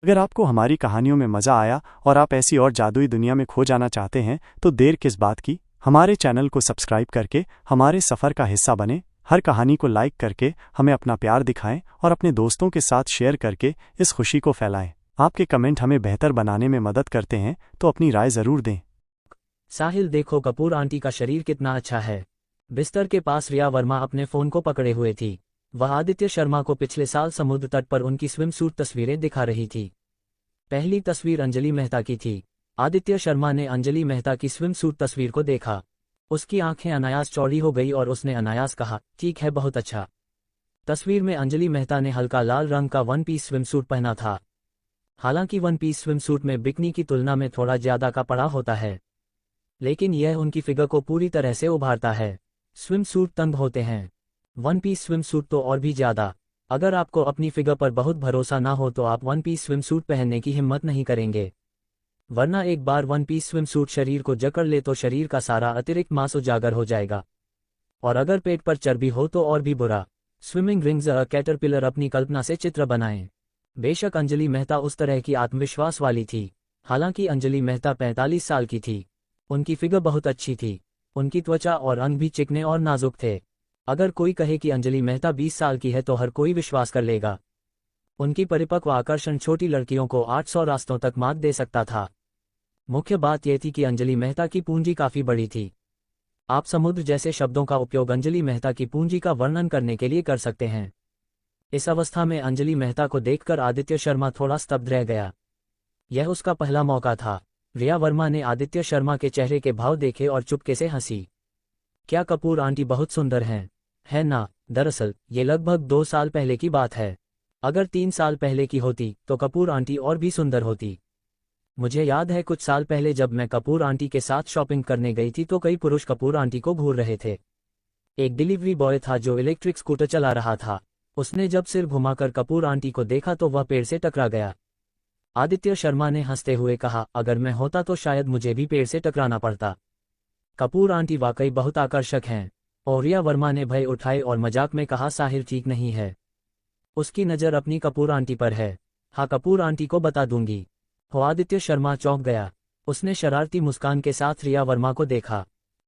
अगर आपको हमारी कहानियों में मज़ा आया और आप ऐसी और जादुई दुनिया में खो जाना चाहते हैं तो देर किस बात की। हमारे चैनल को सब्सक्राइब करके हमारे सफ़र का हिस्सा बने। हर कहानी को लाइक करके हमें अपना प्यार दिखाएं और अपने दोस्तों के साथ शेयर करके इस खुशी को फैलाएं। आपके कमेंट हमें बेहतर बनाने में मदद करते हैं, तो अपनी राय ज़रूर दें। साहिल, देखो कपूर आंटी का शरीर कितना अच्छा है। बिस्तर के पास रिया वर्मा अपने फ़ोन को पकड़े हुए थी। वह आदित्य शर्मा को पिछले साल समुद्र तट पर उनकी स्विम सूट तस्वीरें दिखा रही थी। पहली तस्वीर अंजलि मेहता की थी। आदित्य शर्मा ने अंजलि मेहता की स्विम सूट तस्वीर को देखा। उसकी आंखें अनायास चौड़ी हो गई और उसने अनायास कहा, ठीक है, बहुत अच्छा। तस्वीर में अंजलि मेहता ने हल्का लाल रंग का वन पीस स्विम सूट पहना था। हालांकि वन पीस स्विम सूट में बिकनी की तुलना में थोड़ा ज्यादा कपड़ा होता है, लेकिन यह उनकी फिगर को पूरी तरह से उभारता है। स्विम सूट तंग होते हैं, वन पीस स्विम सूट तो और भी ज्यादा। अगर आपको अपनी फिगर पर बहुत भरोसा ना हो तो आप वन पीस स्विम सूट पहनने की हिम्मत नहीं करेंगे, वरना एक बार वन पीस स्विम सूट शरीर को जकड़ ले तो शरीर का सारा अतिरिक्त मांस उजागर हो जाएगा। और अगर पेट पर चर्बी हो तो और भी बुरा। स्विमिंग रिंग्स कैटरपिलर अपनी कल्पना से चित्र बनाएं। बेशक अंजलि मेहता उस तरह की आत्मविश्वास वाली थी। हालांकि अंजलि मेहता 45 साल की थी। उनकी फिगर बहुत अच्छी थी। उनकी त्वचा और अंग भी चिकने और नाजुक थे। अगर कोई कहे कि अंजलि मेहता 20 साल की है तो हर कोई विश्वास कर लेगा। उनकी परिपक्व आकर्षण छोटी लड़कियों को 800 रास्तों तक मात दे सकता था। मुख्य बात यह थी कि अंजलि मेहता की पूंजी काफी बड़ी थी। आप समुद्र जैसे शब्दों का उपयोग अंजलि मेहता की पूंजी का वर्णन करने के लिए कर सकते हैं। इस अवस्था में अंजलि मेहता को देखकर आदित्य शर्मा थोड़ा स्तब्ध रह गया। यह उसका पहला मौका था। रिया वर्मा ने आदित्य शर्मा के चेहरे के भाव देखे और चुपके से हंसी। क्या कपूर आंटी बहुत सुंदर हैं, है ना? दरअसल ये लगभग 2 साल पहले की बात है। अगर 3 साल पहले की होती तो कपूर आंटी और भी सुंदर होती। मुझे याद है कुछ साल पहले जब मैं कपूर आंटी के साथ शॉपिंग करने गई थी तो कई पुरुष कपूर आंटी को घूर रहे थे। एक डिलीवरी बॉय था जो इलेक्ट्रिक स्कूटर चला रहा था। उसने जब सिर घुमाकर कपूर आंटी को देखा तो वह पेड़ से टकरा गया। आदित्य शर्मा ने हंसते हुए कहा, अगर मैं होता तो शायद मुझे भी पेड़ से टकराना पड़ता। कपूर आंटी वाकई बहुत आकर्षक हैं। और रिया वर्मा ने भय उठाए और मजाक में कहा, साहिल ठीक नहीं है। उसकी नज़र अपनी कपूर आंटी पर है। हाँ, कपूर आंटी को बता दूंगी। हो आदित्य शर्मा चौंक गया। उसने शरारती मुस्कान के साथ रिया वर्मा को देखा।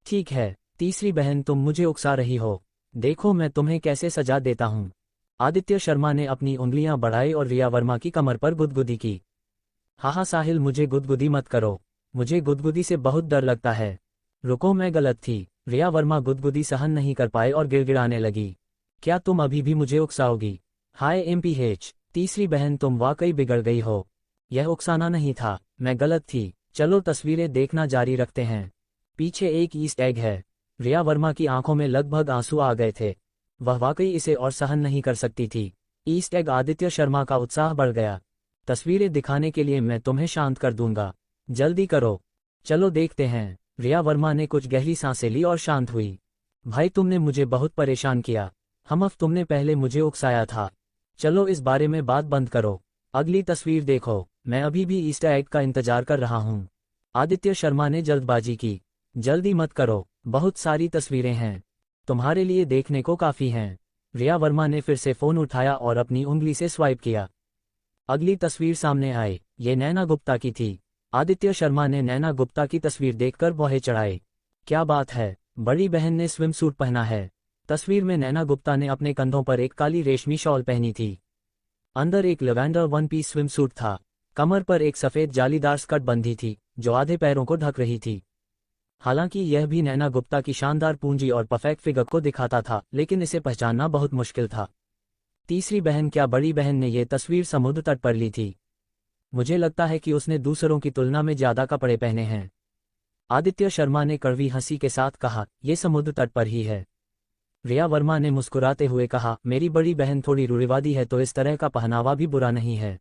ठीक है, तीसरी बहन, तुम मुझे उकसा रही हो। देखो मैं तुम्हें कैसे सजा देता हूँ। आदित्य शर्मा ने अपनी उंगलियां बढ़ाई और रिया वर्मा की कमर पर गुदगुदी की। हाँ साहिल, मुझे गुदगुदी मत करो। मुझे गुदगुदी से बहुत डर लगता है। रुको, मैं गलत थी। रिया वर्मा गुदगुदी सहन नहीं कर पाए और गिड़गिड़ाने लगी। क्या तुम अभी भी मुझे उकसाओगी? हाय एमपीएच, तीसरी बहन, तुम वाकई बिगड़ गई हो। यह उकसाना नहीं था, मैं गलत थी। चलो तस्वीरें देखना जारी रखते हैं। पीछे एक ईस्ट एग है। रिया वर्मा की आंखों में लगभग आंसू आ गए थे। वह वाकई इसे और सहन नहीं कर सकती थी। East egg. आदित्य शर्मा का उत्साह बढ़ गया। तस्वीरें दिखाने के लिए मैं तुम्हें शांत कर दूंगा, जल्दी करो। चलो देखते हैं। रिया वर्मा ने कुछ गहरी सांसें ली और शांत हुई। भाई, तुमने मुझे बहुत परेशान किया। तुमने पहले मुझे उकसाया था। चलो इस बारे में बात बंद करो। अगली तस्वीर देखो। मैं अभी भी ईस्टर एग का इंतजार कर रहा हूँ। आदित्य शर्मा ने जल्दबाजी की। जल्दी मत करो, बहुत सारी तस्वीरें हैं। तुम्हारे लिए देखने को काफी हैं। रिया वर्मा ने फिर से फोन उठाया और अपनी उंगली से स्वाइप किया। अगली तस्वीर सामने आई। ये नैना गुप्ता की थी। आदित्य शर्मा ने नैना गुप्ता की तस्वीर देखकर भौहें चढ़ाए। क्या बात है, बड़ी बहन ने स्विम सूट पहना है। तस्वीर में नैना गुप्ता ने अपने कंधों पर एक काली रेशमी शॉल पहनी थी। अंदर एक lavender one piece swim suit था। कमर पर एक सफेद जालीदार स्कर्ट बंधी थी जो आधे पैरों को ढक रही थी। हालांकि यह भी नैना गुप्ता की शानदार पूंजी और परफेक्ट फिगर को दिखाता था, लेकिन इसे पहचानना बहुत मुश्किल था। तीसरी बहन, क्या बड़ी बहन ने यह तस्वीर समुद्र तट पर ली थी? मुझे लगता है कि उसने दूसरों की तुलना में ज्यादा कपड़े पहने हैं। आदित्य शर्मा ने कड़वी हंसी के साथ कहा, यह समुद्र तट पर ही है। रिया वर्मा ने मुस्कुराते हुए कहा, मेरी बड़ी बहन थोड़ी रूढ़िवादी है तो इस तरह का पहनावा भी बुरा नहीं है।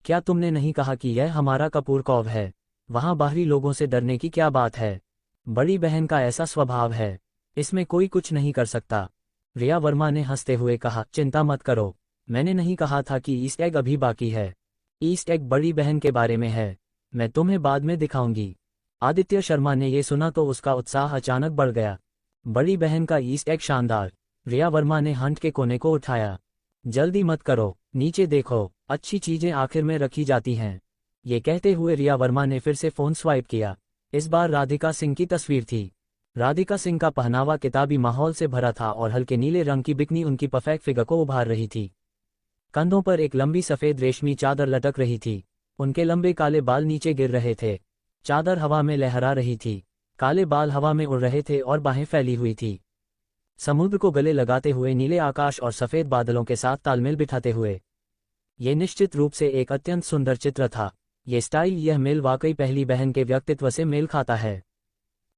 क्या तुमने नहीं कहा कि यह हमारा कपूर कौव है? वहां बाहरी लोगों से डरने की क्या बात है? बड़ी बहन का ऐसा स्वभाव है, इसमें कोई कुछ नहीं कर सकता। रिया वर्मा ने हंसते हुए कहा, चिंता मत करो। मैंने नहीं कहा था कि ईस्ट एग अभी बाकी है। ईस्ट एग बड़ी बहन के बारे में है। मैं तुम्हें बाद में दिखाऊंगी। आदित्य शर्मा ने यह सुना तो उसका उत्साह अचानक बढ़ गया। बड़ी बहन का ईस्ट एग शानदार। रिया वर्मा ने हंट के कोने को उठाया। जल्दी मत करो, नीचे देखो। अच्छी चीजें आखिर में रखी जाती हैं। ये कहते हुए रिया वर्मा ने फिर से फोन स्वाइप किया। इस बार राधिका सिंह की तस्वीर थी। राधिका सिंह का पहनावा किताबी माहौल से भरा था और हल्के नीले रंग की बिकनी उनकी परफेक्ट फिगर को उभार रही थी। कंधों पर एक लंबी सफेद रेशमी चादर लटक रही थी। उनके लंबे काले बाल नीचे गिर रहे थे। चादर हवा में लहरा रही थी। काले बाल हवा में उड़ रहे थे और बाहें फैली हुई थी। समुद्र को गले लगाते हुए नीले आकाश और सफेद बादलों के साथ तालमेल बिठाते हुए। ये निश्चित रूप से एक अत्यंत सुंदर चित्र था। ये स्टाइल, यह मेल वाकई पहली बहन के व्यक्तित्व से मेल खाता है।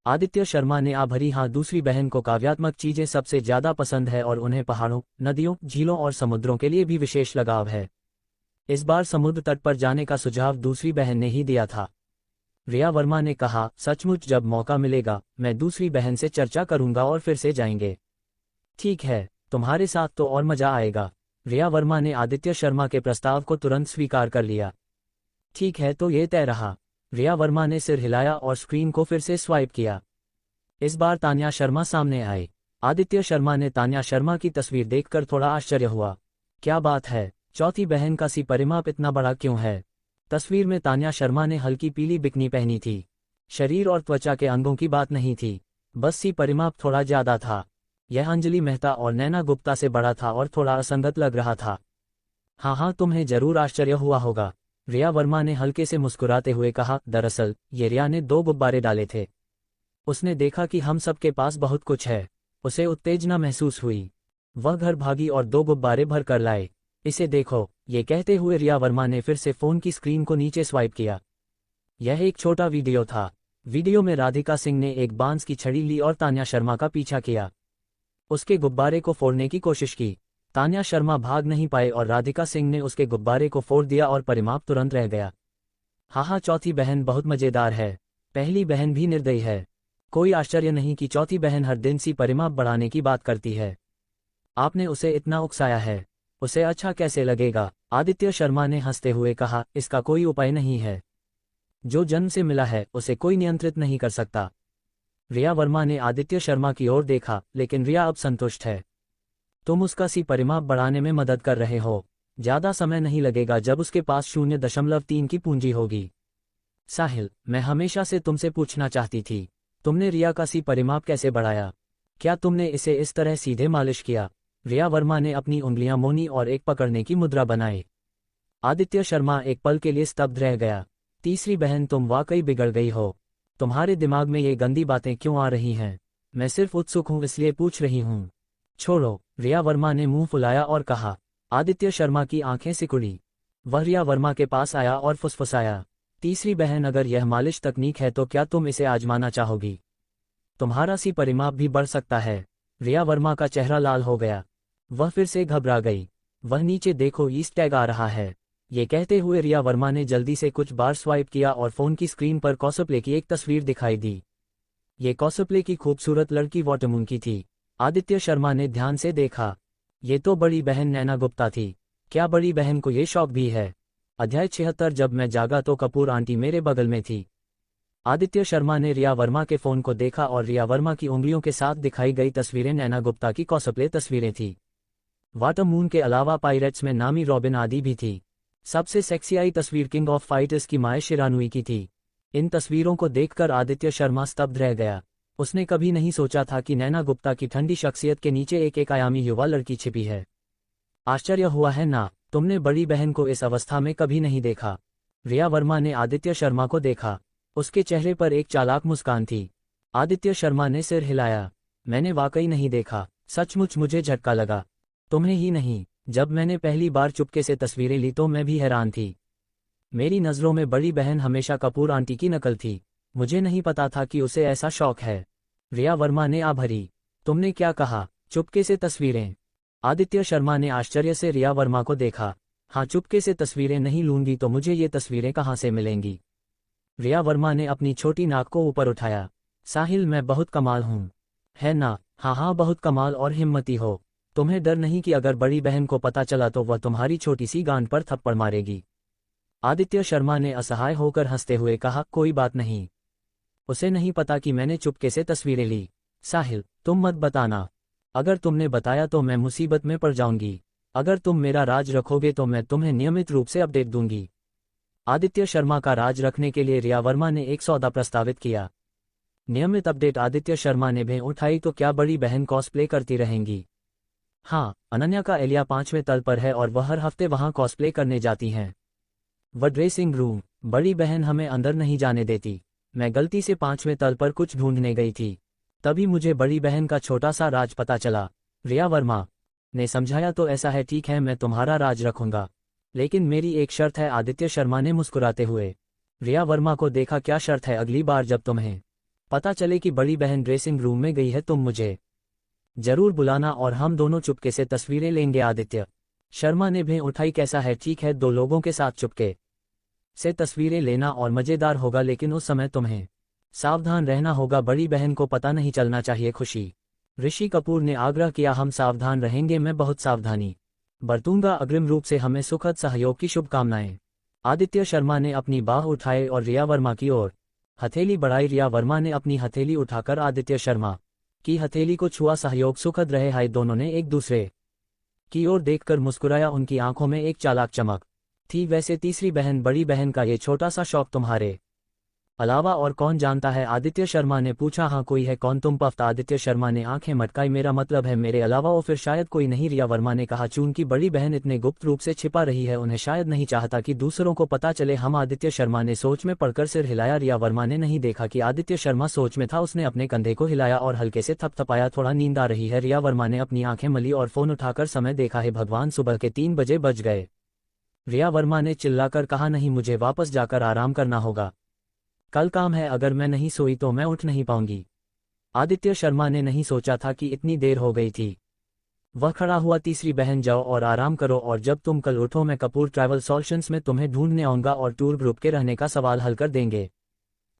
आदित्य शर्मा ने भरी हाँ, दूसरी बहन को काव्यात्मक चीजें सबसे ज्यादा पसंद है और उन्हें पहाड़ों, नदियों, झीलों और समुद्रों के लिए भी विशेष लगाव है। इस बार समुद्र तट पर जाने का सुझाव दूसरी बहन ने ही दिया था। रिया वर्मा ने कहा, सचमुच जब मौका मिलेगा मैं दूसरी बहन से चर्चा करूंगा और फिर से जाएंगे। ठीक है, तुम्हारे साथ तो और मजा आएगा। रिया वर्मा ने आदित्य शर्मा के प्रस्ताव को तुरंत स्वीकार कर लिया। ठीक है, तो ये तय रहा। रिया वर्मा ने सिर हिलाया और स्क्रीन को फिर से स्वाइप किया। इस बार तान्या शर्मा सामने आई। आदित्य शर्मा ने तान्या शर्मा की तस्वीर देखकर थोड़ा आश्चर्य हुआ। क्या बात है, चौथी बहन का सी परिमाप इतना बड़ा क्यों है? तस्वीर में तान्या शर्मा ने हल्की पीली बिकनी पहनी थी। शरीर और त्वचा के अंगों की बात नहीं थी, बस सी परिमाप थोड़ा ज्यादा था। यह अंजलि मेहता और नैना गुप्ता से बड़ा था और थोड़ा असंगत लग रहा था। हाँ, तुम्हें जरूर आश्चर्य हुआ होगा, रिया वर्मा ने हल्के से मुस्कुराते हुए कहा। दरअसल ये रिया ने 2 गुब्बारे डाले थे। उसने देखा कि हम सबके पास बहुत कुछ है। उसे उत्तेजना महसूस हुई। वह घर भागी और 2 गुब्बारे भर कर लाए। इसे देखो, ये कहते हुए रिया वर्मा ने फिर से फोन की स्क्रीन को नीचे स्वाइप किया। यह एक छोटा वीडियो था। वीडियो में राधिका सिंह ने एक बांस की छड़ी ली और तान्या शर्मा का पीछा किया। उसके गुब्बारे को फोड़ने की कोशिश की। तान्या शर्मा भाग नहीं पाए और राधिका सिंह ने उसके गुब्बारे को फोड़ दिया और परिमाप तुरंत रह गया। हाँ, चौथी बहन बहुत मजेदार है। पहली बहन भी निर्दयी है। कोई आश्चर्य नहीं कि चौथी बहन हर दिन सी परिमाप बढ़ाने की बात करती है। आपने उसे इतना उकसाया है, उसे अच्छा कैसे लगेगा? आदित्य शर्मा ने हंसते हुए कहा, इसका कोई उपाय नहीं है। जो जन्म से मिला है उसे कोई नियंत्रित नहीं कर सकता। रिया वर्मा ने आदित्य शर्मा की ओर देखा, लेकिन रिया अब संतुष्ट है। तुम उसका सी परिमाप बढ़ाने में मदद कर रहे हो। ज्यादा समय नहीं लगेगा जब उसके पास 0.3 की पूंजी होगी। साहिल, मैं हमेशा से तुमसे पूछना चाहती थी, तुमने रिया का सी परिमाप कैसे बढ़ाया? क्या तुमने इसे इस तरह सीधे मालिश किया? रिया वर्मा ने अपनी उंगलियां मोनी और एक पकड़ने की मुद्रा बनाई। आदित्य शर्मा एक पल के लिए स्तब्ध रह गया। तीसरी बहन, तुम वाकई बिगड़ गई हो। तुम्हारे दिमाग में ये गंदी बातें क्यों आ रही हैं? मैं सिर्फ उत्सुक हूं इसलिए पूछ रही हूं। छोड़ो, रिया वर्मा ने मुंह फुलाया और कहा। आदित्य शर्मा की आंखें सिकुड़ी। वह रिया वर्मा के पास आया और फुसफुसाया, तीसरी बहन, अगर यह मालिश तकनीक है तो क्या तुम इसे आजमाना चाहोगी? तुम्हारा सी परिमाप भी बढ़ सकता है। रिया वर्मा का चेहरा लाल हो गया। वह फिर से घबरा गई। वह नीचे देखो, ईस्ट टैग आ रहा है। ये कहते हुए रिया वर्मा ने जल्दी से कुछ बार स्वाइप किया और फोन की स्क्रीन पर कॉस्प्ले की एक तस्वीर दिखाई दी। ये कॉस्प्ले की खूबसूरत लड़की वाटरमून की थी। आदित्य शर्मा ने ध्यान से देखा। ये तो बड़ी बहन नैना गुप्ता थी। क्या बड़ी बहन को ये शौक भी है? अध्याय 76। जब मैं जागा तो कपूर आंटी मेरे बगल में थी। आदित्य शर्मा ने रिया वर्मा के फोन को देखा और रिया वर्मा की उंगलियों के साथ दिखाई गई तस्वीरें नैना गुप्ता की कॉस्प्ले तस्वीरें थी। वाटरमून के अलावा पायरेट्स में नामी रॉबिन आदि भी थी। सबसे सेक्सी आई तस्वीर किंग ऑफ फाइटर्स की माए शिरानुई की थी। इन तस्वीरों को देखकर आदित्य शर्मा स्तब्ध रह गया। उसने कभी नहीं सोचा था कि नैना गुप्ता की ठंडी शख्सियत के नीचे एक आयामी युवा लड़की छिपी है। आश्चर्य हुआ है ना? तुमने बड़ी बहन को इस अवस्था में कभी नहीं देखा। रिया वर्मा ने आदित्य शर्मा को देखा। उसके चेहरे पर एक चालाक मुस्कान थी। आदित्य शर्मा ने सिर हिलाया। मैंने वाकई नहीं देखा। सचमुच मुझे झटका लगा। तुम्हें ही नहीं, जब मैंने पहली बार चुपके से तस्वीरें ली तो मैं भी हैरान थी। मेरी नज़रों में बड़ी बहन हमेशा कपूर आंटी की नकल थी। मुझे नहीं पता था कि उसे ऐसा शौक है। रिया वर्मा ने आभरी। तुमने क्या कहा? चुपके से तस्वीरें? आदित्य शर्मा ने आश्चर्य से रिया वर्मा को देखा। हाँ, चुपके से तस्वीरें नहीं लूंगी तो मुझे ये तस्वीरें कहाँ से मिलेंगी? रिया वर्मा ने अपनी छोटी नाक को ऊपर उठाया। साहिल, मैं बहुत कमाल हूँ, है ना? हाँ, बहुत कमाल और हिम्मती हो। तुम्हें डर नहीं कि अगर बड़ी बहन को पता चला तो वह तुम्हारी छोटी सी गांड पर थप्पड़ मारेगी? आदित्य शर्मा ने असहाय होकर हंसते हुए कहा, कोई बात नहीं। उसे नहीं पता कि मैंने चुपके से तस्वीरें ली। साहिल, तुम मत बताना। अगर तुमने बताया तो मैं मुसीबत में पड़ जाऊंगी। अगर तुम मेरा राज रखोगे तो मैं तुम्हें नियमित रूप से अपडेट दूंगी। आदित्य शर्मा का राज रखने के लिए रिया वर्मा ने एक सौदा प्रस्तावित किया। नियमित अपडेट। आदित्य शर्मा ने भें उठाई तो क्या बड़ी बहन कॉस्प्ले करती रहेंगी? हाँ, अनन्या का एलिया 5वें तल पर है और वह हर हफ्ते वहां कॉस्प्ले करने जाती हैं। वह ड्रेसिंग रूम। बड़ी बहन हमें अंदर नहीं जाने देती। मैं गलती से 5वें तल पर कुछ ढूंढने गई थी, तभी मुझे बड़ी बहन का छोटा सा राज पता चला। रिया वर्मा ने समझाया। तो ऐसा है, ठीक है, मैं तुम्हारा राज रखूंगा, लेकिन मेरी एक शर्त है। आदित्य शर्मा ने मुस्कुराते हुए रिया वर्मा को देखा। क्या शर्त है? अगली बार जब तुम्हें पता चले कि बड़ी बहन ड्रेसिंग रूम में गई है, तुम मुझे जरूर बुलाना और हम दोनों चुपके से तस्वीरें लेंगे। आदित्य शर्मा ने भें उठाई। कैसा है? ठीक है, 2 लोगों के साथ चुपके से तस्वीरें लेना और मजेदार होगा, लेकिन उस समय तुम्हें सावधान रहना होगा। बड़ी बहन को पता नहीं चलना चाहिए। खुशी ऋषि कपूर ने आग्रह किया। हम सावधान रहेंगे, मैं बहुत सावधानी बरतूंगा। अग्रिम रूप से हमें सुखद सहयोग की शुभकामनाएं। आदित्य शर्मा ने अपनी बाह उठाए और रिया वर्मा की ओर हथेली बढ़ाई। रिया वर्मा ने अपनी हथेली उठाकर आदित्य शर्मा की हथेली को छुआ। सहयोग सुखद रहे। हाय। दोनों ने एक दूसरे की ओर देखकर मुस्कुराया। उनकी आंखों में एक चालाक चमक थी। वैसे तीसरी बहन, बड़ी बहन का ये छोटा सा शौक तुम्हारे अलावा और कौन जानता है? आदित्य शर्मा ने पूछा। हाँ, कोई है। कौन? तुम? पफ्ता आदित्य शर्मा ने आंखें मटकाई। मेरा मतलब है मेरे अलावा वो फिर शायद कोई नहीं। रिया वर्मा ने कहा। चूंकि बड़ी बहन इतने गुप्त रूप से छिपा रही है, उन्हें शायद नहीं चाहता कि दूसरों को पता चले। हम आदित्य शर्मा ने सोच में पड़कर सिर हिलाया। रिया वर्मा ने नहीं देखा कि आदित्य शर्मा सोच में था। उसने अपने कंधे को हिलाया और हल्के से थपथपाया। थोड़ा नींद आ रही है। रिया वर्मा ने अपनी आंखें मली और फोन उठाकर समय देखा। है भगवान, सुबह के 3 बजे बज गए। रिया वर्मा ने चिल्लाकर कहा। नहीं, मुझे वापस जाकर आराम करना होगा, कल काम है। अगर मैं नहीं सोई तो मैं उठ नहीं पाऊंगी। आदित्य शर्मा ने नहीं सोचा था कि इतनी देर हो गई थी। वह खड़ा हुआ। तीसरी बहन, जाओ और आराम करो, और जब तुम कल उठो मैं कपूर ट्रैवल सॉल्यूशंस में तुम्हें ढूंढने आऊंगा और टूर ग्रुप के रहने का सवाल हल कर देंगे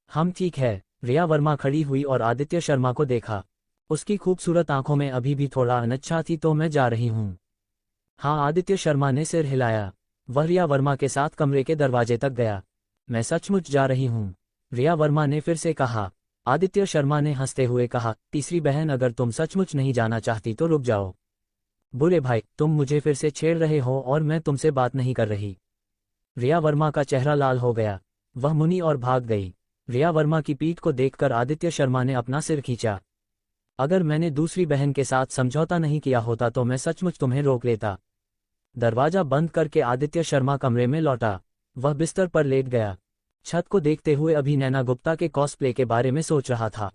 हम। ठीक है। रिया वर्मा खड़ी हुई और आदित्य शर्मा को देखा। उसकी खूबसूरत आंखों में अभी भी थोड़ा अनिच्छा थी। तो मैं जा रही हूँ। हाँ, आदित्य शर्मा ने सिर हिलाया। वह रिया वर्मा के साथ कमरे के दरवाजे तक गया। मैं सचमुच जा रही हूँ, रिया वर्मा ने फिर से कहा। आदित्य शर्मा ने हंसते हुए कहा। तीसरी बहन, अगर तुम सचमुच नहीं जाना चाहती तो रुक जाओ। बुरे भाई, तुम मुझे फिर से छेड़ रहे हो और मैं तुमसे बात नहीं कर रही। रिया वर्मा का चेहरा लाल हो गया। वह मुनी और भाग गई। रिया वर्मा की पीठ को देखकर आदित्य शर्मा ने अपना सिर खींचा। अगर मैंने दूसरी बहन के साथ समझौता नहीं किया होता तो मैं सचमुच तुम्हें रोक लेता। दरवाजा बंद करके आदित्य शर्मा कमरे में लौटा। वह बिस्तर पर लेट गया, छत को देखते हुए अभी नैना गुप्ता के कॉस्प्ले के बारे में सोच रहा था।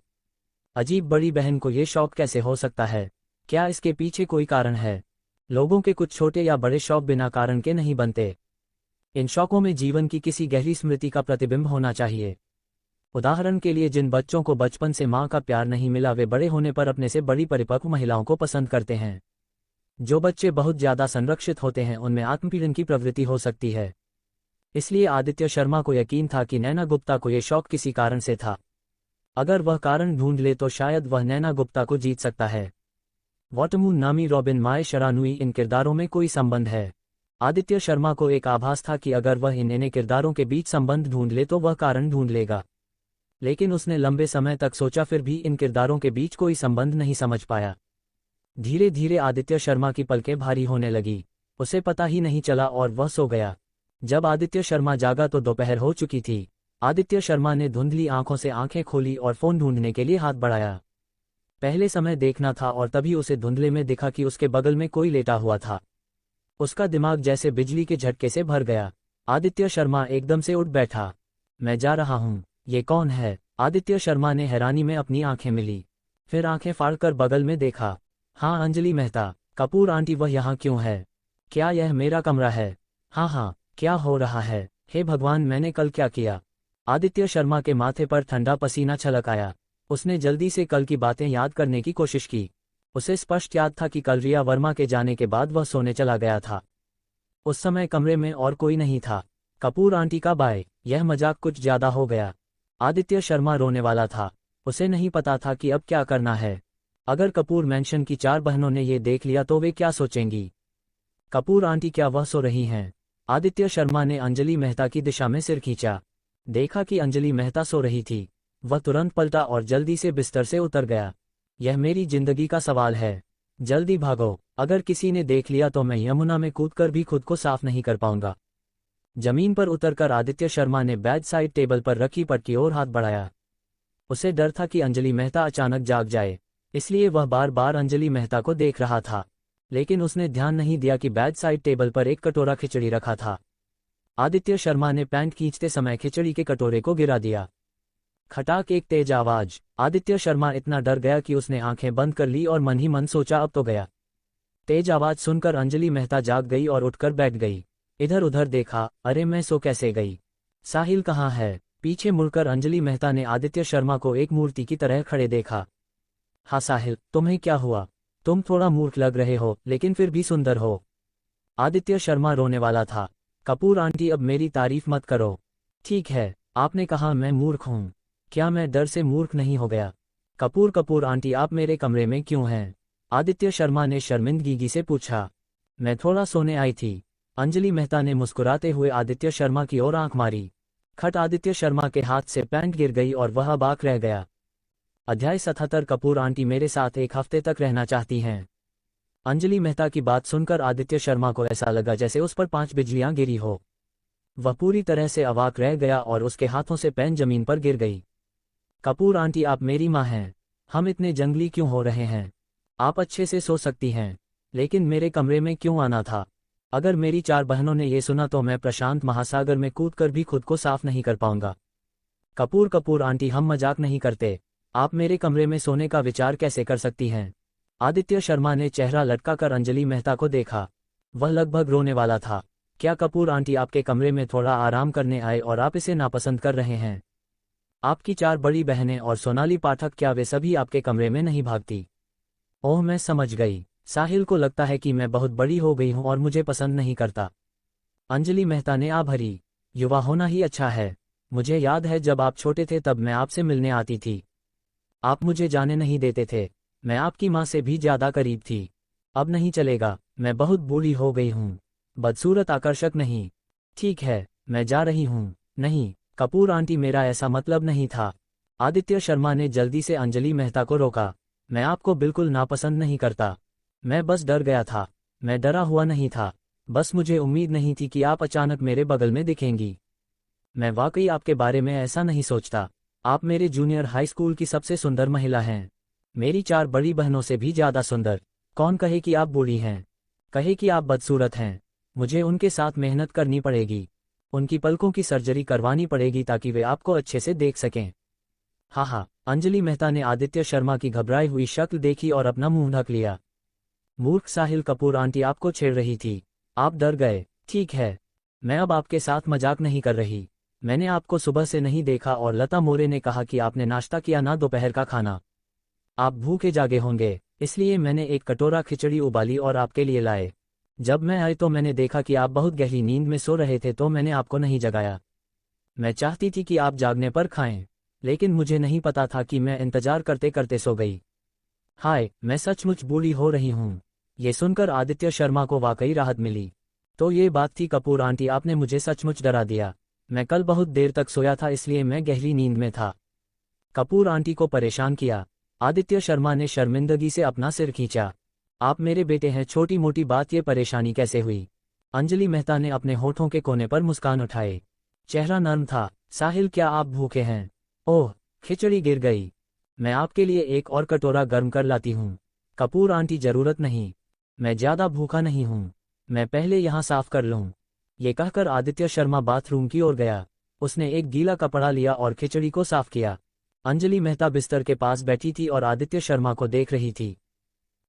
अजीब, बड़ी बहन को ये शौक कैसे हो सकता है? क्या इसके पीछे कोई कारण है? लोगों के कुछ छोटे या बड़े शौक बिना कारण के नहीं बनते। इन शौकों में जीवन की किसी गहरी स्मृति का प्रतिबिंब होना चाहिए। उदाहरण के लिए, जिन बच्चों को बचपन से माँ का प्यार नहीं मिला वे बड़े होने पर अपने से बड़ी परिपक्व महिलाओं को पसंद करते हैं। जो बच्चे बहुत ज्यादा संरक्षित होते हैं उनमें आत्मपीड़न की प्रवृत्ति हो सकती है। इसलिए आदित्य शर्मा को यकीन था कि नैना गुप्ता को यह शौक किसी कारण से था। अगर वह कारण ढूंढ ले तो शायद वह नैना गुप्ता को जीत सकता है। वाटरमून नामी रॉबिन माय शरानुई, इन किरदारों में कोई संबंध है? आदित्य शर्मा को एक आभास था कि अगर वह इन किरदारों के बीच संबंध ढूंढ ले तो वह कारण ढूंढ लेगा। लेकिन उसने लंबे समय तक सोचा, फिर भी इन किरदारों के बीच कोई संबंध नहीं समझ पाया। धीरे धीरे आदित्य शर्मा की पलकें भारी होने लगी। उसे पता ही नहीं चला और वह सो गया। जब आदित्य शर्मा जागा तो दोपहर हो चुकी थी। आदित्य शर्मा ने धुंधली आंखों से आंखें खोली और फोन ढूंढने के लिए हाथ बढ़ाया। पहले समय देखना था और तभी उसे धुंधले में दिखा कि उसके बगल में कोई लेटा हुआ था। उसका दिमाग जैसे बिजली के झटके से भर गया। आदित्य शर्मा एकदम से उठ बैठा। मैं जा रहा हूँ, ये कौन है? आदित्य शर्मा ने हैरानी में अपनी आंखें मिली, फिर आंखें फाड़कर बगल में देखा। हाँ, अंजलि मेहता, कपूर आंटी। वह यहाँ क्यों है? क्या यह मेरा कमरा है? हाँ, क्या हो रहा है? हे भगवान, मैंने कल क्या किया? आदित्य शर्मा के माथे पर ठंडा पसीना छलक आया। उसने जल्दी से कल की बातें याद करने की कोशिश की। उसे स्पष्ट याद था कि कल रिया वर्मा के जाने के बाद वह सोने चला गया था। उस समय कमरे में और कोई नहीं था। कपूर आंटी का बाय, यह मजाक कुछ ज्यादा हो गया। आदित्य शर्मा रोने वाला था। उसे नहीं पता था कि अब क्या करना है। अगर कपूर मैंशन की 4 बहनों ने ये देख लिया तो वे क्या सोचेंगी? कपूर आंटी, क्या वह सो रही हैं? आदित्य शर्मा ने अंजलि मेहता की दिशा में सिर खींचा। देखा कि अंजलि मेहता सो रही थी। वह तुरंत पलटा और जल्दी से बिस्तर से उतर गया। यह मेरी जिंदगी का सवाल है। जल्दी भागो, अगर किसी ने देख लिया तो मैं यमुना में कूदकर भी खुद को साफ नहीं कर पाऊंगा। जमीन पर उतरकर आदित्य शर्मा ने बेड साइड टेबल पर रखी पट की ओर हाथ बढ़ाया। उसे डर था कि अंजलि मेहता अचानक जाग जाए, इसलिए वह बार बार अंजलि मेहता को देख रहा था। लेकिन उसने ध्यान नहीं दिया कि बेड साइड टेबल पर एक कटोरा खिचड़ी रखा था। आदित्य शर्मा ने पैंट खींचते समय खिचड़ी के कटोरे को गिरा दिया। खटाक, एक तेज आवाज। आदित्य शर्मा इतना डर गया कि उसने आंखें बंद कर ली और मन ही मन सोचा अब तो गया। तेज आवाज सुनकर अंजलि मेहता जाग गई और उठकर बैठ गई। इधर उधर देखा, अरे मैं सो कैसे गई? साहिल कहाँ है? पीछे मुड़कर अंजलि मेहता ने आदित्य शर्मा को एक मूर्ति की तरह खड़े देखा। हाँ साहिल, तुम्हें क्या हुआ? तुम थोड़ा मूर्ख लग रहे हो, लेकिन फिर भी सुंदर हो। आदित्य शर्मा रोने वाला था। कपूर आंटी, अब मेरी तारीफ मत करो। ठीक है, आपने कहा मैं मूर्ख हूँ, क्या मैं डर से मूर्ख नहीं हो गया? कपूर आंटी, आप मेरे कमरे में क्यों हैं? आदित्य शर्मा ने शर्मिंदगी से पूछा। मैं थोड़ा सोने आई थी। अंजलि मेहता ने मुस्कुराते हुए आदित्य शर्मा की ओर आंख मारी। खट, आदित्य शर्मा के हाथ से पैंट गिर गई और वह अबाक रह गया। अध्याय 77। कपूर आंटी मेरे साथ एक हफ्ते तक रहना चाहती हैं। अंजलि मेहता की बात सुनकर आदित्य शर्मा को ऐसा लगा जैसे उस पर 5 बिजलियां गिरी हो। वह पूरी तरह से अवाक रह गया और उसके हाथों से पेन जमीन पर गिर गई। कपूर आंटी, आप मेरी माँ हैं। हम इतने जंगली क्यों हो रहे हैं? आप अच्छे से सो सकती हैं, लेकिन मेरे कमरे में क्यों आना था? अगर मेरी 4 बहनों ने ये सुना तो मैं प्रशांत महासागर में कूदकर भी खुद को साफ नहीं कर पाऊंगा। कपूर आंटी, हम मजाक नहीं करते। आप मेरे कमरे में सोने का विचार कैसे कर सकती हैं? आदित्य शर्मा ने चेहरा लटकाकर अंजलि मेहता को देखा। वह लगभग रोने वाला था। क्या कपूर आंटी आपके कमरे में थोड़ा आराम करने आए और आप इसे नापसंद कर रहे हैं? आपकी 4 बड़ी बहनें और सोनाली पाठक, क्या वे सभी आपके कमरे में नहीं भागती? ओह, मैं समझ गई। साहिल को लगता है कि मैं बहुत बड़ी हो गई हूं और मुझे पसंद नहीं करता। अंजलि मेहता ने भरी। युवा होना ही अच्छा है। मुझे याद है जब आप छोटे थे तब मैं आपसे मिलने आती थी। आप मुझे जाने नहीं देते थे। मैं आपकी माँ से भी ज्यादा करीब थी। अब नहीं चलेगा, मैं बहुत बूढ़ी हो गई हूँ। बदसूरत, आकर्षक नहीं। ठीक है, मैं जा रही हूँ। नहीं कपूर आंटी, मेरा ऐसा मतलब नहीं था। आदित्य शर्मा ने जल्दी से अंजलि मेहता को रोका। मैं आपको बिल्कुल नापसंद नहीं करता। मैं बस डर गया था। मैं डरा हुआ नहीं था, बस मुझे उम्मीद नहीं थी कि आप अचानक मेरे बगल में दिखेंगी। मैं वाकई आपके बारे में ऐसा नहीं सोचता। आप मेरे जूनियर हाई स्कूल की सबसे सुंदर महिला हैं। मेरी 4 बड़ी बहनों से भी ज्यादा सुंदर। कौन कहे कि आप बूढ़ी हैं, कहे कि आप बदसूरत हैं। मुझे उनके साथ मेहनत करनी पड़ेगी। उनकी पलकों की सर्जरी करवानी पड़ेगी ताकि वे आपको अच्छे से देख सकें। हाँ, अंजलि मेहता ने आदित्य शर्मा की घबराई हुई शक्ल देखी और अपना मुंह ढक लिया। मूर्ख साहिल, कपूर आंटी आपको छेड़ रही थी। आप डर गए। ठीक है, मैं अब आपके साथ मजाक नहीं कर रही। मैंने आपको सुबह से नहीं देखा और लता मोरे ने कहा कि आपने नाश्ता किया ना दोपहर का खाना। आप भूखे जागे होंगे, इसलिए मैंने एक कटोरा खिचड़ी उबाली और आपके लिए लाए। जब मैं आई तो मैंने देखा कि आप बहुत गहरी नींद में सो रहे थे, तो मैंने आपको नहीं जगाया। मैं चाहती थी कि आप जागने पर खाएं, लेकिन मुझे नहीं पता था कि मैं इंतजार करते करते सो गई। हाय, मैं सचमुच बूढ़ी हो रही हूँ। ये सुनकर आदित्य शर्मा को वाकई राहत मिली। तो ये बात थी कपूर आंटी, आपने मुझे सचमुच डरा दिया। मैं कल बहुत देर तक सोया था, इसलिए मैं गहरी नींद में था। कपूर आंटी को परेशान किया। आदित्य शर्मा ने शर्मिंदगी से अपना सिर खींचा। आप मेरे बेटे हैं, छोटी मोटी बात ये परेशानी कैसे हुई? अंजलि मेहता ने अपने होठों के कोने पर मुस्कान उठाए। चेहरा नर्म था। साहिल, क्या आप भूखे हैं? ओह, खिचड़ी गिर गई। मैं आपके लिए एक और कटोरा गर्म कर लाती हूँ। कपूर आंटी, जरूरत नहीं, मैं ज्यादा भूखा नहीं हूँ। मैं पहले यहाँ साफ कर लूँ। ये कहकर आदित्य शर्मा बाथरूम की ओर गया। उसने एक गीला कपड़ा लिया और खिचड़ी को साफ किया। अंजलि मेहता बिस्तर के पास बैठी थी और आदित्य शर्मा को देख रही थी।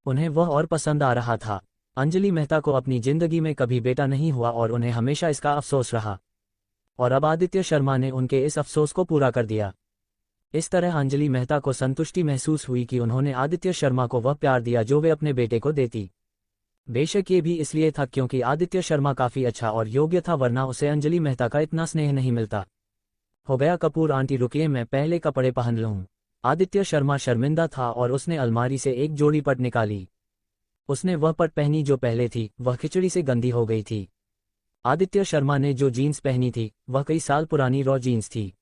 उन्हें वह और पसंद आ रहा था। अंजलि मेहता को अपनी जिंदगी में कभी बेटा नहीं हुआ और उन्हें हमेशा इसका अफसोस रहा। और अब आदित्य शर्मा ने उनके इस अफसोस को पूरा कर दिया। इस तरह अंजलि मेहता को संतुष्टि महसूस हुई कि उन्होंने आदित्य शर्मा को वह प्यार दिया जो वे अपने बेटे को देती। बेशक ये भी इसलिए था क्योंकि आदित्य शर्मा काफी अच्छा और योग्य था, वरना उसे अंजलि मेहता का इतना स्नेह नहीं मिलता। हो गया कपूर आंटी, रुकिए, मैं पहले कपड़े पहन लूं। आदित्य शर्मा शर्मिंदा था और उसने अलमारी से एक जोड़ी पट निकाली। उसने वह पट पहनी जो पहले थी, वह खिचड़ी से गंदी हो गई थी। आदित्य शर्मा ने जो जीन्स पहनी थी वह कई साल पुरानी रॉ जीन्स थी।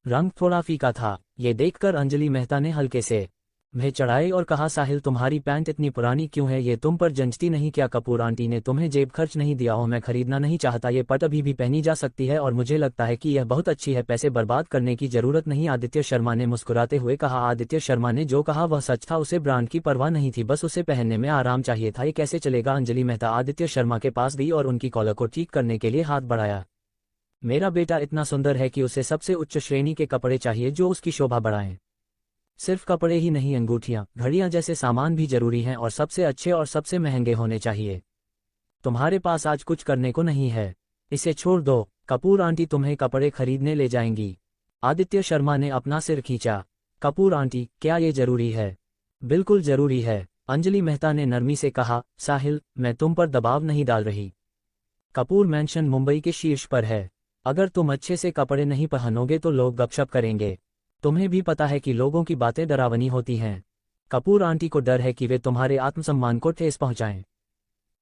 रंग थोड़ा फीका था। ये देखकर अंजलि मेहता ने हल्के से वह चढ़ाए और कहा, साहिल तुम्हारी पैंट इतनी पुरानी क्यों है, ये तुम पर जंचती नहीं क्या? कपूर आंटी ने तुम्हें जेब खर्च नहीं दिया हो? मैं खरीदना नहीं चाहता, ये पट अभी भी पहनी जा सकती है और मुझे लगता है कि यह बहुत अच्छी है, पैसे बर्बाद करने की जरूरत नहीं। आदित्य शर्मा ने मुस्कुराते हुए कहा। आदित्य शर्मा ने जो कहा वह सच था, उसे ब्रांड की परवाह नहीं थी, बस उसे पहनने में आराम चाहिए था। ये कैसे चलेगा? अंजलि मेहता आदित्य शर्मा के पास गई और उनकी कॉलर को ठीक करने के लिए हाथ बढ़ाया। मेरा बेटा इतना सुंदर है कि उसे सबसे उच्च श्रेणी के कपड़े चाहिए जो उसकी शोभा बढ़ाएं। सिर्फ कपड़े ही नहीं, अंगूठियां, घड़ियां जैसे सामान भी जरूरी हैं और सबसे अच्छे और सबसे महंगे होने चाहिए। तुम्हारे पास आज कुछ करने को नहीं है, इसे छोड़ दो। कपूर आंटी तुम्हें कपड़े खरीदने ले जाएंगी। आदित्य शर्मा ने अपना सिर खींचा। कपूर आंटी, क्या ये जरूरी है? बिल्कुल जरूरी है, अंजलि मेहता ने नरमी से कहा। साहिल, मैं तुम पर दबाव नहीं डाल रही। कपूर मैंशन मुंबई के शीर्ष पर है। अगर तुम अच्छे से कपड़े नहीं पहनोगे तो लोग गपशप करेंगे। तुम्हें भी पता है कि लोगों की बातें डरावनी होती हैं। कपूर आंटी को डर है कि वे तुम्हारे आत्मसम्मान को ठेस पहुंचाएं।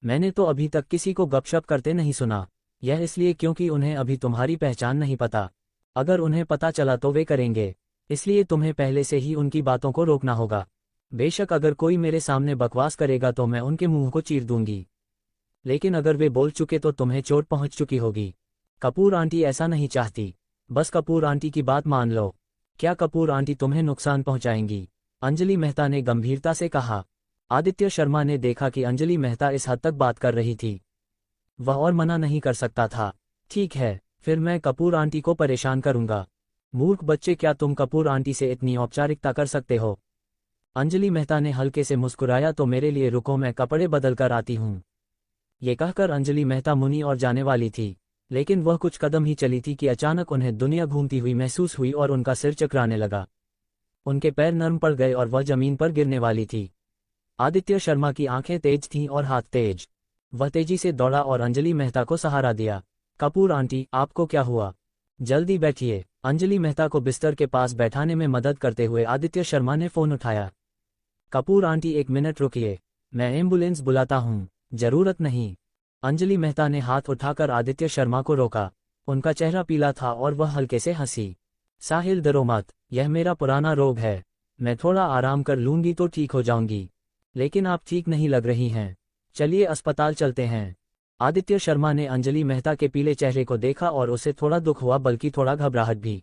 मैंने तो अभी तक किसी को गपशप करते नहीं सुना। यह इसलिए क्योंकि उन्हें अभी तुम्हारी पहचान नहीं पता। अगर उन्हें पता चला तो वे करेंगे, इसलिए तुम्हें पहले से ही उनकी बातों को रोकना होगा। बेशक अगर कोई मेरे सामने बकवास करेगा तो मैं उनके मुंह को चीर दूंगी, लेकिन अगर वे बोल चुके तो तुम्हें चोट पहुंच चुकी होगी। कपूर आंटी ऐसा नहीं चाहती, बस कपूर आंटी की बात मान लो। क्या कपूर आंटी तुम्हें नुकसान पहुंचाएंगी? अंजलि मेहता ने गंभीरता से कहा। आदित्य शर्मा ने देखा कि अंजलि मेहता इस हद तक बात कर रही थी, वह और मना नहीं कर सकता था। ठीक है, फिर मैं कपूर आंटी को परेशान करूंगा। मूर्ख बच्चे, क्या तुम कपूर आंटी से इतनी औपचारिकता कर सकते हो? अंजलि मेहता ने हल्के से मुस्कुराया। तो मेरे लिए रुको, मैं कपड़े बदल कर आती हूँ। ये कहकर अंजलि मेहता मुनी और जाने वाली थी, लेकिन वह कुछ कदम ही चली थी कि अचानक उन्हें दुनिया घूमती हुई महसूस हुई और उनका सिर चकराने लगा। उनके पैर नर्म पड़ गए और वह जमीन पर गिरने वाली थी। आदित्य शर्मा की आंखें तेज थीं और हाथ तेज। वह तेजी से दौड़ा और अंजलि मेहता को सहारा दिया। कपूर आंटी, आपको क्या हुआ? जल्दी बैठिए। अंजलि मेहता को बिस्तर के पास बैठाने में मदद करते हुए आदित्य शर्मा ने फोन उठाया। कपूर आंटी, 1 मिनट रुकिए, मैं एम्बुलेंस बुलाता हूँ। जरूरत नहीं। अंजलि मेहता ने हाथ उठाकर आदित्य शर्मा को रोका। उनका चेहरा पीला था और वह हल्के से हंसी। साहिल, डरो मत, यह मेरा पुराना रोग है, मैं थोड़ा आराम कर लूंगी तो ठीक हो जाऊंगी। लेकिन आप ठीक नहीं लग रही हैं, चलिए अस्पताल चलते हैं। आदित्य शर्मा ने अंजलि मेहता के पीले चेहरे को देखा और उसे थोड़ा दुख हुआ, बल्कि थोड़ा घबराहट भी।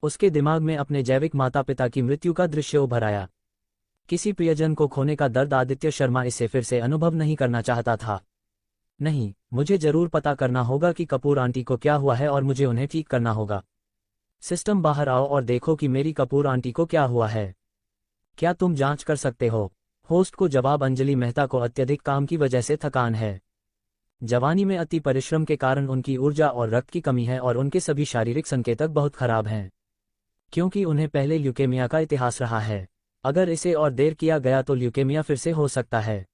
उसके दिमाग में अपने जैविक माता पिता की मृत्यु का दृश्य उभर आया। किसी प्रियजन को खोने का दर्द आदित्य शर्मा इसे फिर से अनुभव नहीं करना चाहता था। नहीं, मुझे जरूर पता करना होगा कि कपूर आंटी को क्या हुआ है और मुझे उन्हें ठीक करना होगा। सिस्टम, बाहर आओ और देखो कि मेरी कपूर आंटी को क्या हुआ है। क्या तुम जांच कर सकते हो? होस्ट को जवाब। अंजलि मेहता को अत्यधिक काम की वजह से थकान है। जवानी में अति परिश्रम के कारण उनकी ऊर्जा और रक्त की कमी है और उनके सभी शारीरिक संकेतक बहुत खराब हैं, क्योंकि उन्हें पहले ल्यूकेमिया का इतिहास रहा है। अगर इसे और देर किया गया तो ल्यूकेमिया फिर से हो सकता है।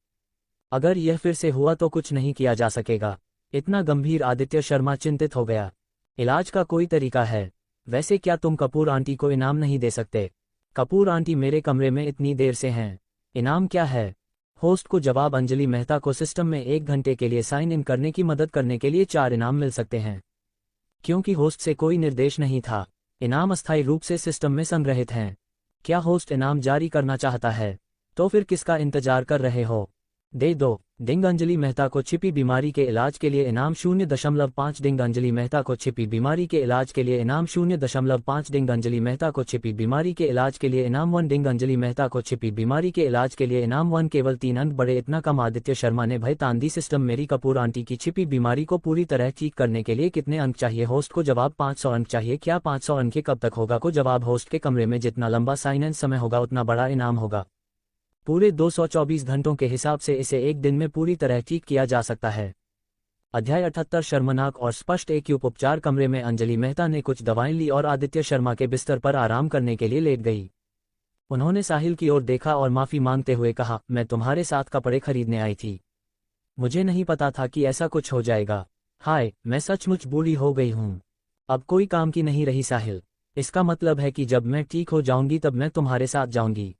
अगर यह फिर से हुआ तो कुछ नहीं किया जा सकेगा। इतना गंभीर? आदित्य शर्मा चिंतित हो गया। इलाज का कोई तरीका है? वैसे क्या तुम कपूर आंटी को इनाम नहीं दे सकते? कपूर आंटी मेरे कमरे में इतनी देर से हैं, इनाम क्या है? होस्ट को जवाब। अंजलि मेहता को सिस्टम में 1 घंटे के लिए साइन इन करने की मदद करने के लिए 4 इनाम मिल सकते हैं। क्योंकि होस्ट से कोई निर्देश नहीं था, इनाम अस्थायी रूप से सिस्टम में संग्रहित हैं। क्या होस्ट इनाम जारी करना चाहता है? तो फिर किसका इंतजार कर रहे हो? दे दो। डिंग। अंजलि मेहता को छिपी बीमारी के इलाज के लिए इनाम 0.5 डिंग। अंजलि मेहता को छिपी बीमारी के इलाज के लिए इनाम 0.5 डिंग। अंजलि मेहता को छिपी बीमारी के इलाज के लिए इनाम 1 डिंग। अंजलि मेहता को छिपी बीमारी के इलाज के लिए इनाम 1। केवल 3 अंक बड़े, इतना कम? आदित्य शर्मा ने भय तान दी। सिस्टम, मेरी कपूर आंटी की छिपी बीमारी को पूरी तरह ठीक करने के लिए कितने अंक चाहिए? होस्ट को जवाब। 500 अंक चाहिए। क्या 500 अंक कब तक होगा? को जवाब। होस्ट के कमरे में जितना लंबा साइन इन समय होगा उतना बड़ा इनाम होगा। पूरे 224 घंटों के हिसाब से इसे 1 दिन में पूरी तरह ठीक किया जा सकता है। अध्याय 78। शर्मनाक और स्पष्ट। एक उपचार कमरे में अंजलि मेहता ने कुछ दवाएं ली और आदित्य शर्मा के बिस्तर पर आराम करने के लिए लेट गई। उन्होंने साहिल की ओर देखा और माफी मांगते हुए कहा, मैं तुम्हारे साथ कपड़े खरीदने आई थी, मुझे नहीं पता था कि ऐसा कुछ हो जाएगा। हाय, मैं सचमुच बूढ़ी हो गई हूँ, अब कोई काम की नहीं रही साहिल। इसका मतलब है कि जब मैं ठीक हो जाऊंगी तब मैं तुम्हारे साथ जाऊंगी।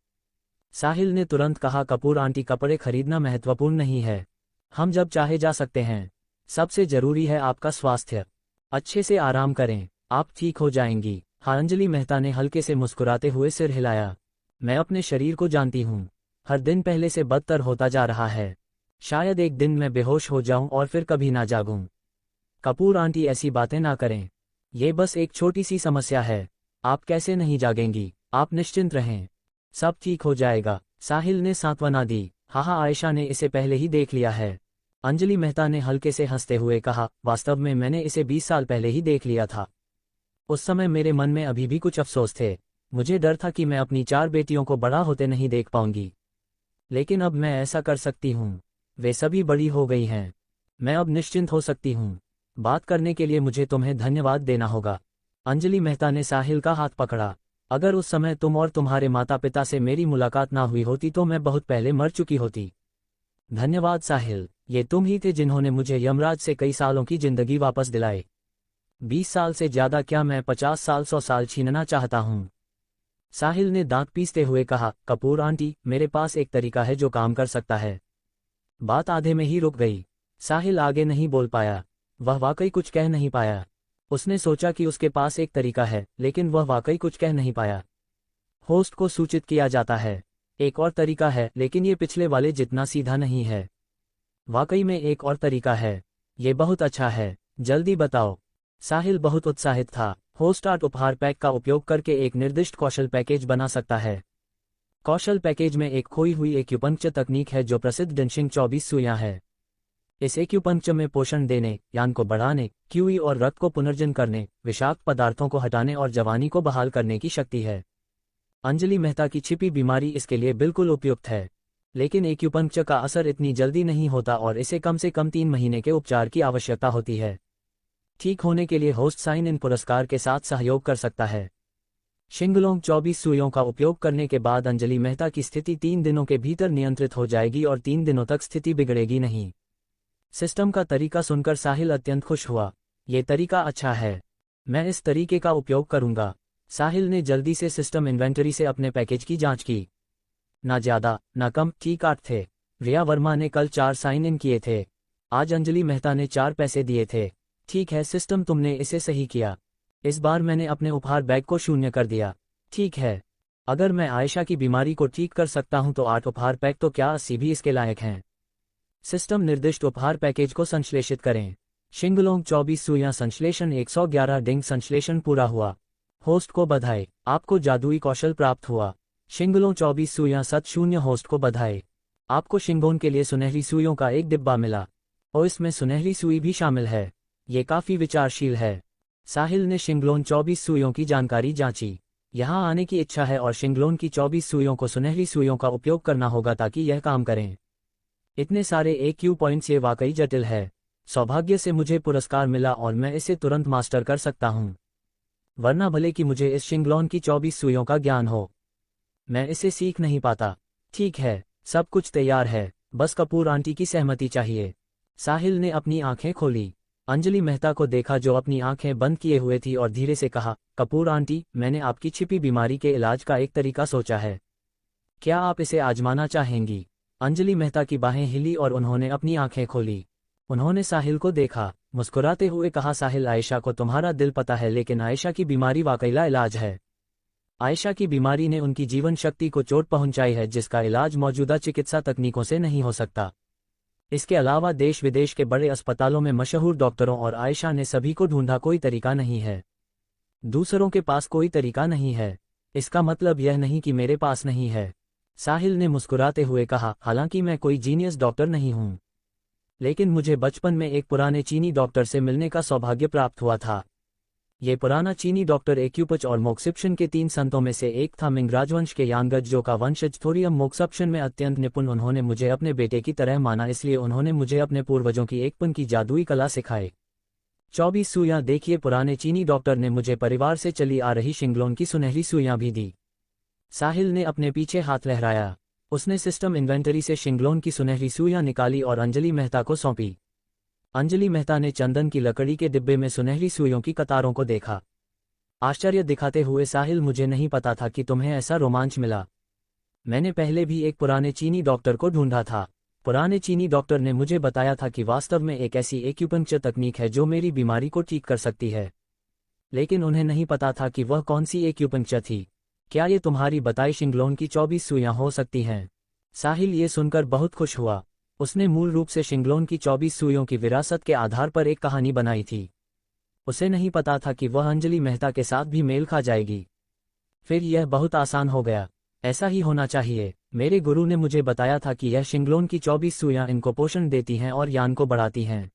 साहिल ने तुरंत कहा, कपूर आंटी, कपड़े खरीदना महत्वपूर्ण नहीं है, हम जब चाहे जा सकते हैं। सबसे जरूरी है आपका स्वास्थ्य। अच्छे से आराम करें, आप ठीक हो जाएंगी। हाँ। अंजलि मेहता ने हल्के से मुस्कुराते हुए सिर हिलाया। मैं अपने शरीर को जानती हूँ, हर दिन पहले से बदतर होता जा रहा है। शायद एक दिन मैं बेहोश हो जाऊं और फिर कभी ना जागूं। कपूर आंटी ऐसी बातें ना करें, ये बस एक छोटी सी समस्या है। आप कैसे नहीं जागेंगी, आप निश्चिंत रहें, सब ठीक हो जाएगा, साहिल ने सांत्वना दी। हाँ, आयशा ने इसे पहले ही देख लिया है। अंजलि मेहता ने हल्के से हंसते हुए कहा, वास्तव में मैंने इसे 20 साल पहले ही देख लिया था। उस समय मेरे मन में अभी भी कुछ अफसोस थे, मुझे डर था कि मैं अपनी 4 बेटियों को बड़ा होते नहीं देख पाऊंगी। लेकिन अब मैं ऐसा कर सकती हूँ, वे सभी बड़ी हो गई हैं, मैं अब निश्चिंत हो सकती हूँ। बात करने के लिए मुझे तुम्हें धन्यवाद देना होगा। अंजलि मेहता ने साहिल का हाथ पकड़ा। अगर उस समय तुम और तुम्हारे माता पिता से मेरी मुलाकात ना हुई होती तो मैं बहुत पहले मर चुकी होती। धन्यवाद साहिल, ये तुम ही थे जिन्होंने मुझे यमराज से कई सालों की जिंदगी वापस दिलाई। 20 साल से ज्यादा क्या, मैं 50 साल 100 साल छीनना चाहता हूँ। साहिल ने दांत पीसते हुए कहा, कपूर आंटी, मेरे पास एक तरीका है जो काम कर सकता है। बात आधे में ही रुक गई। साहिल आगे नहीं बोल पाया, वह वाकई कुछ कह नहीं पाया। उसने सोचा कि उसके पास एक तरीका है, लेकिन वह वाकई कुछ कह नहीं पाया। होस्ट को सूचित किया जाता है, एक और तरीका है, लेकिन ये पिछले वाले जितना सीधा नहीं है। वाकई में एक और तरीका है, ये बहुत अच्छा है, जल्दी बताओ। साहिल बहुत उत्साहित था। होस्ट आर्ट उपहार पैक का उपयोग करके एक निर्दिष्ट कौशल पैकेज बना सकता है। कौशल पैकेज में एक खोई हुई एक्यूपंक्चर तकनीक है जो प्रसिद्ध डेंशिंग 24 सुइयां है। इस एक्यूपंक्चर में पोषण देने, यान को बढ़ाने, क्यूई और रक्त को पुनर्जन करने, विषाक्त पदार्थों को हटाने और जवानी को बहाल करने की शक्ति है। अंजलि मेहता की छिपी बीमारी इसके लिए बिल्कुल उपयुक्त है, लेकिन एक्यूपंक्चर का असर इतनी जल्दी नहीं होता और इसे कम से कम 3 महीने के उपचार की आवश्यकता होती है। ठीक होने के लिए होस्ट साइन इन पुरस्कार के साथ सहयोग कर सकता है। शिंगलोंग 24 सुइयों का उपयोग करने के बाद अंजलि मेहता की स्थिति 3 दिनों के भीतर नियंत्रित हो जाएगी और 3 दिनों तक स्थिति बिगड़ेगी नहीं। सिस्टम का तरीका सुनकर साहिल अत्यंत खुश हुआ। ये तरीका अच्छा है, मैं इस तरीके का उपयोग करूंगा। साहिल ने जल्दी से सिस्टम इन्वेंटरी से अपने पैकेज की जांच की। ना ज्यादा ना कम, ठीक 8 थे। रिया वर्मा ने कल 4 साइन इन किए थे, आज अंजलि मेहता ने 4 पैसे दिए थे। ठीक है सिस्टम, तुमने इसे सही किया। इस बार मैंने अपने उपहार बैग को शून्य कर दिया। ठीक है, अगर मैं आयशा की बीमारी को ठीक कर सकता हूं तो 8 उपहार पैक तो क्या 80 भी इसके लायक हैं। सिस्टम निर्दिष्ट उपहार पैकेज को संश्लेषित करें। शिंगलोंग 24 सुइयां संश्लेषण 111 डिंग संश्लेषण पूरा हुआ। होस्ट को बधाई, आपको जादुई कौशल प्राप्त हुआ। शिंगलों 24 सुइयां 7-0 होस्ट को बधाई, आपको शिंगोन के लिए सुनहरी सुइयों का एक डिब्बा मिला। और इसमें सुनहरी सुई भी शामिल है, ये काफी विचारशील है। साहिल ने शिंगलोन 24 सुइयों की जानकारी जांची। यहां आने की इच्छा है और शिंगलोन की 24 सुइयों को सुनहरी सुइयों का उपयोग करना होगा ताकि यह काम करें। इतने सारे AQ पॉइंट्स, ये वाकई जटिल है। सौभाग्य से मुझे पुरस्कार मिला और मैं इसे तुरंत मास्टर कर सकता हूं, वरना भले कि मुझे इस शिंगलोन की 24 सुइयों का ज्ञान हो, मैं इसे सीख नहीं पाता। ठीक है, सब कुछ तैयार है, बस कपूर आंटी की सहमति चाहिए। साहिल ने अपनी आंखें खोली, अंजलि मेहता को देखा जो अपनी आंखें बंद किए हुए थी और धीरे से कहा, कपूर आंटी, मैंने आपकी छिपी बीमारी के इलाज का एक तरीका सोचा है, क्या आप इसे आजमाना चाहेंगी? अंजलि मेहता की बाहें हिली और उन्होंने अपनी आंखें खोली। उन्होंने साहिल को देखा, मुस्कुराते हुए कहा, साहिल, आयशा को तुम्हारा दिल पता है, लेकिन आयशा की बीमारी वाकईला इलाज है। आयशा की बीमारी ने उनकी जीवन शक्ति को चोट पहुंचाई है, जिसका इलाज मौजूदा चिकित्सा तकनीकों से नहीं हो सकता। इसके अलावा देश विदेश के बड़े अस्पतालों में मशहूर डॉक्टरों और आयशा ने सभी को ढूंढा, कोई तरीका नहीं है। दूसरों के पास कोई तरीका नहीं है, इसका मतलब यह नहीं कि मेरे पास नहीं है। साहिल ने मुस्कुराते हुए कहा, हालांकि मैं कोई जीनियस डॉक्टर नहीं हूं, लेकिन मुझे बचपन में एक पुराने चीनी डॉक्टर से मिलने का सौभाग्य प्राप्त हुआ था। ये पुराना चीनी डॉक्टर एक्यूपच और मोक्सिप्शन के 3 संतों में से एक था। मिंग राजवंश के यानगजो का वंशज, थोरियम मोक्सप्शन में अत्यंत निपुण। उन्होंने मुझे अपने बेटे की तरह माना, इसलिए उन्होंने मुझे अपने पूर्वजों की एकपन की जादुई कला सिखाई। 24 सुइयां देखिए, पुराने चीनी डॉक्टर ने मुझे परिवार से चली आ रही शिंगलोन की सुनहरी सुइयां भी दी। साहिल ने अपने पीछे हाथ लहराया, उसने सिस्टम इन्वेंटरी से शिंगलोन की सुनहरी सुइयां निकाली और अंजलि मेहता को सौंपी। अंजलि मेहता ने चंदन की लकड़ी के डिब्बे में सुनहरी सुइयों की कतारों को देखा। आश्चर्य दिखाते हुए, साहिल, मुझे नहीं पता था कि तुम्हें ऐसा रोमांच मिला। मैंने पहले भी एक पुराने चीनी डॉक्टर को ढूंढा था। पुराने चीनी डॉक्टर ने मुझे बताया था कि वास्तव में एक ऐसी एक्यूपंक्चर तकनीक है जो मेरी बीमारी को ठीक कर सकती है, लेकिन उन्हें नहीं पता था कि वह कौन सी एक्यूपंक्चर थी। क्या ये तुम्हारी बताई शिंगलोन की 24 सुइयां हो सकती हैं? साहिल ये सुनकर बहुत खुश हुआ। उसने मूल रूप से शिंगलोन की 24 सुइयों की विरासत के आधार पर एक कहानी बनाई थी। उसे नहीं पता था कि वह अंजलि मेहता के साथ भी मेल खा जाएगी। फिर यह बहुत आसान हो गया। ऐसा ही होना चाहिए। मेरे गुरु ने मुझे बताया था कि यह शिंगलोन की 24 सुइयां इनको पोषण देती हैं और यान को बढ़ाती हैं,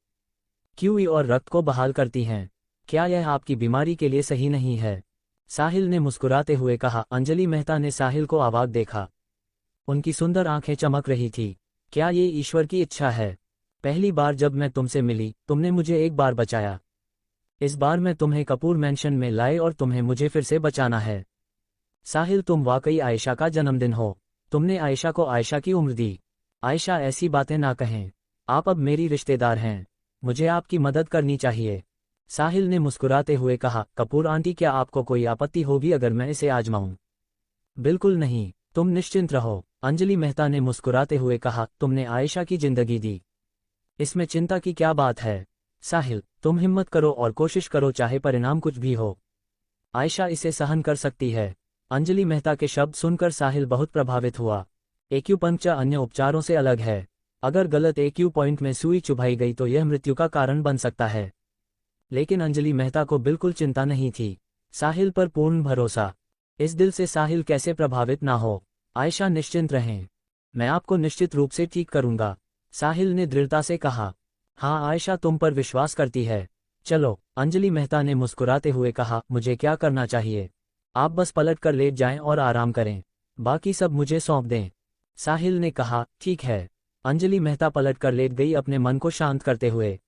क्यूई और रक्त को बहाल करती हैं। क्या यह आपकी बीमारी के लिए सही नहीं है? साहिल ने मुस्कुराते हुए कहा। अंजलि मेहता ने साहिल को अवाक देखा। उनकी सुंदर आंखें चमक रही थी। क्या ये ईश्वर की इच्छा है? पहली बार जब मैं तुमसे मिली, तुमने मुझे एक बार बचाया। इस बार मैं तुम्हें कपूर मैंशन में लाए और तुम्हें मुझे फिर से बचाना है। साहिल, तुम वाकई आयशा का जन्मदिन हो। तुमने आयशा को आयशा की उम्र दी। आयशा, ऐसी बातें ना कहें। आप अब मेरी रिश्तेदार हैं। मुझे आपकी मदद करनी चाहिए। साहिल ने मुस्कुराते हुए कहा। कपूर आंटी, क्या आपको कोई आपत्ति होगी अगर मैं इसे आजमाऊं? बिल्कुल नहीं, तुम निश्चिंत रहो। अंजलि मेहता ने मुस्कुराते हुए कहा। तुमने आयशा की जिंदगी दी, इसमें चिंता की क्या बात है? साहिल, तुम हिम्मत करो और कोशिश करो, चाहे परिणाम कुछ भी हो। आयशा इसे सहन कर सकती है। अंजलि मेहता के शब्द सुनकर साहिल बहुत प्रभावित हुआ। एक्यूपंक्चर अन्य उपचारों से अलग है। अगर गलत एक्यू पॉइंट में सुई चुभाई गई तो यह मृत्यु का कारण बन सकता है। लेकिन अंजलि मेहता को बिल्कुल चिंता नहीं थी। साहिल पर पूर्ण भरोसा। इस दिल से साहिल कैसे प्रभावित ना हो। आयशा, निश्चिंत रहें, मैं आपको निश्चित रूप से ठीक करूंगा। साहिल ने दृढ़ता से कहा। हाँ, आयशा तुम पर विश्वास करती है। चलो, अंजलि मेहता ने मुस्कुराते हुए कहा। मुझे क्या करना चाहिए? आप बस पलट कर लेट जाएं और आराम करें। बाकी सब मुझे सौंप दें। साहिल ने कहा। ठीक है। अंजलि मेहता पलट कर लेट गई, अपने मन को शांत करते हुए।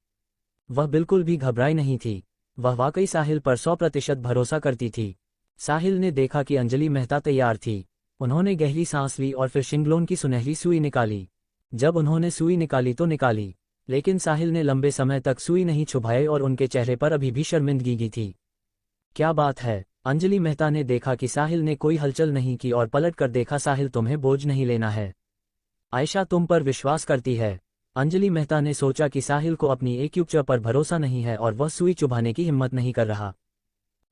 वह बिल्कुल भी घबराई नहीं थी। वह वाकई साहिल पर 100% भरोसा करती थी। साहिल ने देखा कि अंजलि मेहता तैयार थी। उन्होंने गहरी सांस ली और फिर शिंगलोन की सुनहरी सुई निकाली। जब उन्होंने सुई निकाली तो निकाली, लेकिन साहिल ने लंबे समय तक सुई नहीं छुपाई और उनके चेहरे पर अभी भी शर्मिंदगी थी। क्या बात है? अंजलि मेहता ने देखा कि साहिल ने कोई हलचल नहीं की और पलट कर देखा। साहिल, तुम्हें बोझ नहीं लेना है। आयशा तुम पर विश्वास करती है। अंजलि मेहता ने सोचा कि साहिल को अपनी एक्यूपंक्चर पर भरोसा नहीं है और वह सुई चुभाने की हिम्मत नहीं कर रहा।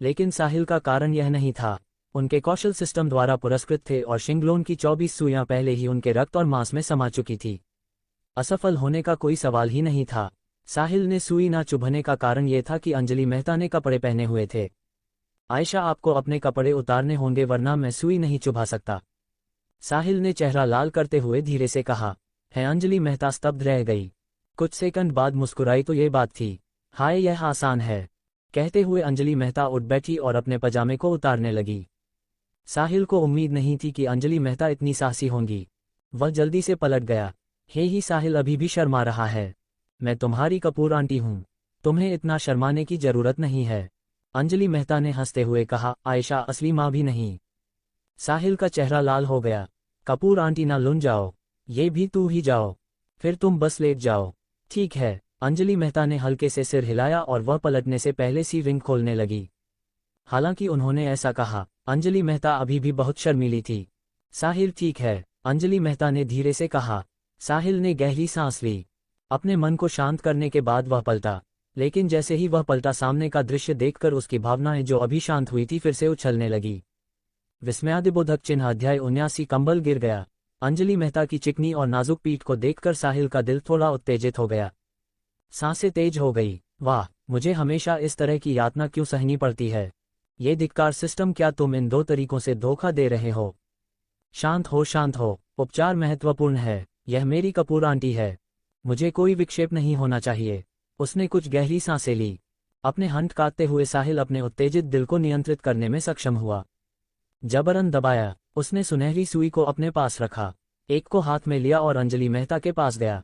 लेकिन साहिल का कारण यह नहीं था। उनके कौशल सिस्टम द्वारा पुरस्कृत थे और शिंगलोन की 24 सुइयां पहले ही उनके रक्त और मांस में समा चुकी थी। असफल होने का कोई सवाल ही नहीं था। साहिल ने सुई ना चुभने का कारण यह था कि अंजलि मेहता ने कपड़े पहने हुए थे। आयशा, आपको अपने कपड़े उतारने होंगे वरना मैं सुई नहीं चुभा सकता। साहिल ने चेहरा लाल करते हुए धीरे से कहा। है? अंजलि मेहता स्तब्ध रह गई। कुछ सेकंड बाद मुस्कुराई। तो ये बात थी। हाय, यह आसान है। कहते हुए अंजलि मेहता उठ बैठी और अपने पजामे को उतारने लगी। साहिल को उम्मीद नहीं थी कि अंजलि मेहता इतनी साहसी होंगी। वह जल्दी से पलट गया। हे ही साहिल, अभी भी शर्मा रहा है। मैं तुम्हारी कपूर आंटी हूं। तुम्हें इतना शर्माने की जरूरत नहीं है। अंजलि मेहता ने हंसते हुए कहा। आयशा, असली माँ भी नहीं। साहिल का चेहरा लाल हो गया। कपूर आंटी, ना लुन जाओ। ये भी तू ही जाओ। फिर तुम बस लेट जाओ। ठीक है। अंजलि मेहता ने हल्के से सिर हिलाया और वह पलटने से पहले सी रिंग खोलने लगी। हालांकि उन्होंने ऐसा कहा, अंजलि मेहता अभी भी बहुत शर्मीली थी। साहिल, ठीक है, अंजलि मेहता ने धीरे से कहा। साहिल ने गहरी सांस ली। अपने मन को शांत करने के बाद वह पलटा। लेकिन जैसे ही वह पलटा, सामने का दृश्य देखकर उसकी भावनाएं जो अभी शांत हुई थी फिर से उछलने लगी। विस्मयादिबोधक चिन्ह अध्याय 79 कंबल गिर गया। अंजलि मेहता की चिकनी और नाजुक पीठ को देखकर साहिल का दिल थोड़ा उत्तेजित हो गया। सांसें तेज हो गई। वाह, मुझे हमेशा इस तरह की यातना क्यों सहनी पड़ती है? ये धिक्कार सिस्टम, क्या तुम इन दो तरीकों से धोखा दे रहे हो? शांत हो, शांत हो। उपचार महत्वपूर्ण है। यह मेरी कपूर आंटी है। मुझे कोई विक्षेप नहीं होना चाहिए। उसने कुछ गहरी सांसें ली। अपने हंट काटते हुए साहिल अपने उत्तेजित दिल को नियंत्रित करने में सक्षम हुआ। जबरन दबाया। उसने सुनहरी सुई को अपने पास रखा, एक को हाथ में लिया और अंजलि मेहता के पास गया।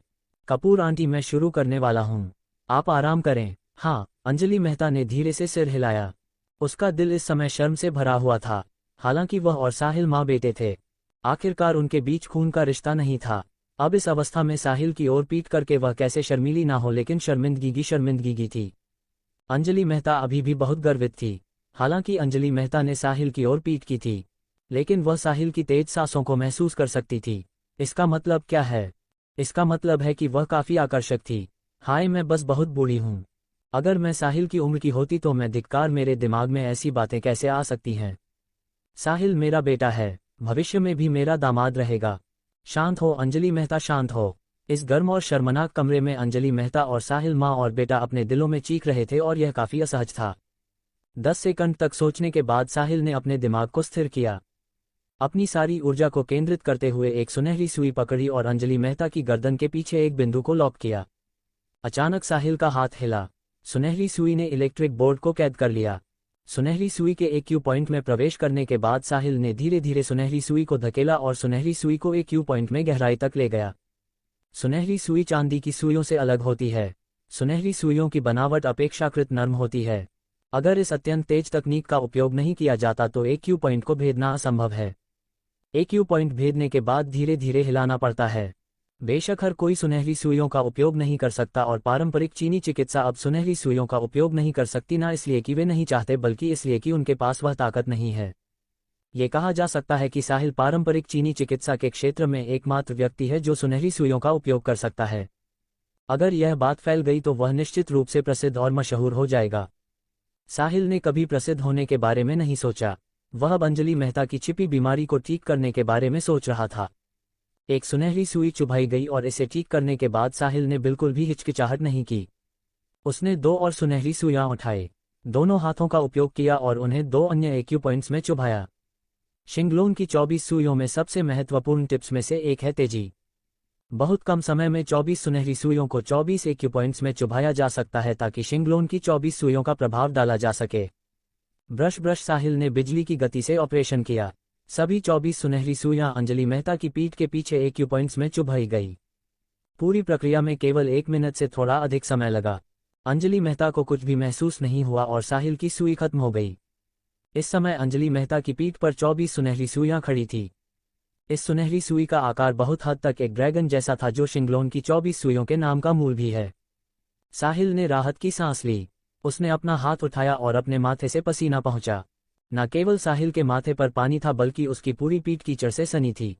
कपूर आंटी, मैं शुरू करने वाला हूँ। आप आराम करें। हाँ, अंजलि मेहता ने धीरे से सिर हिलाया। उसका दिल इस समय शर्म से भरा हुआ था। हालांकि वह और साहिल माँ बेटे थे। आखिरकार उनके बीच खून का रिश्ता नहीं था। अब इस अवस्था में साहिल की ओर पीट करके वह कैसे शर्मीली ना हो, लेकिन शर्मिंदगी थी। अंजलि मेहता अभी भी बहुत गर्वित थी। हालांकि अंजलि मेहता ने साहिल की ओर पीट की थी, लेकिन वह साहिल की तेज सांसों को महसूस कर सकती थी। इसका मतलब क्या है? इसका मतलब है कि वह काफी आकर्षक थी। हाय, मैं बस बहुत बूढ़ी हूँ। अगर मैं साहिल की उम्र की होती तो मैं धिक्कार, मेरे दिमाग में ऐसी बातें कैसे आ सकती हैं? साहिल मेरा बेटा है, भविष्य में भी मेरा दामाद रहेगा। शांत हो अंजलि मेहता, शांत हो। इस गर्म और शर्मनाक कमरे में अंजलि मेहता और साहिल माँ और बेटा अपने दिलों में चीख रहे थे और यह काफी असहज था। 10 सेकंड तक सोचने के बाद साहिल ने अपने दिमाग को स्थिर किया। अपनी सारी ऊर्जा को केंद्रित करते हुए एक सुनहरी सुई पकड़ी और अंजलि मेहता की गर्दन के पीछे एक बिंदु को लॉक किया। अचानक साहिल का हाथ हिला। सुनहरी सुई ने इलेक्ट्रिक बोर्ड को कैद कर लिया। सुनहरी सुई के एक्यू पॉइंट में प्रवेश करने के बाद साहिल ने धीरे धीरे सुनहरी सुई को धकेला और सुनहरी सुई को एक्यू पॉइंट में गहराई तक ले गया। सुनहरी सुई चांदी की सुइयों से अलग होती है। सुनहरी सुइयों की बनावट अपेक्षाकृत नर्म होती है। अगर इस अत्यंत तेज तकनीक का उपयोग नहीं किया जाता तो एक्यू पॉइंट को भेदना असंभव है। एक्यू पॉइंट भेदने के बाद धीरे धीरे हिलाना पड़ता है। बेशक हर कोई सुनहरी सुइयों का उपयोग नहीं कर सकता और पारंपरिक चीनी चिकित्सा अब सुनहरी सुइयों का उपयोग नहीं कर सकती, ना इसलिए कि वे नहीं चाहते बल्कि इसलिए कि उनके पास वह ताकत नहीं है। ये कहा जा सकता है कि साहिल पारंपरिक चीनी चिकित्सा के क्षेत्र में एकमात्र व्यक्ति है जो सुनहरी सुइयों का उपयोग कर सकता है। अगर यह बात फैल गई तो वह निश्चित रूप से प्रसिद्ध और मशहूर हो जाएगा। साहिल ने कभी प्रसिद्ध होने के बारे में नहीं सोचा। वह अब अंजलि मेहता की छिपी बीमारी को ठीक करने के बारे में सोच रहा था। एक सुनहरी सुई चुभाई गई और इसे ठीक करने के बाद साहिल ने बिल्कुल भी हिचकिचाहट नहीं की। उसने 2 और सुनहरी सुइयां उठाए, दोनों हाथों का उपयोग किया और उन्हें 2 अन्य एक्यू पॉइंट्स में चुभाया। शिंगलोन की 24 सुइयों में सबसे महत्वपूर्ण टिप्स में से एक है तेजी। बहुत कम समय में 24 सुनहरी सुइयों को 24 एक्यू पॉइंट्स में चुभाया जा सकता है ताकि शिंगलोन की 24 सुइयों का प्रभाव डाला जा सके। ब्रश साहिल ने बिजली की गति से ऑपरेशन किया। सभी 24 सुनहरी सुइयां अंजलि मेहता की पीठ के पीछे एक्यू पॉइंट्स में चुभाई गई। पूरी प्रक्रिया में केवल 1 मिनट से थोड़ा अधिक समय लगा। अंजलि मेहता को कुछ भी महसूस नहीं हुआ और साहिल की सुई खत्म हो गई। इस समय अंजलि मेहता की पीठ पर 24 सुनहरी सुइयां खड़ी थी। इस सुनहरी सुई का आकार बहुत हद तक एक ड्रैगन जैसा था जो शिंगलोन की 24 सुइयों के नाम का मूल भी है। साहिल ने राहत की सांस ली। उसने अपना हाथ उठाया और अपने माथे से पसीना पहुंचा। न केवल साहिल के माथे पर पानी था बल्कि उसकी पूरी पीठ कीचड़ से सनी थी।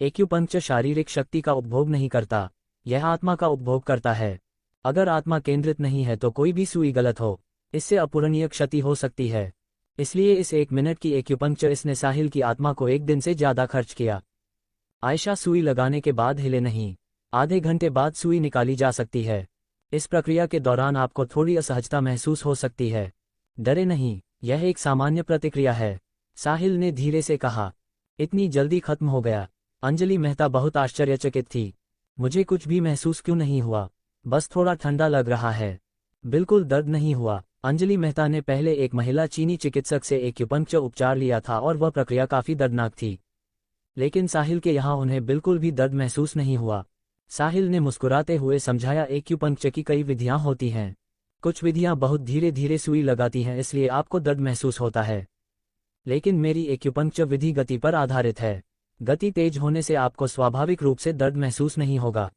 एक्यूपंक्चर शारीरिक शक्ति का उपभोग नहीं करता, यह आत्मा का उपभोग करता है। अगर आत्मा केंद्रित नहीं है तो कोई भी सुई गलत हो, इससे अपूरणीय क्षति हो सकती है। इसलिए इस 1 मिनट की एक्यूपंक्चर इसने साहिल की आत्मा को 1 दिन से ज्यादा खर्च किया। आयशा सुई लगाने के बाद हिले नहीं। आधे घंटे बाद सुई निकाली जा सकती है। इस प्रक्रिया के दौरान आपको थोड़ी असहजता महसूस हो सकती है। डरे नहीं, यह एक सामान्य प्रतिक्रिया है, साहिल ने धीरे से कहा। इतनी जल्दी खत्म हो गया। अंजलि मेहता बहुत आश्चर्यचकित थी। मुझे कुछ भी महसूस क्यों नहीं हुआ, बस थोड़ा ठंडा लग रहा है। बिल्कुल दर्द नहीं हुआ। अंजलि मेहता ने पहले एक महिला चीनी चिकित्सक से एक्यूपंक्चर उपचार लिया था और वह प्रक्रिया काफी दर्दनाक थी। लेकिन साहिल के यहाँ उन्हें बिल्कुल भी दर्द महसूस नहीं हुआ। साहिल ने मुस्कुराते हुए समझाया, एक्यूपंक्चर की कई विधियां होती हैं। कुछ विधियां बहुत धीरे धीरे सुई लगाती हैं, इसलिए आपको दर्द महसूस होता है। लेकिन मेरी एक्यूपंक्चर विधि गति पर आधारित है। गति तेज होने से आपको स्वाभाविक रूप से दर्द महसूस नहीं होगा।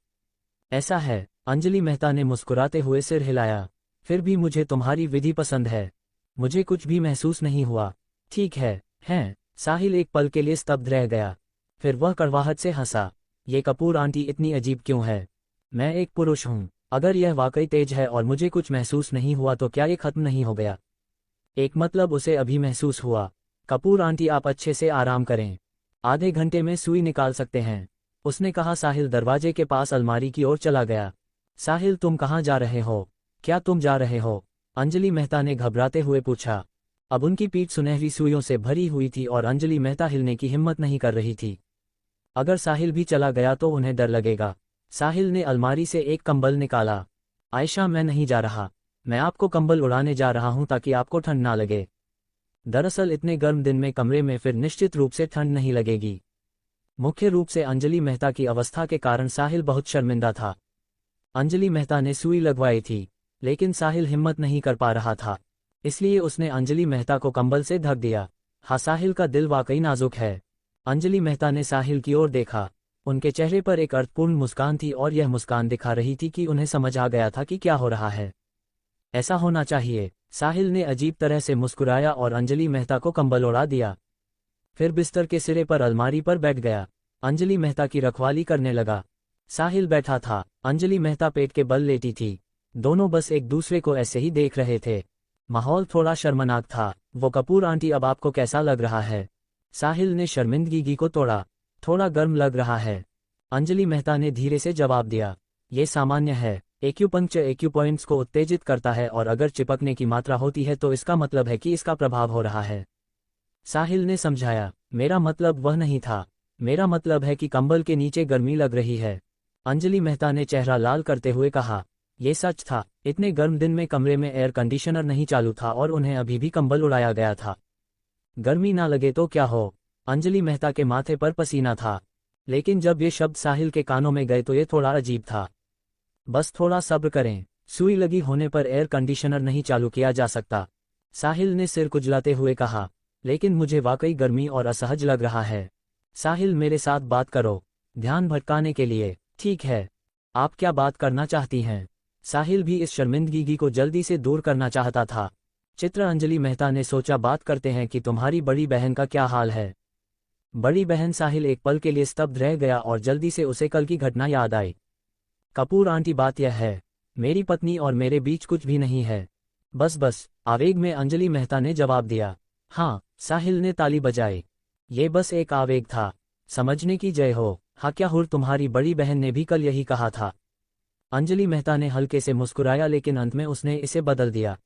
ऐसा है? अंजलि मेहता ने मुस्कुराते हुए सिर हिलाया। फिर भी मुझे तुम्हारी विधि पसंद है। मुझे कुछ भी महसूस नहीं हुआ। ठीक है, हैं? साहिल एक पल के लिए स्तब्ध रह गया। फिर वह कड़वाहट से हंसा। ये कपूर आंटी इतनी अजीब क्यों है? मैं एक पुरुष हूँ। अगर यह वाकई तेज है और मुझे कुछ महसूस नहीं हुआ तो क्या ये खत्म नहीं हो गया? एक मतलब उसे अभी महसूस हुआ। कपूर आंटी आप अच्छे से आराम करें, आधे घंटे में सुई निकाल सकते हैं, उसने कहा। साहिल दरवाजे के पास अलमारी की ओर चला गया। साहिल तुम कहाँ जा रहे हो? क्या तुम जा रहे हो? अंजलि मेहता ने घबराते हुए पूछा। अब उनकी पीठ सुनहरी सुइयों से भरी हुई थी और अंजलि मेहता हिलने की हिम्मत नहीं कर रही थी। अगर साहिल भी चला गया तो उन्हें डर लगेगा। साहिल ने अलमारी से एक कंबल निकाला। आयशा मैं नहीं जा रहा, मैं आपको कंबल उड़ाने जा रहा हूं ताकि आपको ठंड ना लगे। दरअसल इतने गर्म दिन में कमरे में फिर निश्चित रूप से ठंड नहीं लगेगी। मुख्य रूप से अंजलि मेहता की अवस्था के कारण साहिल बहुत शर्मिंदा था। अंजलि मेहता ने सुई लगवाई थी, लेकिन साहिल हिम्मत नहीं कर पा रहा था, इसलिए उसने अंजलि मेहता को कंबल से ढक दिया। हाँ, साहिल का दिल वाकई नाजुक है। अंजलि मेहता ने साहिल की ओर देखा। उनके चेहरे पर एक अर्थपूर्ण मुस्कान थी और यह मुस्कान दिखा रही थी कि उन्हें समझ आ गया था कि क्या हो रहा है। ऐसा होना चाहिए। साहिल ने अजीब तरह से मुस्कुराया और अंजलि मेहता को कंबल ओढ़ा दिया। फिर बिस्तर के सिरे पर अलमारी पर बैठ गया। अंजलि मेहता की रखवाली करने लगा। साहिल बैठा था, अंजलि मेहता पेट के बल लेटी थी। दोनों बस एक दूसरे को ऐसे ही देख रहे थे। माहौल थोड़ा शर्मनाक था। वो कपूर आंटी अब आपको कैसा लग रहा है? साहिल ने शर्मिंदगी को तोड़ा। थोड़ा गर्म लग रहा है। अंजलि मेहता ने धीरे से जवाब दिया। ये सामान्य है। एक्यूपंक्चर एक्यूपॉइंट्स को उत्तेजित करता है और अगर चिपकने की मात्रा होती है तो इसका मतलब है कि इसका प्रभाव हो रहा है। साहिल ने समझाया। मेरा मतलब वह नहीं था। मेरा मतलब है कि कंबल के नीचे गर्मी लग रही है। अंजलि मेहता ने चेहरा लाल करते हुए कहा। ये सच था। इतने गर्म दिन में कमरे में एयर कंडीशनर नहीं चालू था और उन्हें अभी भी कंबल उड़ाया गया था। गर्मी ना लगे तो क्या हो? अंजलि मेहता के माथे पर पसीना था। लेकिन जब ये शब्द साहिल के कानों में गए तो ये थोड़ा अजीब था। बस थोड़ा सब्र करें। सुई लगी होने पर एयर कंडीशनर नहीं चालू किया जा सकता। साहिल ने सिर कुचलाते हुए कहा। लेकिन मुझे वाकई गर्मी और असहज लग रहा है। साहिल मेरे साथ बात करो। ध्यान भटकाने के लिए। ठीक है। आप क्या बात करना चाहती हैं? साहिल भी इस शर्मिंदगी को जल्दी से दूर करना चाहता था। चित्र अंजलि मेहता ने सोचा बात करते हैं कि तुम्हारी बड़ी बहन का क्या हाल है। बड़ी बहन? साहिल एक पल के लिए स्तब्ध रह गया और जल्दी से उसे कल की घटना याद आई। कपूर आंटी बात यह है, मेरी पत्नी और मेरे बीच कुछ भी नहीं है। बस आवेग में अंजलि मेहता ने जवाब दिया। हाँ, साहिल ने ताली बजाई। ये बस एक आवेग था। समझने की जय हो। हाँ क्या हुर, तुम्हारी बड़ी बहन ने भी कल यही कहा था। अंजलि मेहता ने हल्के से मुस्कुराया लेकिन अंत में उसने इसे बदल दिया।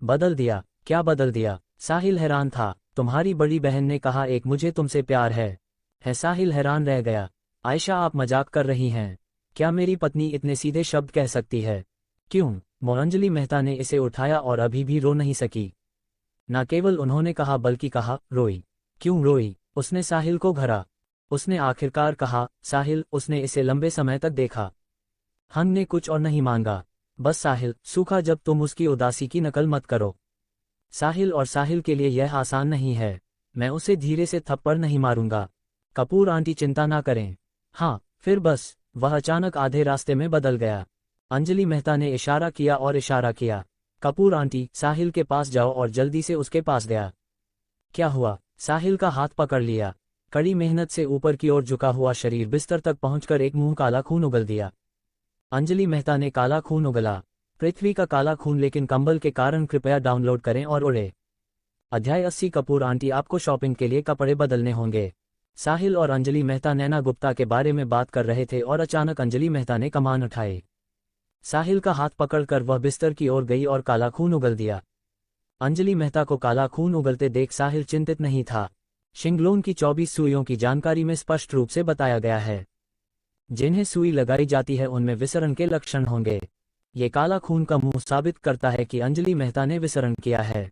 बदल दिया? क्या बदल दिया? साहिल हैरान था। तुम्हारी बड़ी बहन ने कहा एक मुझे तुमसे प्यार है। साहिल हैरान रह गया। आयशा आप मजाक कर रही हैं। क्या मेरी पत्नी इतने सीधे शब्द कह सकती है? क्यों? अंजलि मेहता ने इसे उठाया और अभी भी रो नहीं सकी। न केवल उन्होंने कहा बल्कि कहा रोई। क्यों रोई? उसने साहिल को घरा। उसने आखिरकार कहा साहिल। उसने इसे लंबे समय तक देखा। हंग ने कुछ और नहीं मांगा। बस साहिल सूखा। जब तुम उसकी उदासी की नकल मत करो। साहिल और साहिल के लिए यह आसान नहीं है। मैं उसे धीरे से थप्पड़ नहीं मारूंगा। कपूर आंटी चिंता ना करें। हाँ, फिर बस वह अचानक आधे रास्ते में बदल गया। अंजलि मेहता ने इशारा किया और इशारा किया। कपूर आंटी, साहिल के पास जाओ और जल्दी से उसके पास गया। क्या हुआ? साहिल का हाथ पकड़ लिया। कड़ी मेहनत से ऊपर की ओर झुका हुआ शरीर बिस्तर तक पहुंचकर एक मुंह काला खून उगल दिया। अंजलि मेहता ने काला खून उगला। पृथ्वी का काला खून, लेकिन कंबल के कारण। कृपया डाउनलोड करें और उड़े। अध्याय 80। कपूर आंटी, आपको शॉपिंग के लिए कपड़े बदलने होंगे। साहिल और अंजलि मेहता नैना गुप्ता के बारे में बात कर रहे थे और अचानक अंजलि मेहता ने कमान उठाई। साहिल का हाथ पकड़कर वह बिस्तर की ओर गई और काला खून उगल दिया। अंजलि मेहता को काला खून उगलते देख साहिल चिंतित नहीं था। शिंगलोन की 24 सुइयों की जानकारी में स्पष्ट रूप से बताया गया है। जिन्हें सुई लगाई जाती है उनमें विसरण के लक्षण होंगे। ये काला खून का मुंह साबित करता है कि अंजलि मेहता ने विसरण किया है।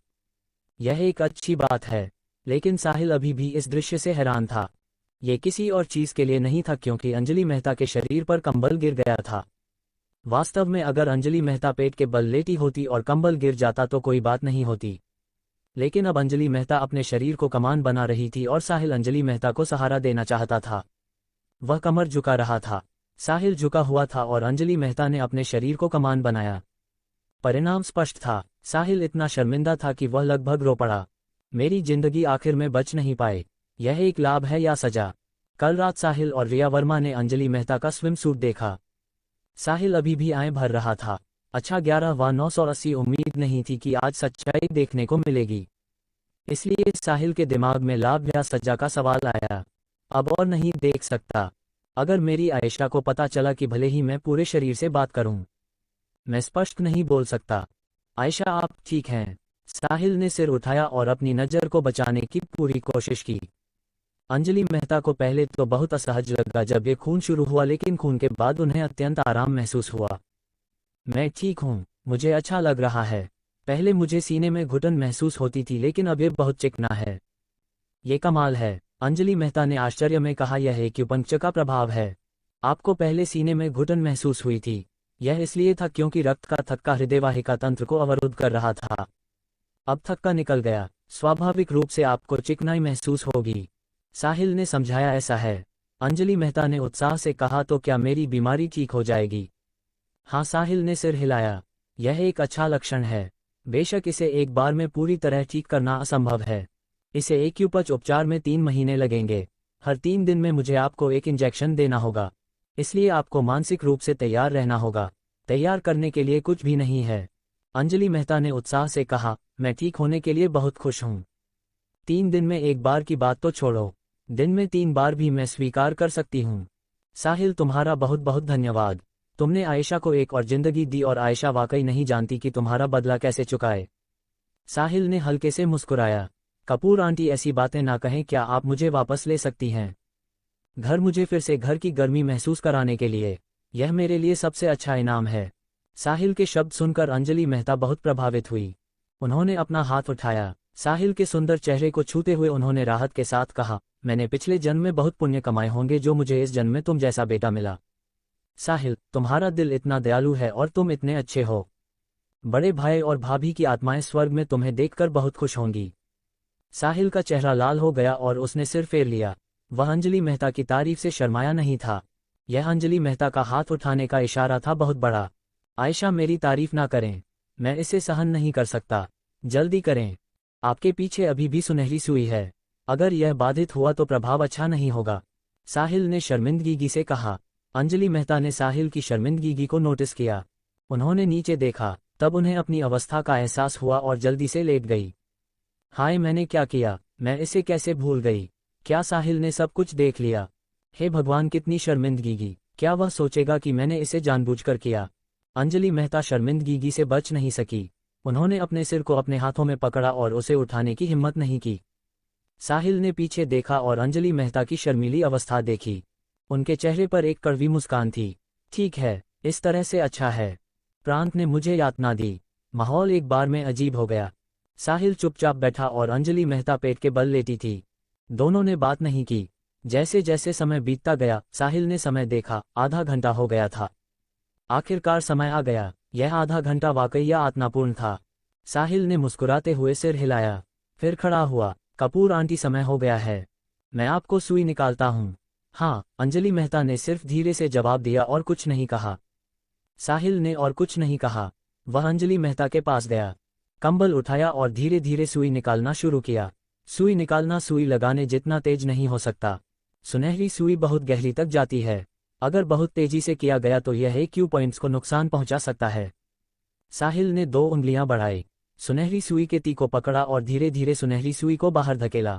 यह एक अच्छी बात है। लेकिन साहिल अभी भी इस दृश्य से हैरान था। ये किसी और चीज के लिए नहीं था, क्योंकि अंजलि मेहता के शरीर पर कंबल गिर गया था। वास्तव में अगर अंजलि मेहता पेट के बल लेटी होती और कंबल गिर जाता तो कोई बात नहीं होती। लेकिन अब अंजलि मेहता अपने शरीर को कमान बना रही थी और साहिल अंजलि मेहता को सहारा देना चाहता था। वह कमर झुका रहा था। साहिल झुका हुआ था और अंजलि मेहता ने अपने शरीर को कमान बनाया। परिणाम स्पष्ट था। साहिल इतना शर्मिंदा था कि वह लगभग रो पड़ा। मेरी जिंदगी आखिर में बच नहीं पाए। यह एक लाभ है या सजा? कल रात साहिल और रिया वर्मा ने अंजलि मेहता का स्विम सूट देखा। साहिल अभी भी आंखें भर रहा था। अच्छा 11/980। उम्मीद नहीं थी कि आज सच्चाई देखने को मिलेगी। इसलिए साहिल के दिमाग में लाभ या सजा का सवाल आया। अब और नहीं देख सकता। अगर मेरी आयशा को पता चला कि भले ही मैं पूरे शरीर से बात करूं, मैं स्पष्ट नहीं बोल सकता। आयशा आप ठीक हैं? साहिल ने सिर उठाया और अपनी नज़र को बचाने की पूरी कोशिश की। अंजलि मेहता को पहले तो बहुत असहज लगा जब ये खून शुरू हुआ, लेकिन खून के बाद उन्हें अत्यंत आराम महसूस हुआ। मैं ठीक हूँ, मुझे अच्छा लग रहा है। पहले मुझे सीने में घुटन महसूस होती थी, लेकिन अब ये बहुत चिकना है। ये कमाल है, अंजलि मेहता ने आश्चर्य में कहा। यह एक्यूपंक्चर का प्रभाव है। आपको पहले सीने में घुटन महसूस हुई थी। यह इसलिए था क्योंकि रक्त का थक्का हृदयवाहिका तंत्र को अवरुद्ध कर रहा था। अब थक्का निकल गया। स्वाभाविक रूप से आपको चिकनाई महसूस होगी। साहिल ने समझाया। ऐसा है? अंजलि मेहता ने उत्साह से कहा। तो क्या मेरी बीमारी ठीक हो जाएगी? हाँ, साहिल ने सिर हिलाया। यह एक अच्छा लक्षण है। बेशक इसे एक बार में पूरी तरह ठीक करना असंभव है। इसे एक्यूपंक्चर उपचार में 3 महीने लगेंगे। हर 3 दिन में मुझे आपको एक इंजेक्शन देना होगा। इसलिए आपको मानसिक रूप से तैयार रहना होगा। तैयार करने के लिए कुछ भी नहीं है। अंजलि मेहता ने उत्साह से कहा। मैं ठीक होने के लिए बहुत खुश हूँ। 3 दिन में एक बार की बात तो छोड़ो, दिन में 3 बार भी मैं स्वीकार कर सकती हूँ। साहिल, तुम्हारा बहुत बहुत धन्यवाद। तुमने आयशा को एक और जिंदगी दी और आयशा वाकई नहीं जानती कि तुम्हारा बदला कैसे चुकाए। साहिल ने हल्के से मुस्कुराया। कपूर आंटी, ऐसी बातें ना कहें, क्या आप मुझे वापस ले सकती हैं? घर, मुझे फिर से घर की गर्मी महसूस कराने के लिए यह मेरे लिए सबसे अच्छा इनाम है। साहिल के शब्द सुनकर अंजलि मेहता बहुत प्रभावित हुई। उन्होंने अपना हाथ उठाया। साहिल के सुंदर चेहरे को छूते हुए उन्होंने राहत के साथ कहा, मैंने पिछले जन्म में बहुत पुण्य कमाए होंगे जो मुझे इस जन्म में तुम जैसा बेटा मिला। साहिल, तुम्हारा दिल इतना दयालु है और तुम इतने अच्छे हो। बड़े भाई और भाभी की आत्माएं स्वर्ग में तुम्हें देखकर बहुत खुश होंगी। साहिल का चेहरा लाल हो गया और उसने सिर फेर लिया। वह अंजलि मेहता की तारीफ से शर्माया नहीं था। यह अंजलि मेहता का हाथ उठाने का इशारा था बहुत बड़ा। आयशा, मेरी तारीफ ना करें, मैं इसे सहन नहीं कर सकता। जल्दी करें, आपके पीछे अभी भी सुनहरी सुई है। अगर यह बाधित हुआ तो प्रभाव अच्छा नहीं होगा। साहिल ने शर्मिंदगी से कहा। अंजलि मेहता ने साहिल की शर्मिंदगी को नोटिस किया। उन्होंने नीचे देखा, तब उन्हें अपनी अवस्था का एहसास हुआ और जल्दी से लेट गई। हाय, मैंने क्या किया? मैं इसे कैसे भूल गई? क्या साहिल ने सब कुछ देख लिया? हे भगवान, कितनी शर्मिंदगी! क्या वह सोचेगा कि मैंने इसे जानबूझकर किया? अंजलि मेहता शर्मिंदगी से बच नहीं सकी। उन्होंने अपने सिर को अपने हाथों में पकड़ा और उसे उठाने की हिम्मत नहीं की। साहिल ने पीछे देखा और अंजलि मेहता की शर्मीली अवस्था देखी। उनके चेहरे पर एक कड़वी मुस्कान थी। ठीक है, इस तरह से अच्छा है। प्रांत ने मुझे यातना दी। माहौल एक बार में अजीब हो गया। साहिल चुपचाप बैठा और अंजलि मेहता पेट के बल लेटी थी। दोनों ने बात नहीं की। जैसे जैसे समय बीतता गया, साहिल ने समय देखा, आधा घंटा हो गया था। आखिरकार समय आ गया। यह आधा घंटा वाकई यातनापूर्ण था। साहिल ने मुस्कुराते हुए सिर हिलाया, फिर खड़ा हुआ। कपूर आंटी, समय हो गया है, मैं आपको सुई निकालता हूँ। हाँ, अंजलि मेहता ने सिर्फ धीरे से जवाब दिया और कुछ नहीं कहा। साहिल ने और कुछ नहीं कहा। वह अंजलि मेहता के पास गया, कंबल उठाया और धीरे धीरे सुई निकालना शुरू किया। सुई निकालना सुई लगाने जितना तेज नहीं हो सकता। सुनहरी सुई बहुत गहरी तक जाती है। अगर बहुत तेजी से किया गया तो यह एक्यू पॉइंट्स को नुकसान पहुंचा सकता है। साहिल ने 2 उंगलियां बढ़ाई, सुनहरी सुई के ती को पकड़ा और धीरे धीरे सुनहरी सुई को बाहर धकेला।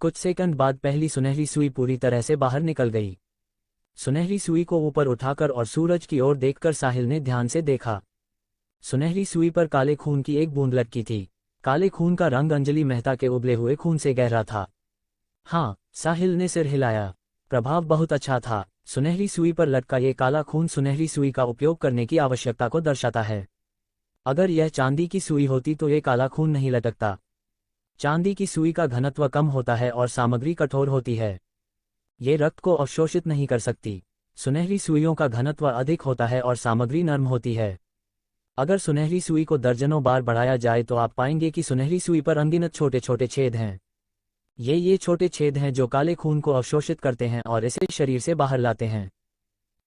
कुछ सेकंड बाद पहली सुनहरी सुई पूरी तरह से बाहर निकल गई। सुनहरी सुई को ऊपर उठाकर और सूरज की ओर देखकर साहिल ने ध्यान से देखा। सुनहरी सुई पर काले खून की एक बूंद लटकी थी। काले खून का रंग अंजलि मेहता के उबले हुए खून से गहरा था। हाँ, साहिल ने सिर हिलाया। प्रभाव बहुत अच्छा था। सुनहरी सुई पर लटका ये काला खून सुनहरी सुई का उपयोग करने की आवश्यकता को दर्शाता है। अगर यह चांदी की सुई होती तो ये काला खून नहीं लटकता। चांदी की सुई का घनत्व कम होता है और सामग्री कठोर होती है। ये रक्त को अवशोषित नहीं कर सकती। सुनहरी सुइयों का घनत्व अधिक होता है और सामग्री नर्म होती है। अगर सुनहरी सुई को दर्जनों बार बढ़ाया जाए तो आप पाएंगे कि सुनहरी सुई पर अनगिनत छोटे छोटे छेद हैं। ये छोटे छेद हैं जो काले खून को अवशोषित करते हैं और इसे शरीर से बाहर लाते हैं।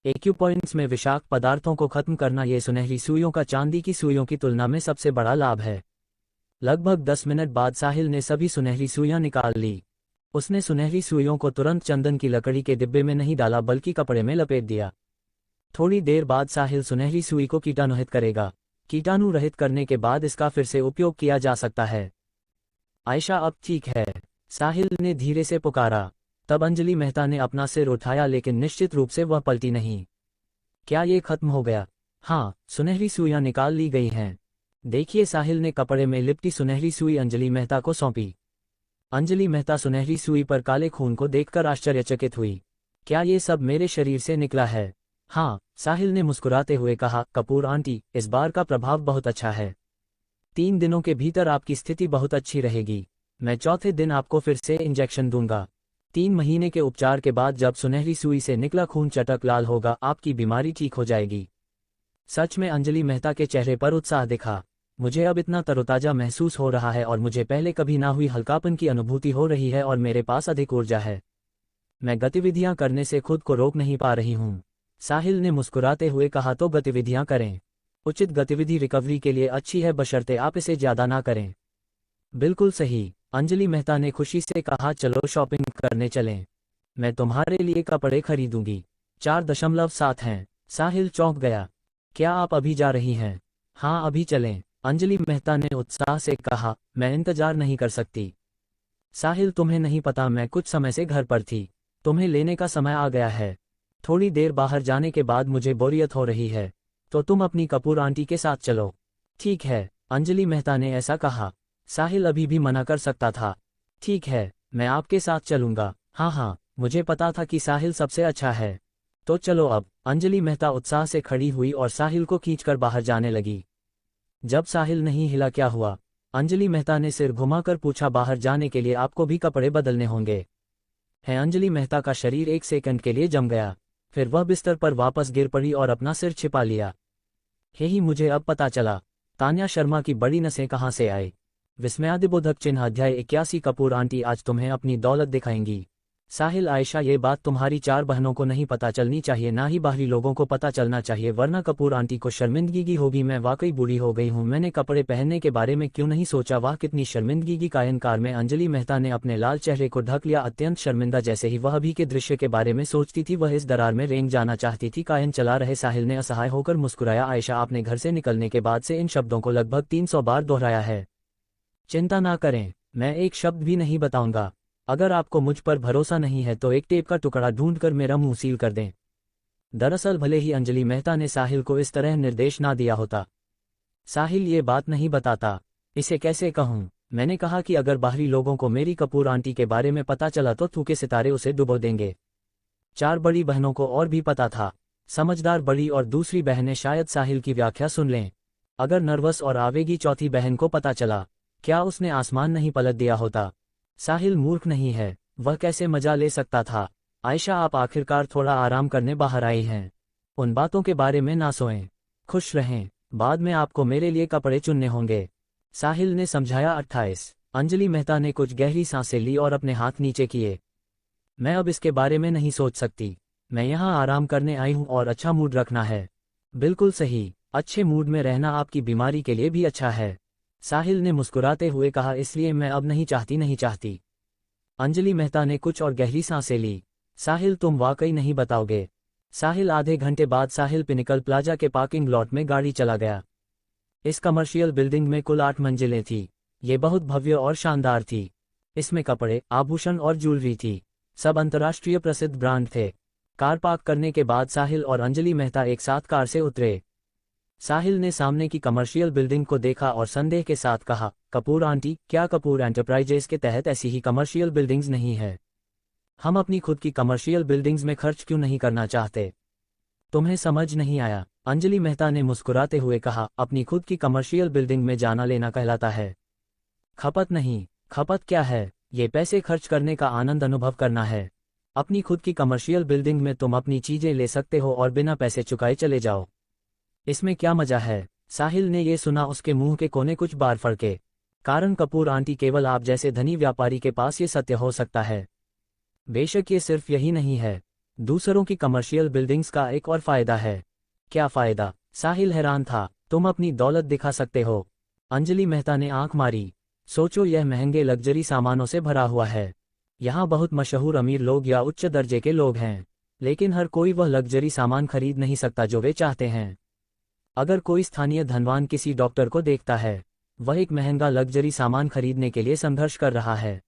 एक्यू पॉइंट्स में विषाक्त पदार्थों को खत्म करना ये सुनहरी सुइयों का चांदी की सुइयों की तुलना में सबसे बड़ा लाभ है। लगभग 10 मिनट बाद साहिल ने सभी सुनहरी सुइयां निकाल ली। उसने सुनहरी सुइयों को तुरंत चंदन की लकड़ी के डिब्बे में नहीं डाला बल्कि कपड़े में लपेट दिया। थोड़ी देर बाद साहिल सुनहरी सुई को कीटाणुरहित करेगा। कीटाणु रहित करने के बाद इसका फिर से उपयोग किया जा सकता है। आयशा, अब ठीक है, साहिल ने धीरे से पुकारा। तब अंजलि मेहता ने अपना सिर उठाया लेकिन निश्चित रूप से वह पलटी नहीं। क्या ये खत्म हो गया? हाँ, सुनहरी सुइयां निकाल ली गई हैं। देखिए, साहिल ने कपड़े में लिपटी सुनहरी सुई अंजलि मेहता को सौंपी। अंजलि मेहता सुनहरी सुई पर काले खून को देखकर आश्चर्यचकित हुई। क्या ये सब मेरे शरीर से निकला है? हाँ, साहिल ने मुस्कुराते हुए कहा। कपूर आंटी, इस बार का प्रभाव बहुत अच्छा है। 3 दिनों के भीतर आपकी स्थिति बहुत अच्छी रहेगी। मैं चौथे दिन आपको फिर से इंजेक्शन दूंगा। 3 महीने के उपचार के बाद जब सुनहरी सुई से निकला खून चटक लाल होगा, आपकी बीमारी ठीक हो जाएगी। सच में अंजलि मेहता के चेहरे पर उत्साह दिखा। मुझे अब इतना तरोताजा महसूस हो रहा है और मुझे पहले कभी ना हुई हल्कापन की अनुभूति हो रही है और मेरे पास अधिक ऊर्जा है। मैं गतिविधियां करने से खुद को रोक नहीं पा रही हूं। साहिल ने मुस्कुराते हुए कहा, तो गतिविधियां करें। उचित गतिविधि रिकवरी के लिए अच्छी है बशर्ते आप इसे ज्यादा ना करें। बिल्कुल सही, अंजलि मेहता ने खुशी से कहा। चलो शॉपिंग करने चलें। मैं तुम्हारे लिए कपड़े खरीदूंगी। 4.7 हैं। साहिल चौंक गया। क्या आप अभी जा रही हैं? हाँ, अभी चलें, अंजलि मेहता ने उत्साह से कहा। मैं इंतजार नहीं कर सकती। साहिल तुम्हें नहीं पता, मैं कुछ समय से घर पर थी। तुम्हें लेने का समय आ गया है। थोड़ी देर बाहर जाने के बाद मुझे बोरियत हो रही है, तो तुम अपनी कपूर आंटी के साथ चलो। ठीक है, अंजलि मेहता ने ऐसा कहा। साहिल अभी भी मना कर सकता था। ठीक है, मैं आपके साथ चलूंगा। हाँ हाँ, मुझे पता था कि साहिल सबसे अच्छा है। तो चलो अब। अंजलि मेहता उत्साह से खड़ी हुई और साहिल को खींचकर बाहर जाने लगी। जब साहिल नहीं हिला क्या हुआ? अंजलि मेहता ने सिर घुमाकर पूछा। बाहर जाने के लिए आपको भी कपड़े बदलने होंगे। है अंजलि मेहता का शरीर एक सेकंड के लिए जम गया, फिर वह बिस्तर पर वापस गिर पड़ी और अपना सिर छिपा लिया। यही मुझे अब पता चला, तान्या शर्मा की बड़ी नसें कहाँ से आई। विस्मयादिबोधक चिन्ह अध्याय 81। कपूर आंटी आज तुम्हें अपनी दौलत दिखाएंगी। साहिल, आयशा, ये बात तुम्हारी 4 बहनों को नहीं पता चलनी चाहिए, ना ही बाहरी लोगों को पता चलना चाहिए, वरना कपूर आंटी को शर्मिंदगी होगी। मैं वाकई बूढ़ी हो गई हूँ। मैंने कपड़े पहनने के बारे में क्यों नहीं सोचा? वाह, कितनी शर्मिंदगी का इनकार में अंजलि मेहता ने अपने लाल चेहरे को ढक लिया, अत्यंत शर्मिंदा। जैसे ही वह अभी के दृश्य के बारे में सोचती थी, वह इस दरार में रेंग जाना चाहती थी। कायन चला रहे साहिल ने असहाय होकर मुस्कुराया। आयशा, आपने घर से निकलने के बाद से इन शब्दों को लगभग 300 बार दोहराया है। चिंता ना करें, मैं एक शब्द भी नहीं बताऊंगा। अगर आपको मुझ पर भरोसा नहीं है तो एक टेप का टुकड़ा ढूंढकर मेरा मुंह सील कर दें। दरअसल भले ही अंजलि मेहता ने साहिल को इस तरह निर्देश ना दिया होता, साहिल ये बात नहीं बताता। इसे कैसे कहूं? मैंने कहा कि अगर बाहरी लोगों को मेरी कपूर आंटी के बारे में पता चला तो थूके सितारे उसे डुबो देंगे। 4 बड़ी बहनों को और भी पता था। समझदार बड़ी और दूसरी बहनें शायद साहिल की व्याख्या सुन लें। अगर नर्वस और आवेगी चौथी बहन को पता चला, क्या उसने आसमान नहीं पलट दिया होता? साहिल मूर्ख नहीं है, वह कैसे मजा ले सकता था? आयशा, आप आखिरकार थोड़ा आराम करने बाहर आई हैं। उन बातों के बारे में ना सोएं, खुश रहें, बाद में आपको मेरे लिए कपड़े चुनने होंगे, साहिल ने समझाया। 28। अंजलि मेहता ने कुछ गहरी सांसें ली और अपने हाथ नीचे किए। मैं अब इसके बारे में नहीं सोच सकती। मैं यहाँ आराम करने आई हूँ और अच्छा मूड रखना है। बिल्कुल सही, अच्छे मूड में रहना आपकी बीमारी के लिए भी अच्छा है, साहिल ने मुस्कुराते हुए कहा। इसलिए मैं अब नहीं चाहती। अंजलि मेहता ने कुछ और गहरी सांसें ली। साहिल, तुम वाकई नहीं बताओगे? साहिल आधे घंटे बाद साहिल पिनिकल प्लाजा के पार्किंग लॉट में गाड़ी चला गया। इस कमर्शियल बिल्डिंग में कुल 8 मंजिलें थी। ये बहुत भव्य और शानदार थी। इसमें कपड़े, आभूषण और ज्वेलरी थी। सब अंतर्राष्ट्रीय प्रसिद्ध ब्रांड थे। कार पार्क करने के बाद साहिल और अंजलि मेहता एक साथ कार से उतरे। साहिल ने सामने की कमर्शियल बिल्डिंग को देखा और संदेह के साथ कहा, कपूर आंटी, क्या कपूर एंटरप्राइजेज के तहत ऐसी ही कमर्शियल बिल्डिंग्स नहीं है? हम अपनी खुद की कमर्शियल बिल्डिंग्स में खर्च क्यों नहीं करना चाहते? तुम्हें समझ नहीं आया? अंजलि मेहता ने मुस्कुराते हुए कहा, अपनी खुद की कमर्शियल बिल्डिंग में जाना लेना कहलाता है, खपत नहीं। खपत क्या है? ये पैसे खर्च करने का आनंद अनुभव करना है। अपनी खुद की कमर्शियल बिल्डिंग में तुम अपनी चीजें ले सकते हो और बिना पैसे चुकाए चले जाओ। इसमें क्या मजा है? साहिल ने ये सुना, उसके मुंह के कोने कुछ बार फड़के। कारण कपूर आंटी, केवल आप जैसे धनी व्यापारी के पास ये सत्य हो सकता है। बेशक ये सिर्फ यही नहीं है, दूसरों की कमर्शियल बिल्डिंग्स का एक और फायदा है। क्या फायदा? साहिल हैरान था। तुम अपनी दौलत दिखा सकते हो। अंजलि मेहता ने आंख मारी। सोचो, यह महंगे लग्जरी सामानों से भरा हुआ है। यहाँ बहुत मशहूर अमीर लोग या उच्च दर्जे के लोग हैं, लेकिन हर कोई वह लग्जरी सामान खरीद नहीं सकता जो वे चाहते हैं। अगर कोई स्थानीय धनवान किसी डॉक्टर को देखता है, वह एक महंगा लग्जरी सामान खरीदने के लिए संघर्ष कर रहा है।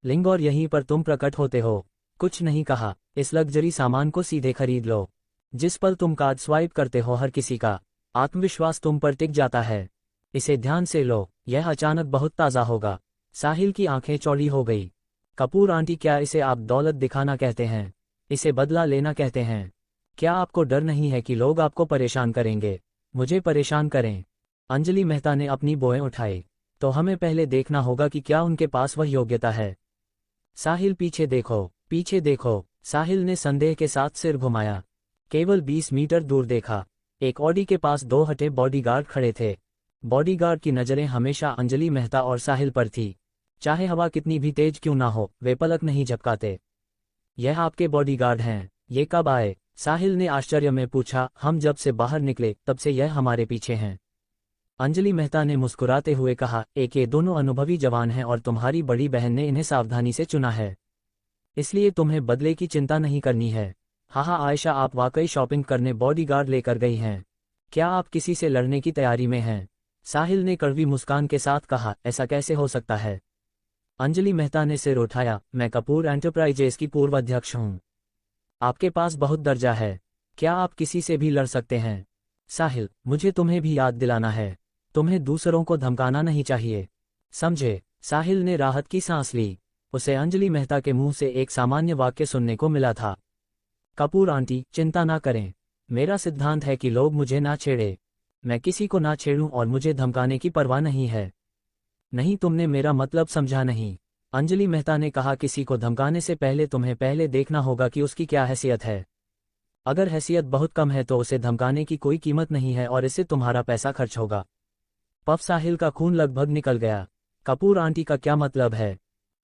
लिंग, और यहीं पर तुम प्रकट होते हो। कुछ नहीं कहा, इस लग्जरी सामान को सीधे खरीद लो। जिस पल तुम कार्ड स्वाइप करते हो, हर किसी का आत्मविश्वास तुम पर टिक जाता है। इसे ध्यान से लो, यह अचानक बहुत ताज़ा होगा। साहिल की आंखें चौड़ी हो गई। कपूर आंटी, क्या इसे आप दौलत दिखाना कहते हैं? इसे बदला लेना कहते हैं? क्या आपको डर नहीं है कि लोग आपको परेशान करेंगे? मुझे परेशान करें? अंजलि मेहता ने अपनी बोएं उठाई। तो हमें पहले देखना होगा कि क्या उनके पास वह योग्यता है। साहिल, पीछे देखो, पीछे देखो। साहिल ने संदेह के साथ सिर घुमाया। केवल 20 मीटर दूर देखा। एक ऑडी के पास 2 हटे बॉडीगार्ड खड़े थे। बॉडीगार्ड की नजरें हमेशा अंजलि मेहता और साहिल पर थी। चाहे हवा कितनी भी तेज क्यों ना हो, वे पलक नहीं झपकाते। यह आपके बॉडीगार्ड हैं? ये कब आए? साहिल ने आश्चर्य में पूछा। हम जब से बाहर निकले तब से यह हमारे पीछे हैं। अंजलि मेहता ने मुस्कुराते हुए कहा, एक ये दोनों अनुभवी जवान हैं और तुम्हारी बड़ी बहन ने इन्हें सावधानी से चुना है, इसलिए तुम्हें बदले की चिंता नहीं करनी है। हाँ, आयशा, आप वाकई शॉपिंग करने बॉडीगार्ड लेकर गई हैं। क्या आप किसी से लड़ने की तैयारी में हैं? साहिल ने कड़वी मुस्कान के साथ कहा, ऐसा कैसे हो सकता है? अंजलि मेहता ने सिर उठाया। मैं कपूर एंटरप्राइजेस की पूर्व अध्यक्ष हूँ। आपके पास बहुत दर्जा है। क्या आप किसी से भी लड़ सकते हैं? साहिल, मुझे तुम्हें भी याद दिलाना है, तुम्हें दूसरों को धमकाना नहीं चाहिए, समझे? साहिल ने राहत की सांस ली। उसे अंजलि मेहता के मुंह से एक सामान्य वाक्य सुनने को मिला था। कपूर आंटी, चिंता ना करें। मेरा सिद्धांत है कि लोग मुझे ना छेड़े। मैं किसी को ना छेड़ूं और मुझे धमकाने की परवाह नहीं है। नहीं, तुमने मेरा मतलब समझा नहीं। अंजलि मेहता ने कहा, किसी को धमकाने से पहले तुम्हें पहले देखना होगा कि उसकी क्या हैसियत है। अगर हैसियत बहुत कम है तो उसे धमकाने की कोई कीमत नहीं है और इससे तुम्हारा पैसा खर्च होगा। पफ साहिल का खून लगभग निकल गया। कपूर आंटी का क्या मतलब है?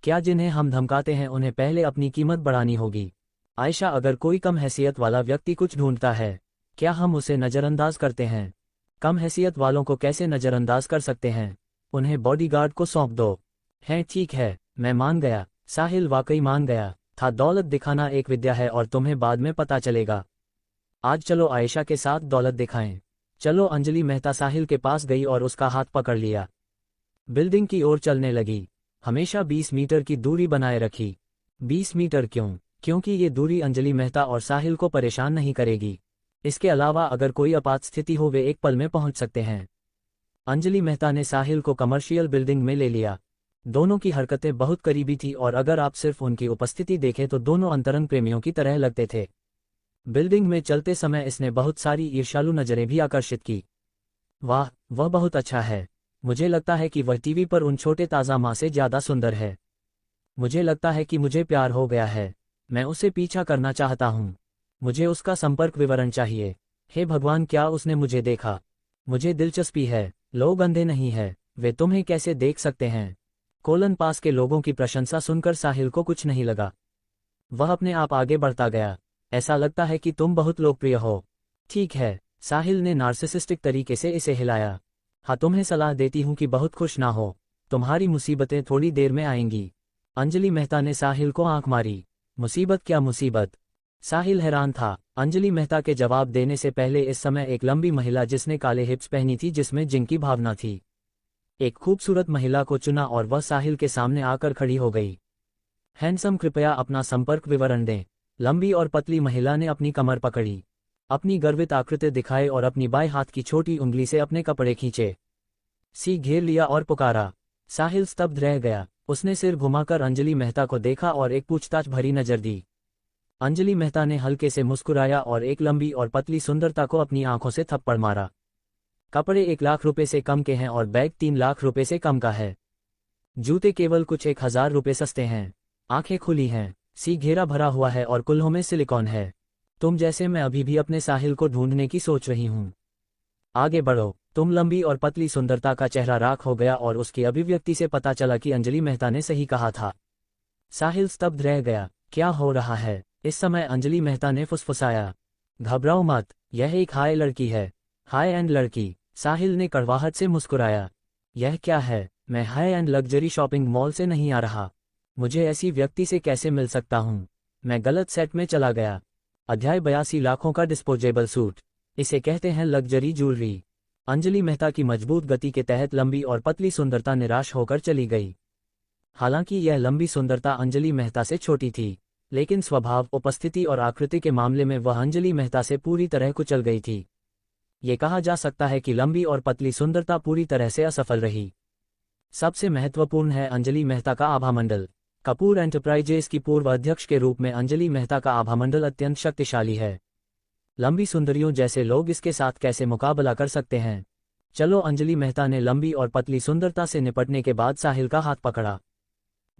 क्या जिन्हें हम धमकाते हैं उन्हें पहले अपनी कीमत बढ़ानी होगी? आयशा, अगर कोई कम हैसियत वाला व्यक्ति कुछ ढूंढता है, क्या हम उसे नज़रअंदाज करते हैं? कम हैसियत वालों को कैसे नज़रअंदाज कर सकते हैं? उन्हें बॉडीगार्ड को सौंप दो। है, ठीक है, मैं मान गया। साहिल वाकई मान गया था। दौलत दिखाना एक विद्या है और तुम्हें बाद में पता चलेगा। आज चलो आयशा के साथ दौलत दिखाएं। चलो। अंजलि मेहता साहिल के पास गई और उसका हाथ पकड़ लिया। बिल्डिंग की ओर चलने लगी। हमेशा 20 मीटर की दूरी बनाए रखी। 20 मीटर क्यों? क्योंकि ये दूरी अंजलि मेहता और साहिल को परेशान नहीं करेगी। इसके अलावा अगर कोई आपात स्थिति हो वे एक पल में पहुंच सकते हैं। अंजलि मेहता ने साहिल को कमर्शियल बिल्डिंग में ले लिया। दोनों की हरकतें बहुत करीबी थी और अगर आप सिर्फ उनकी उपस्थिति देखें तो दोनों अंतरंग प्रेमियों की तरह लगते थे। बिल्डिंग में चलते समय इसने बहुत सारी ईर्ष्यालु नजरें भी आकर्षित की। वाह, वह बहुत अच्छा है। मुझे लगता है कि वह टीवी पर उन छोटे ताज़ा माँ से ज़्यादा सुंदर है। मुझे लगता है कि मुझे प्यार हो गया है। मैं उसे पीछा करना चाहता हूँ। मुझे उसका संपर्क विवरण चाहिए। हे भगवान, क्या उसने मुझे देखा? मुझे दिलचस्पी है। लोग अंधे नहीं हैं, वे तुम्हें कैसे देख सकते हैं? कोलन पास के लोगों की प्रशंसा सुनकर साहिल को कुछ नहीं लगा। वह अपने आप आगे बढ़ता गया। ऐसा लगता है कि तुम बहुत लोकप्रिय हो। ठीक है, साहिल ने नार्सिसिस्टिक तरीके से इसे हिलाया। हाँ, तुम्हें सलाह देती हूँ कि बहुत खुश ना हो। तुम्हारी मुसीबतें थोड़ी देर में आएंगी। अंजलि मेहता ने साहिल को आंख मारी। मुसीबत? क्या मुसीबत? साहिल हैरान था। अंजलि मेहता के जवाब देने से पहले इस समय एक लंबी महिला जिसने काले हिप्स पहनी थी, जिसमें जिंक की भावना थी, एक खूबसूरत महिला को चुना और वह साहिल के सामने आकर खड़ी हो गई। हैंडसम, कृपया अपना संपर्क विवरण दें। लंबी और पतली महिला ने अपनी कमर पकड़ी, अपनी गर्वित आकृति दिखाए और अपनी बाएं हाथ की छोटी उंगली से अपने कपड़े खींचे। सी घेर लिया और पुकारा। साहिल स्तब्ध रह गया। उसने सिर घुमाकर अंजलि मेहता को देखा और एक पूछताछ भरी नजर दी। अंजलि मेहता ने हल्के से मुस्कुराया और एक लंबी और पतली सुंदरता को अपनी आंखों से थप्पड़ मारा। कपड़े 1 लाख रुपए से कम के हैं और बैग 3 लाख रुपए से कम का है। जूते केवल कुछ 1000 रुपए सस्ते हैं। आंखें खुली हैं। सी घेरा भरा हुआ है और कुल्हों में सिलिकॉन है। तुम जैसे मैं अभी भी अपने साहिल को ढूंढने की सोच रही हूँ। आगे बढ़ो। तुम लंबी और पतली सुंदरता का चेहरा राख हो गया और उसकी अभिव्यक्ति से पता चला कि अंजलि मेहता ने सही कहा था। साहिल स्तब्ध रह गया। क्या हो रहा है? इस समय अंजलि मेहता ने फुसफुसाया। घबराओ मत, यह एक हाई लड़की है। हाई एंड लड़की? साहिल ने कड़वाहट से मुस्कुराया। यह क्या है? मैं high and luxury shopping mall से नहीं आ रहा। मुझे ऐसी व्यक्ति से कैसे मिल सकता हूँ? मैं गलत सेट में चला गया। अध्याय 82 लाखों का डिस्पोजेबल सूट। इसे कहते हैं लग्जरी ज्वेलरी। अंजलि मेहता की मजबूत गति के तहत लंबी और पतली सुंदरता निराश होकर चली गई। हालांकि यह लंबी सुंदरता अंजलि मेहता से छोटी थी, लेकिन स्वभाव, उपस्थिति और आकृति के मामले में वह अंजलि मेहता से पूरी तरह कुचल गई थी। ये कहा जा सकता है कि लंबी और पतली सुंदरता पूरी तरह से असफल रही। सबसे महत्वपूर्ण है अंजलि मेहता का आभामंडल। कपूर एंटरप्राइजेस की पूर्व अध्यक्ष के रूप में अंजलि मेहता का आभामंडल अत्यंत शक्तिशाली है। लंबी सुंदरियों जैसे लोग इसके साथ कैसे मुकाबला कर सकते हैं? चलो। अंजलि मेहता ने लंबी और पतली सुंदरता से निपटने के बाद साहिल का हाथ पकड़ा।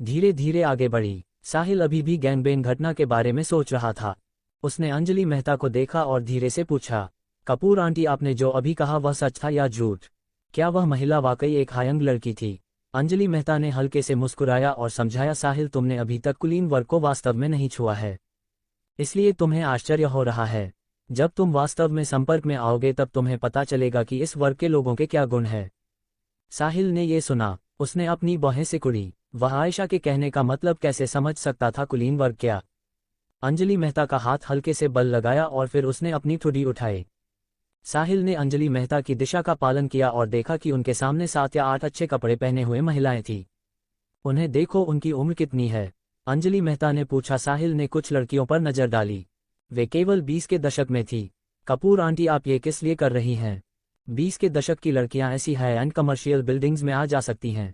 धीरे धीरे आगे बढ़ी। साहिल अभी भी गैंगबैंग घटना के बारे में सोच रहा था। उसने अंजलि मेहता को देखा और धीरे से पूछा, कपूर आंटी, आपने जो अभी कहा वह सच था या झूठ? क्या वह महिला वाकई एक हायंग लड़की थी? अंजलि मेहता ने हल्के से मुस्कुराया और समझाया, साहिल, तुमने अभी तक कुलीन वर्ग को वास्तव में नहीं छुआ है, इसलिए तुम्हें आश्चर्य हो रहा है। जब तुम वास्तव में संपर्क में आओगे तब तुम्हें पता चलेगा कि इस वर्ग के लोगों के क्या गुण हैं। साहिल ने ये सुना। उसने अपनी बाहें सिकुड़ी। वह आयशा के कहने का मतलब कैसे समझ सकता था? कुलीन वर्ग क्या? अंजलि मेहता का हाथ हल्के से बल लगाया और फिर उसने अपनी ठुड्डी उठाई। साहिल ने अंजलि मेहता की दिशा का पालन किया और देखा कि उनके सामने 7 या 8 अच्छे कपड़े पहने हुए महिलाएं थीं। उन्हें देखो, उनकी उम्र कितनी है? अंजलि मेहता ने पूछा। साहिल ने कुछ लड़कियों पर नजर डाली। वे केवल 20 के दशक में थी। कपूर आंटी, आप ये किस लिए कर रही हैं? 20 के दशक की लड़कियां ऐसी हाई एंड कमर्शियल बिल्डिंग्स में आ जा सकती हैं?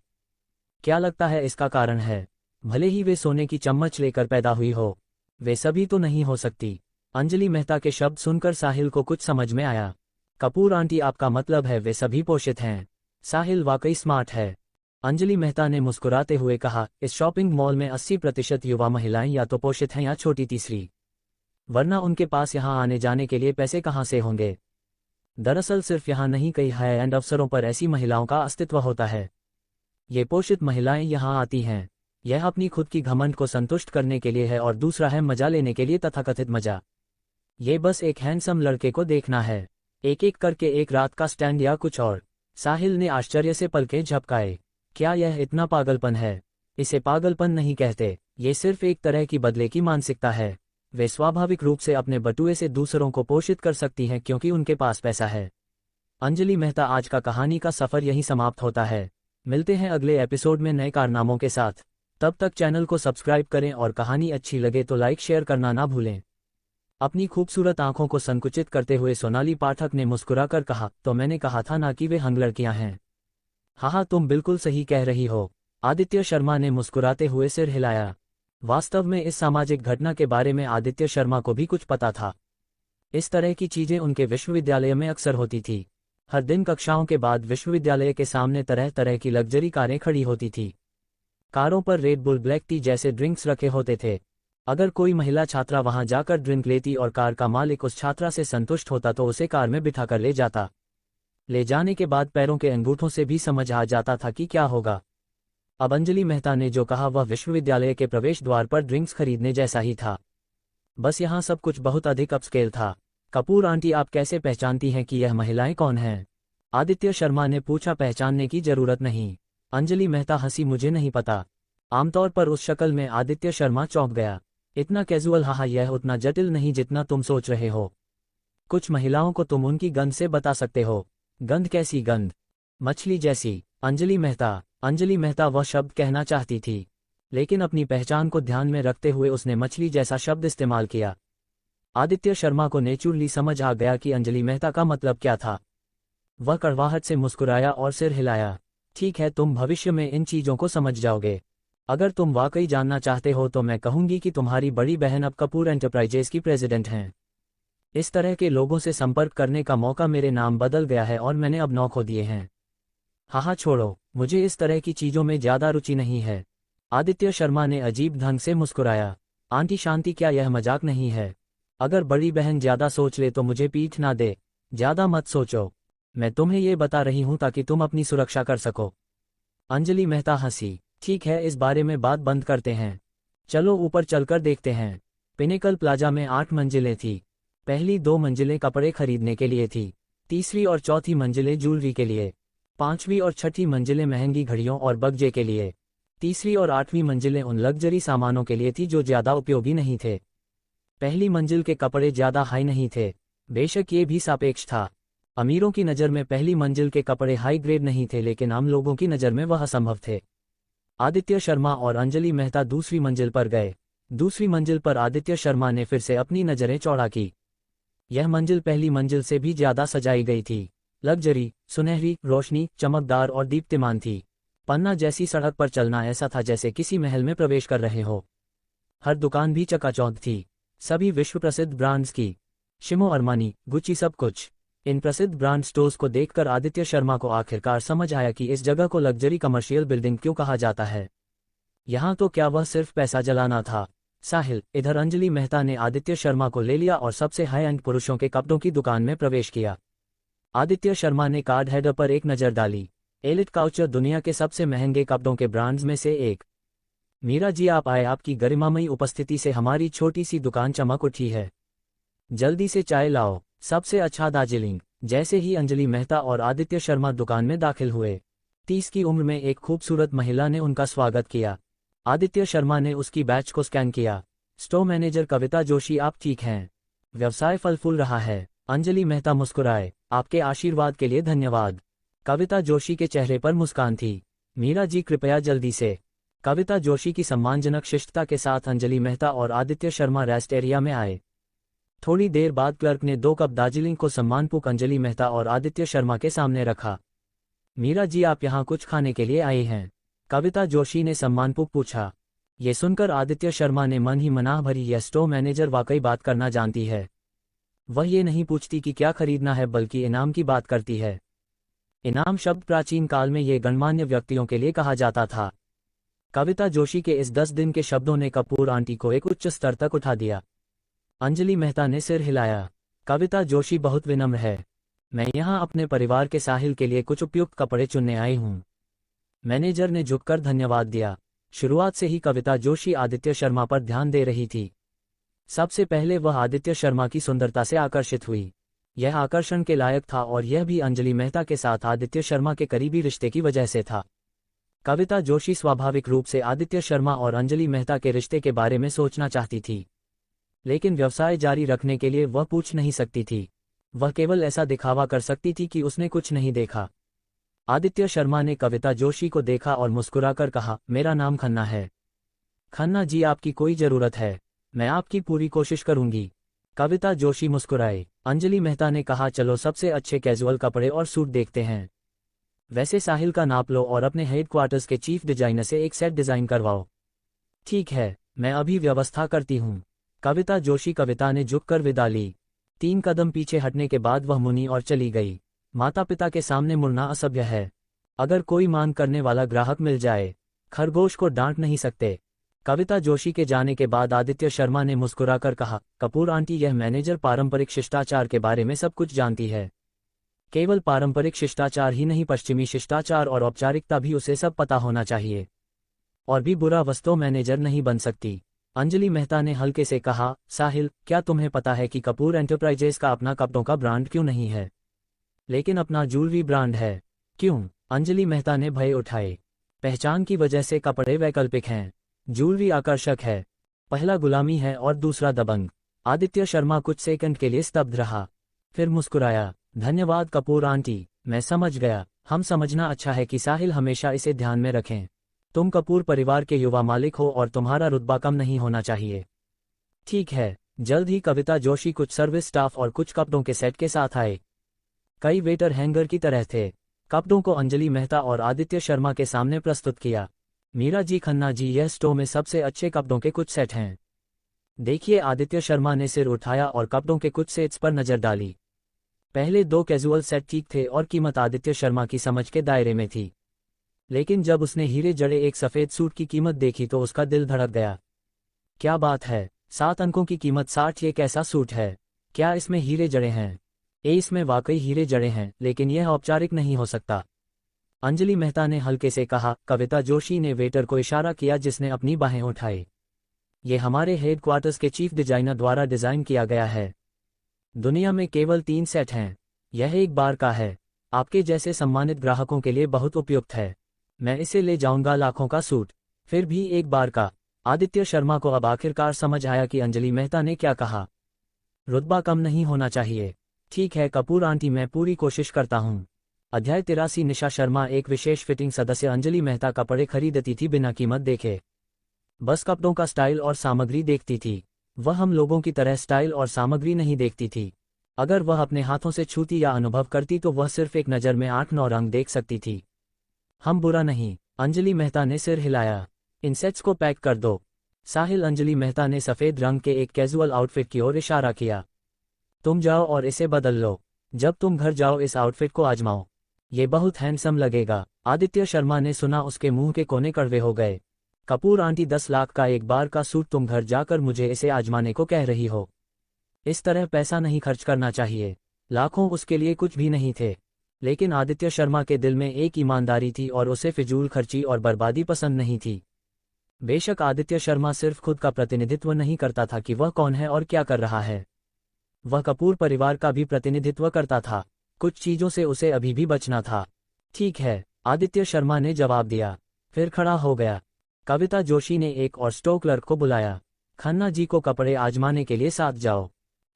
क्या लगता है इसका कारण है? भले ही वे सोने की चम्मच लेकर पैदा हुई हो, वे सभी तो नहीं हो सकती। अंजलि मेहता के शब्द सुनकर साहिल को कुछ समझ में आया। कपूर आंटी, आपका मतलब है वे सभी पोषित हैं? साहिल वाकई स्मार्ट है। अंजलि मेहता ने मुस्कुराते हुए कहा, इस शॉपिंग मॉल में 80% युवा महिलाएं या तो पोषित हैं या छोटी तीसरी, वरना उनके पास यहां आने जाने के लिए पैसे कहां से होंगे? दरअसल सिर्फ यहां नहीं, कई हाई एंड अवसरों पर ऐसी महिलाओं का अस्तित्व होता है। ये पोषित महिलाएं यहां आती हैं, यह अपनी खुद की घमंड को संतुष्ट करने के लिए है और दूसरा है मजा लेने के लिए, तथाकथित मजा। ये बस एक हैंडसम लड़के को देखना है, एक एक करके, एक रात का स्टैंड या कुछ और। साहिल ने आश्चर्य से पलकें झपकाए। क्या यह इतना पागलपन है? इसे पागलपन नहीं कहते, ये सिर्फ एक तरह की बदले की मानसिकता है। वे स्वाभाविक रूप से अपने बटुए से दूसरों को पोषित कर सकती हैं क्योंकि उनके पास पैसा है। अंजलि मेहता, आज का कहानी का सफर यहीं समाप्त होता है। मिलते हैं अगले एपिसोड में नए कारनामों के साथ। तब तक चैनल को सब्सक्राइब करें और कहानी अच्छी लगे तो लाइक शेयर करना ना भूलें। अपनी खूबसूरत आंखों को संकुचित करते हुए सोनाली पाठक ने मुस्कुराकर कहा, तो मैंने कहा था ना कि वे हंग लड़कियां हैं। हाँ, तुम बिल्कुल सही कह रही हो। आदित्य शर्मा ने मुस्कुराते हुए सिर हिलाया। वास्तव में इस सामाजिक घटना के बारे में आदित्य शर्मा को भी कुछ पता था। इस तरह की चीजें उनके विश्वविद्यालय में अक्सर होती थी। हर दिन कक्षाओं के बाद विश्वविद्यालय के सामने तरह तरह की लग्जरी कारें खड़ी होती थी। कारों पर रेड बुल, ब्लैक टी जैसे ड्रिंक्स रखे होते थे। अगर कोई महिला छात्रा वहां जाकर ड्रिंक लेती और कार का मालिक उस छात्रा से संतुष्ट होता तो उसे कार में बिठाकर ले जाता। ले जाने के बाद पैरों के अंगूठों से भी समझ आ जाता था कि क्या होगा। अब अंजलि मेहता ने जो कहा वह विश्वविद्यालय के प्रवेश द्वार पर ड्रिंक्स खरीदने जैसा ही था, बस यहाँ सब कुछ बहुत अधिक अपस्केल था। कपूर आंटी, आप कैसे पहचानती हैं कि यह महिलाएं कौन हैं? आदित्य शर्मा ने पूछा। पहचानने की जरूरत नहीं, अंजलि मेहता हंसी। मुझे नहीं पता। आमतौर पर उस शक्ल में आदित्य शर्मा चौंक गया। इतना कैजुअल? हाँ, यह उतना जटिल नहीं जितना तुम सोच रहे हो। कुछ महिलाओं को तुम उनकी गंध से बता सकते हो। गंध? कैसी गंध? मछली जैसी। अंजलि मेहता वह शब्द कहना चाहती थी, लेकिन अपनी पहचान को ध्यान में रखते हुए उसने मछली जैसा शब्द इस्तेमाल किया। आदित्य शर्मा को नेचुरली समझ आ गया कि अंजलि मेहता का मतलब क्या था। वह कड़वाहट से मुस्कुराया और सिर हिलाया। ठीक है, तुम भविष्य में इन चीजों को समझ जाओगे। अगर तुम वाकई जानना चाहते हो तो मैं कहूंगी कि तुम्हारी बड़ी बहन अब कपूर एंटरप्राइजेज की प्रेसिडेंट हैं। इस तरह के लोगों से संपर्क करने का मौका मेरे नाम बदल गया है और मैंने अब 9 खो दिए हैं। हाँ, छोड़ो, मुझे इस तरह की चीजों में ज्यादा रुचि नहीं है। आदित्य शर्मा ने अजीब ढंग से मुस्कुराया। आंटी शांति, क्या यह मजाक नहीं है? अगर बड़ी बहन ज्यादा सोच ले तो मुझे पीठ ना दे। ज्यादा मत सोचो, मैं तुम्हें ये बता रही हूं ताकि तुम अपनी सुरक्षा कर सको। अंजलि मेहता हंसी। ठीक है, इस बारे में बात बंद करते हैं। चलो ऊपर चलकर देखते हैं। पिनेकल प्लाजा में 8 मंजिलें थी। पहली 2 मंजिलें कपड़े खरीदने के लिए थी, तीसरी और चौथी मंजिलें ज्वेलरी के लिए, 5वीं और 6ठी मंजिलें महंगी घड़ियों और बगजे के लिए, तीसरी और 8वीं मंजिलें उन लग्जरी सामानों के लिए थी जो ज्यादा उपयोगी नहीं थे। पहली मंजिल के कपड़े ज्यादा हाई नहीं थे, बेशक ये भी सापेक्ष था। अमीरों की नज़र में पहली मंजिल के कपड़े हाई ग्रेड नहीं थे, लेकिन आम लोगों की नज़र में वह असंभव थे। आदित्य शर्मा और अंजलि मेहता दूसरी मंजिल पर गए। दूसरी मंजिल पर आदित्य शर्मा ने फिर से अपनी नज़रें चौड़ा की। यह मंजिल पहली मंजिल से भी ज्यादा सजाई गई थी। लग्जरी, सुनहरी, रोशनी, चमकदार और दीप्तिमान थी। पन्ना जैसी सड़क पर चलना ऐसा था जैसे किसी महल में प्रवेश कर रहे हो। हर दुकान भी चकाचौंध थी, सभी विश्व प्रसिद्ध ब्रांड्स की, शिमो, अरमानी, गुच्ची, सब कुछ। इन प्रसिद्ध ब्रांड स्टोर्स को देखकर आदित्य शर्मा को आखिरकार समझ आया कि इस जगह को लग्जरी कमर्शियल बिल्डिंग क्यों कहा जाता है। यहाँ तो क्या वह सिर्फ पैसा जलाना था? साहिल, इधर। अंजलि मेहता ने आदित्य शर्मा को ले लिया और सबसे हाई एंड पुरुषों के कपड़ों की दुकान में प्रवेश किया। आदित्य शर्मा ने कार्ड हेडर पर एक नज़र डाली। एलिट काउचर, दुनिया के सबसे महंगे कपड़ों के ब्रांड्स में से एक। मीरा जी, आप आए, आपकी गरिमामयी उपस्थिति से हमारी छोटी सी दुकान चमक उठी है। जल्दी से चाय लाओ, सबसे अच्छा दार्जिलिंग। जैसे ही अंजलि मेहता और आदित्य शर्मा दुकान में दाखिल हुए, 30 की उम्र में एक खूबसूरत महिला ने उनका स्वागत किया। आदित्य शर्मा ने उसकी बैच को स्कैन किया। स्टोर मैनेजर कविता जोशी, आप ठीक हैं? व्यवसाय फल फूल रहा है। अंजलि मेहता मुस्कुराए। आपके आशीर्वाद के लिए धन्यवाद। कविता जोशी के चेहरे पर मुस्कान थी। मीरा जी, कृपया जल्दी से। कविता जोशी की सम्मानजनक शिष्टता के साथ अंजलि मेहता और आदित्य शर्मा रेस्ट एरिया में आए। थोड़ी देर बाद क्लर्क ने 2 कप दार्जिलिंग को सम्मानपूर्वक अंजलि मेहता और आदित्य शर्मा के सामने रखा। मीरा जी, आप यहाँ कुछ खाने के लिए आए हैं? कविता जोशी ने सम्मानपूर्वक पूछा। ये सुनकर आदित्य शर्मा ने मन ही मनाह भरी, यह स्टोर मैनेजर वाकई बात करना जानती है। वह ये नहीं पूछती कि क्या खरीदना है, बल्कि इनाम की बात करती है। इनाम शब्द प्राचीन काल में ये गणमान्य व्यक्तियों के लिए कहा जाता था। कविता जोशी के इस 10 दिन के शब्दों ने कपूर आंटी को एक उच्च स्तर तक उठा दिया। अंजलि मेहता ने सिर हिलाया। कविता जोशी बहुत विनम्र है। मैं यहाँ अपने परिवार के साहिल के लिए कुछ उपयुक्त कपड़े चुनने आई हूँ। मैनेजर ने झुककर धन्यवाद दिया। शुरुआत से ही कविता जोशी आदित्य शर्मा पर ध्यान दे रही थी। सबसे पहले वह आदित्य शर्मा की सुंदरता से आकर्षित हुई। यह आकर्षण के लायक था, और यह भी अंजलि मेहता के साथ आदित्य शर्मा के करीबी रिश्ते की वजह से था। कविता जोशी स्वाभाविक रूप से आदित्य शर्मा और अंजलि मेहता के रिश्ते के बारे में सोचना चाहती थी, लेकिन व्यवसाय जारी रखने के लिए वह पूछ नहीं सकती थी। वह केवल ऐसा दिखावा कर सकती थी कि उसने कुछ नहीं देखा। आदित्य शर्मा ने कविता जोशी को देखा और मुस्कुराकर कहा, मेरा नाम खन्ना है। खन्ना जी, आपकी कोई जरूरत है? मैं आपकी पूरी कोशिश करूंगी। कविता जोशी मुस्कुराए। अंजलि मेहता ने कहा, चलो सबसे अच्छे कैजुअल कपड़े और सूट देखते हैं। वैसे साहिल का नाप लो और अपने हेडक्वार्टर्स के चीफ डिजाइनर से एक सेट डिजाइन करवाओ। ठीक है, मैं अभी व्यवस्था करती हूँ। कविता ने झुककर विदा ली। 3 कदम पीछे हटने के बाद वह मुनी और चली गई। माता पिता के सामने मुड़ना असभ्य है। अगर कोई मांग करने वाला ग्राहक मिल जाए, खरगोश को डांट नहीं सकते। कविता जोशी के जाने के बाद आदित्य शर्मा ने मुस्कुराकर कहा, कपूर आंटी, यह मैनेजर पारंपरिक शिष्टाचार के बारे में सब कुछ जानती है। केवल पारंपरिक शिष्टाचार ही नहीं, पश्चिमी शिष्टाचार और औपचारिकता भी उसे सब पता होना चाहिए। और भी बुरा वस्तु मैनेजर नहीं बन सकती। अंजलि मेहता ने हल्के से कहा, साहिल, क्या तुम्हें पता है कि कपूर एंटरप्राइजेस का अपना कपड़ों का ब्रांड क्यों नहीं है, लेकिन अपना ज्वेलरी ब्रांड है? क्यों? अंजलि मेहता ने भय उठाए। पहचान की वजह से कपड़े वैकल्पिक हैं, ज्वेलरी आकर्षक है। पहला गुलामी है और दूसरा दबंग। आदित्य शर्मा कुछ सेकंड के लिए स्तब्ध रहा, फिर मुस्कुराया। धन्यवाद कपूर आंटी, मैं समझ गया। हम समझना अच्छा है कि साहिल हमेशा इसे ध्यान में रखें। तुम कपूर परिवार के युवा मालिक हो और तुम्हारा रुतबा कम नहीं होना चाहिए। ठीक है। जल्द ही कविता जोशी कुछ सर्विस स्टाफ और कुछ कपड़ों के सेट के साथ आए। कई वेटर हैंगर की तरह थे। कपड़ों को अंजलि मेहता और आदित्य शर्मा के सामने प्रस्तुत किया। मीरा जी, खन्ना जी, यह स्टोर में सबसे अच्छे कपड़ों के कुछ सेट हैं। देखिए। आदित्य शर्मा ने सिर उठाया और कपड़ों के कुछ सेट्स पर नजर डाली। पहले 2 कैजुअल सेट ठीक थे और कीमत आदित्य शर्मा की समझ के दायरे में थी, लेकिन जब उसने हीरे जड़े एक सफेद सूट की कीमत देखी तो उसका दिल धड़क गया। क्या बात है, 7 अंकों की कीमत 60! ये कैसा सूट है? क्या इसमें हीरे जड़े हैं? इसमें वाकई हीरे जड़े हैं, लेकिन यह औपचारिक नहीं हो सकता, अंजलि मेहता ने हल्के से कहा। कविता जोशी ने वेटर को इशारा किया, जिसने अपनी बाहें उठाई। ये हमारे हेडक्वार्टर्स के चीफ डिजाइनर द्वारा डिजाइन किया गया है। दुनिया में केवल 3 सेट हैं। यह एक बार का है। आपके जैसे सम्मानित ग्राहकों के लिए बहुत उपयुक्त है। मैं इसे ले जाऊंगा। लाखों का सूट, फिर भी एक बार का। आदित्य शर्मा को अब आखिरकार समझ आया कि अंजलि मेहता ने क्या कहा। रुतबा कम नहीं होना चाहिए। ठीक है कपूर आंटी, मैं पूरी कोशिश करता हूँ। अध्याय 83। निशा शर्मा एक विशेष फिटिंग सदस्य अंजलि मेहता कपड़े खरीदती थी बिना कीमत देखे। बस कपड़ों का स्टाइल और सामग्री देखती थी। वह हम लोगों की तरह स्टाइल और सामग्री नहीं देखती थी। अगर वह अपने हाथों से छूती या अनुभव करती तो वह सिर्फ एक नज़र में 8-9 रंग देख सकती थी। हम बुरा नहीं, अंजलि मेहता ने सिर हिलाया। इन सेट्स को पैक कर दो। साहिल, अंजलि मेहता ने सफ़ेद रंग के एक कैजुअल आउटफिट की ओर इशारा किया। तुम जाओ और इसे बदल लो। जब तुम घर जाओ इस आउटफिट को आजमाओ, ये बहुत हैंडसम लगेगा। आदित्य शर्मा ने सुना, उसके मुंह के कोने कड़वे हो गए। कपूर आंटी, 10 लाख का एक बार का सूट, तुम घर जाकर मुझे इसे आजमाने को कह रही हो? इस तरह पैसा नहीं खर्च करना चाहिए। लाखों उसके लिए कुछ भी नहीं थे, लेकिन आदित्य शर्मा के दिल में एक ईमानदारी थी और उसे फिजूल खर्ची और बर्बादी पसंद नहीं थी। बेशक आदित्य शर्मा सिर्फ खुद का प्रतिनिधित्व नहीं करता था कि वह कौन है और क्या कर रहा है, वह कपूर परिवार का भी प्रतिनिधित्व करता था। कुछ चीजों से उसे अभी भी बचना था। ठीक है, आदित्य शर्मा ने जवाब दिया, फिर खड़ा हो गया। कविता जोशी ने एक और स्टोर क्लर्क को बुलाया। खन्ना जी को कपड़े आजमाने के लिए साथ जाओ,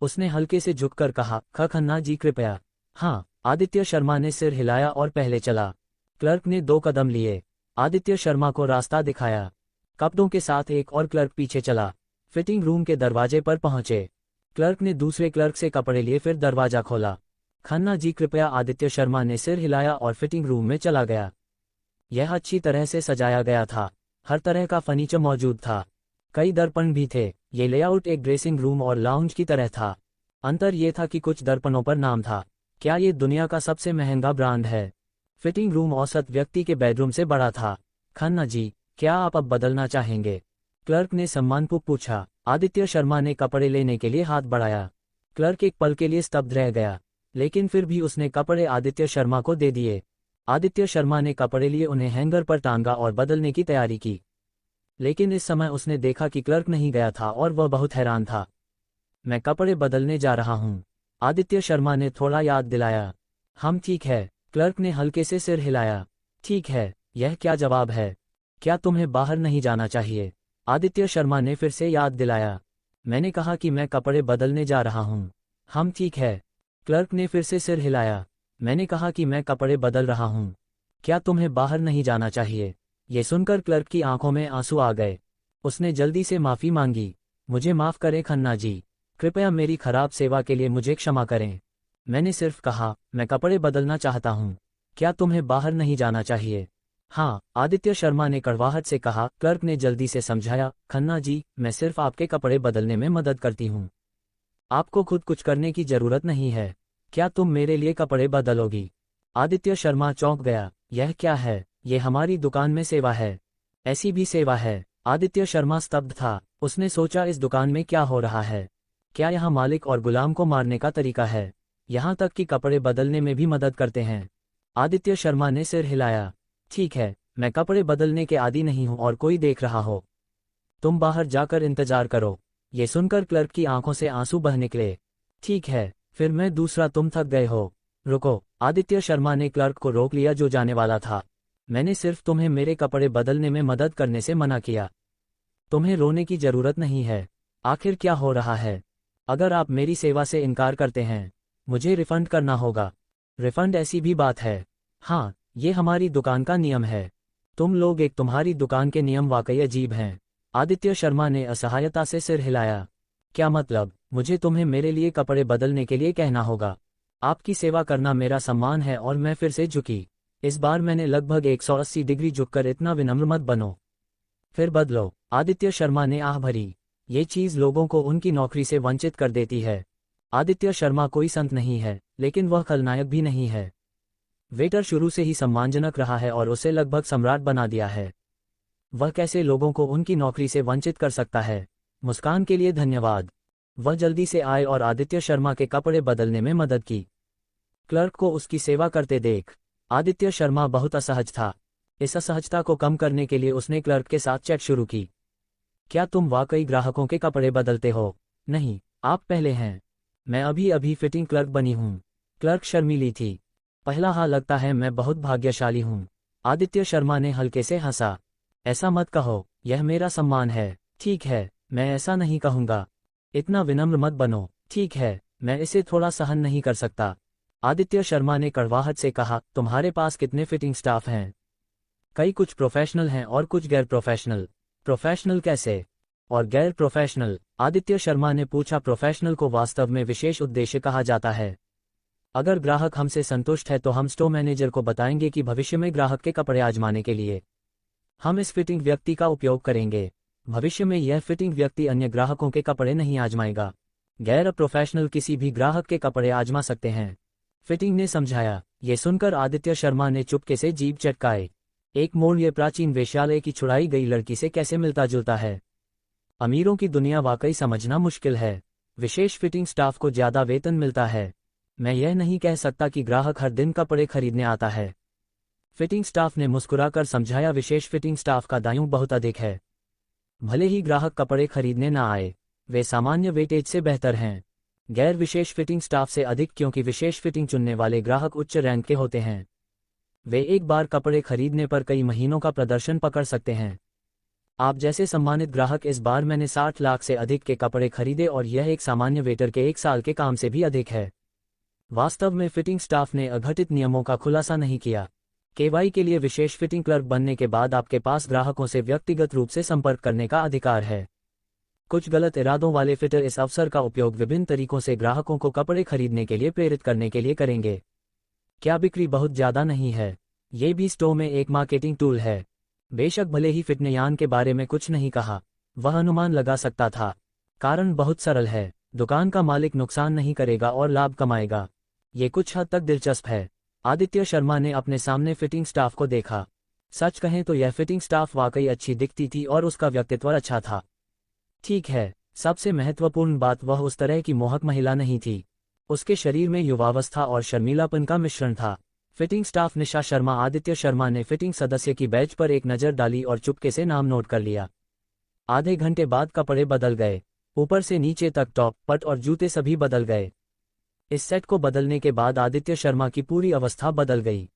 उसने हल्के से झुककर कहा। खन्ना जी कृपया। हाँ, आदित्य शर्मा ने सिर हिलाया और पहले चला। क्लर्क ने 2 कदम लिए, आदित्य शर्मा को रास्ता दिखाया। कपड़ों के साथ एक और क्लर्क पीछे चला। फिटिंग रूम के दरवाजे पर पहुंचे। क्लर्क ने दूसरे क्लर्क से कपड़े लिए, फिर दरवाजा खोला। खन्ना जी कृपया, आदित्य शर्मा ने सिर हिलाया और फिटिंग रूम में चला गया। यह अच्छी तरह से सजाया गया था। हर तरह का फर्नीचर मौजूद था। कई दर्पण भी थे। ये लेआउट एक ड्रेसिंग रूम और लाउंज की तरह था। अंतर ये था कि कुछ दर्पणों पर नाम था। क्या ये दुनिया का सबसे महंगा ब्रांड है? फिटिंग रूम औसत व्यक्ति के बेडरूम से बड़ा था। खन्ना जी, क्या आप अब बदलना चाहेंगे? क्लर्क ने सम्मानपूर्वक पूछा। आदित्य शर्मा ने कपड़े लेने के लिए हाथ बढ़ाया। क्लर्क एक पल के लिए स्तब्ध रह गया, लेकिन फिर भी उसने कपड़े आदित्य शर्मा को दे दिए। आदित्य शर्मा ने कपड़े लिए, उन्हें हैंगर पर टांगा और बदलने की तैयारी की। लेकिन इस समय उसने देखा कि क्लर्क नहीं गया था और वह बहुत हैरान था। मैं कपड़े बदलने जा रहा हूँ, आदित्य शर्मा ने थोड़ा याद दिलाया। हम ठीक है, क्लर्क ने हल्के से सिर हिलाया। ठीक है, यह क्या जवाब है? क्या तुम्हें बाहर नहीं जाना चाहिए? आदित्य शर्मा ने फिर से याद दिलाया। मैंने कहा कि मैं कपड़े बदलने जा रहा हूँ। हम ठीक है, क्लर्क ने फिर से सिर हिलाया। मैंने कहा कि मैं कपड़े बदल रहा हूँ। क्या तुम्हें बाहर नहीं जाना चाहिए? ये सुनकर क्लर्क की आंखों में आंसू आ गए। उसने जल्दी से माफी मांगी। मुझे माफ करें खन्ना जी, कृपया मेरी खराब सेवा के लिए मुझे क्षमा करें। मैंने सिर्फ कहा, मैं कपड़े बदलना चाहता हूँ। क्या तुम्हें बाहर नहीं जाना चाहिए? हाँ, आदित्य शर्मा ने कड़वाहट से कहा। क्लर्क ने जल्दी से समझाया, खन्ना जी, मैं सिर्फ आपके कपड़े बदलने में मदद करती हूँ। आपको खुद कुछ करने की जरूरत नहीं है। क्या तुम मेरे लिए कपड़े बदलोगी? आदित्य शर्मा चौंक गया। यह क्या है? ये हमारी दुकान में सेवा है। ऐसी भी सेवा है? आदित्य शर्मा स्तब्ध था। उसने सोचा, इस दुकान में क्या हो रहा है? क्या यहाँ मालिक और गुलाम को मारने का तरीका है? यहाँ तक कि कपड़े बदलने में भी मदद करते हैं। आदित्य शर्मा ने सिर हिलाया। ठीक है, मैं कपड़े बदलने के आदी नहीं हूं और कोई देख रहा हो। तुम बाहर जाकर इंतजार करो। ये सुनकर क्लर्क की आंखों से आंसू बह निकले। ठीक है, फिर मैं दूसरा, तुम थक गए हो। रुको, आदित्य शर्मा ने क्लर्क को रोक लिया जो जाने वाला था। मैंने सिर्फ तुम्हें मेरे कपड़े बदलने में मदद करने से मना किया। तुम्हें रोने की जरूरत नहीं है। आखिर क्या हो रहा है? अगर आप मेरी सेवा से इनकार करते हैं, मुझे रिफंड करना होगा। रिफंड? ऐसी भी बात है? हाँ, ये हमारी दुकान का नियम है। तुम लोग एक, तुम्हारी दुकान के नियम वाकई अजीब हैं। आदित्य शर्मा ने असहायता से सिर हिलाया। क्या मतलब? मुझे तुम्हें मेरे लिए कपड़े बदलने के लिए कहना होगा? आपकी सेवा करना मेरा सम्मान है। और मैं फिर से झुकी। इस बार मैंने लगभग 180 डिग्री झुककर, इतना विनम्र मत बनो। फिर बदलो, आदित्य शर्मा ने आह भरी। ये चीज लोगों को उनकी नौकरी से वंचित कर देती है। आदित्य शर्मा कोई संत नहीं है, लेकिन वह खलनायक भी नहीं है। वेटर शुरू से ही सम्मानजनक रहा है और उसे लगभग सम्राट बना दिया है। वह कैसे लोगों को उनकी नौकरी से वंचित कर सकता है? मुस्कान के लिए धन्यवाद। वह जल्दी से आए और आदित्य शर्मा के कपड़े बदलने में मदद की। क्लर्क को उसकी सेवा करते देख आदित्य शर्मा बहुत असहज था। इस असहजता को कम करने के लिए उसने क्लर्क के साथ चैट शुरू की। क्या तुम वाकई ग्राहकों के कपड़े बदलते हो? नहीं, आप पहले हैं। मैं अभी अभी फिटिंग क्लर्क बनी हूँ। क्लर्क शर्मीली थी। पहला, हाँ, लगता है मैं बहुत भाग्यशाली हूँ। आदित्य शर्मा ने हल्के से हंसा। ऐसा मत कहो, यह मेरा सम्मान है। ठीक है, मैं ऐसा नहीं कहूँगा। इतना विनम्र मत बनो। ठीक है, मैं इसे थोड़ा सहन नहीं कर सकता। आदित्य शर्मा ने कड़वाहट से कहा, तुम्हारे पास कितने फिटिंग स्टाफ हैं? कई, कुछ प्रोफेशनल हैं और कुछ गैर प्रोफेशनल। प्रोफेशनल कैसे? और गैर प्रोफेशनल? आदित्य शर्मा ने पूछा। प्रोफेशनल को वास्तव में विशेष उद्देश्य कहा जाता है। अगर ग्राहक हमसे संतुष्ट है तो हम स्टोर मैनेजर को बताएंगे कि भविष्य में ग्राहक के कपड़े आजमाने के लिए हम इस फिटिंग व्यक्ति का उपयोग करेंगे। भविष्य में यह फिटिंग व्यक्ति अन्य ग्राहकों के कपड़े नहीं आजमाएगा। गैर प्रोफेशनल किसी भी ग्राहक के कपड़े आजमा सकते हैं, फिटिंग ने समझाया। ये सुनकर आदित्य शर्मा ने चुपके से जीभ चटकाए। एक मोड़, ये प्राचीन वेश्यालय की छुड़ाई गई लड़की से कैसे मिलता जुलता है। अमीरों की दुनिया वाकई समझना मुश्किल है। विशेष फिटिंग स्टाफ को ज्यादा वेतन मिलता है। मैं यह नहीं कह सकता कि ग्राहक हर दिन कपड़े खरीदने आता है। फिटिंग स्टाफ ने मुस्कुराकर समझाया। विशेष फिटिंग स्टाफ का दायु बहुत अधिक है। भले ही ग्राहक कपड़े खरीदने न आए, वे सामान्य वेटेज से बेहतर हैं। गैर विशेष फिटिंग स्टाफ से अधिक, क्योंकि विशेष फिटिंग चुनने वाले ग्राहक उच्च रैंक के होते हैं। वे एक बार कपड़े खरीदने पर कई महीनों का प्रदर्शन पकड़ सकते हैं। आप जैसे सम्मानित ग्राहक, इस बार मैंने 60 लाख से अधिक के कपड़े खरीदे और यह एक सामान्य वेटर के 1 साल के काम से भी अधिक है। वास्तव में फिटिंग स्टाफ ने अघटित नियमों का खुलासा नहीं किया। केवाई के लिए विशेष फिटिंग क्लर्क बनने के बाद आपके पास ग्राहकों से व्यक्तिगत रूप से संपर्क करने का अधिकार है। कुछ गलत इरादों वाले फिटर इस अवसर का उपयोग विभिन्न तरीकों से ग्राहकों को कपड़े खरीदने के लिए प्रेरित करने के लिए करेंगे। क्या बिक्री बहुत ज़्यादा नहीं है? ये भी स्टोर में एक मार्केटिंग टूल है। बेशक भले ही फिट ने यान के बारे में कुछ नहीं कहा, वह अनुमान लगा सकता था। कारण बहुत सरल है, दुकान का मालिक नुकसान नहीं करेगा और लाभ कमाएगा। ये कुछ हद तक दिलचस्प है। आदित्य शर्मा ने अपने सामने फिटिंग स्टाफ को देखा। सच कहें तो यह फिटिंग स्टाफ वाकई अच्छी दिखती थी और उसका व्यक्तित्व अच्छा था। ठीक है, सबसे महत्वपूर्ण बात वह उस तरह की मोहक महिला नहीं थी। उसके शरीर में युवावस्था और शर्मीलापन का मिश्रण था। Fitting staff Nisha Sharma. आदित्य शर्मा ने फिटिंग सदस्य की बैज पर एक नज़र डाली और चुपके से नाम नोट कर लिया। आधे घंटे बाद कपड़े बदल गए। ऊपर से नीचे तक टॉप, पट और जूते सभी बदल गए। इस सेट को बदलने के बाद आदित्य शर्मा की पूरी अवस्था बदल गई।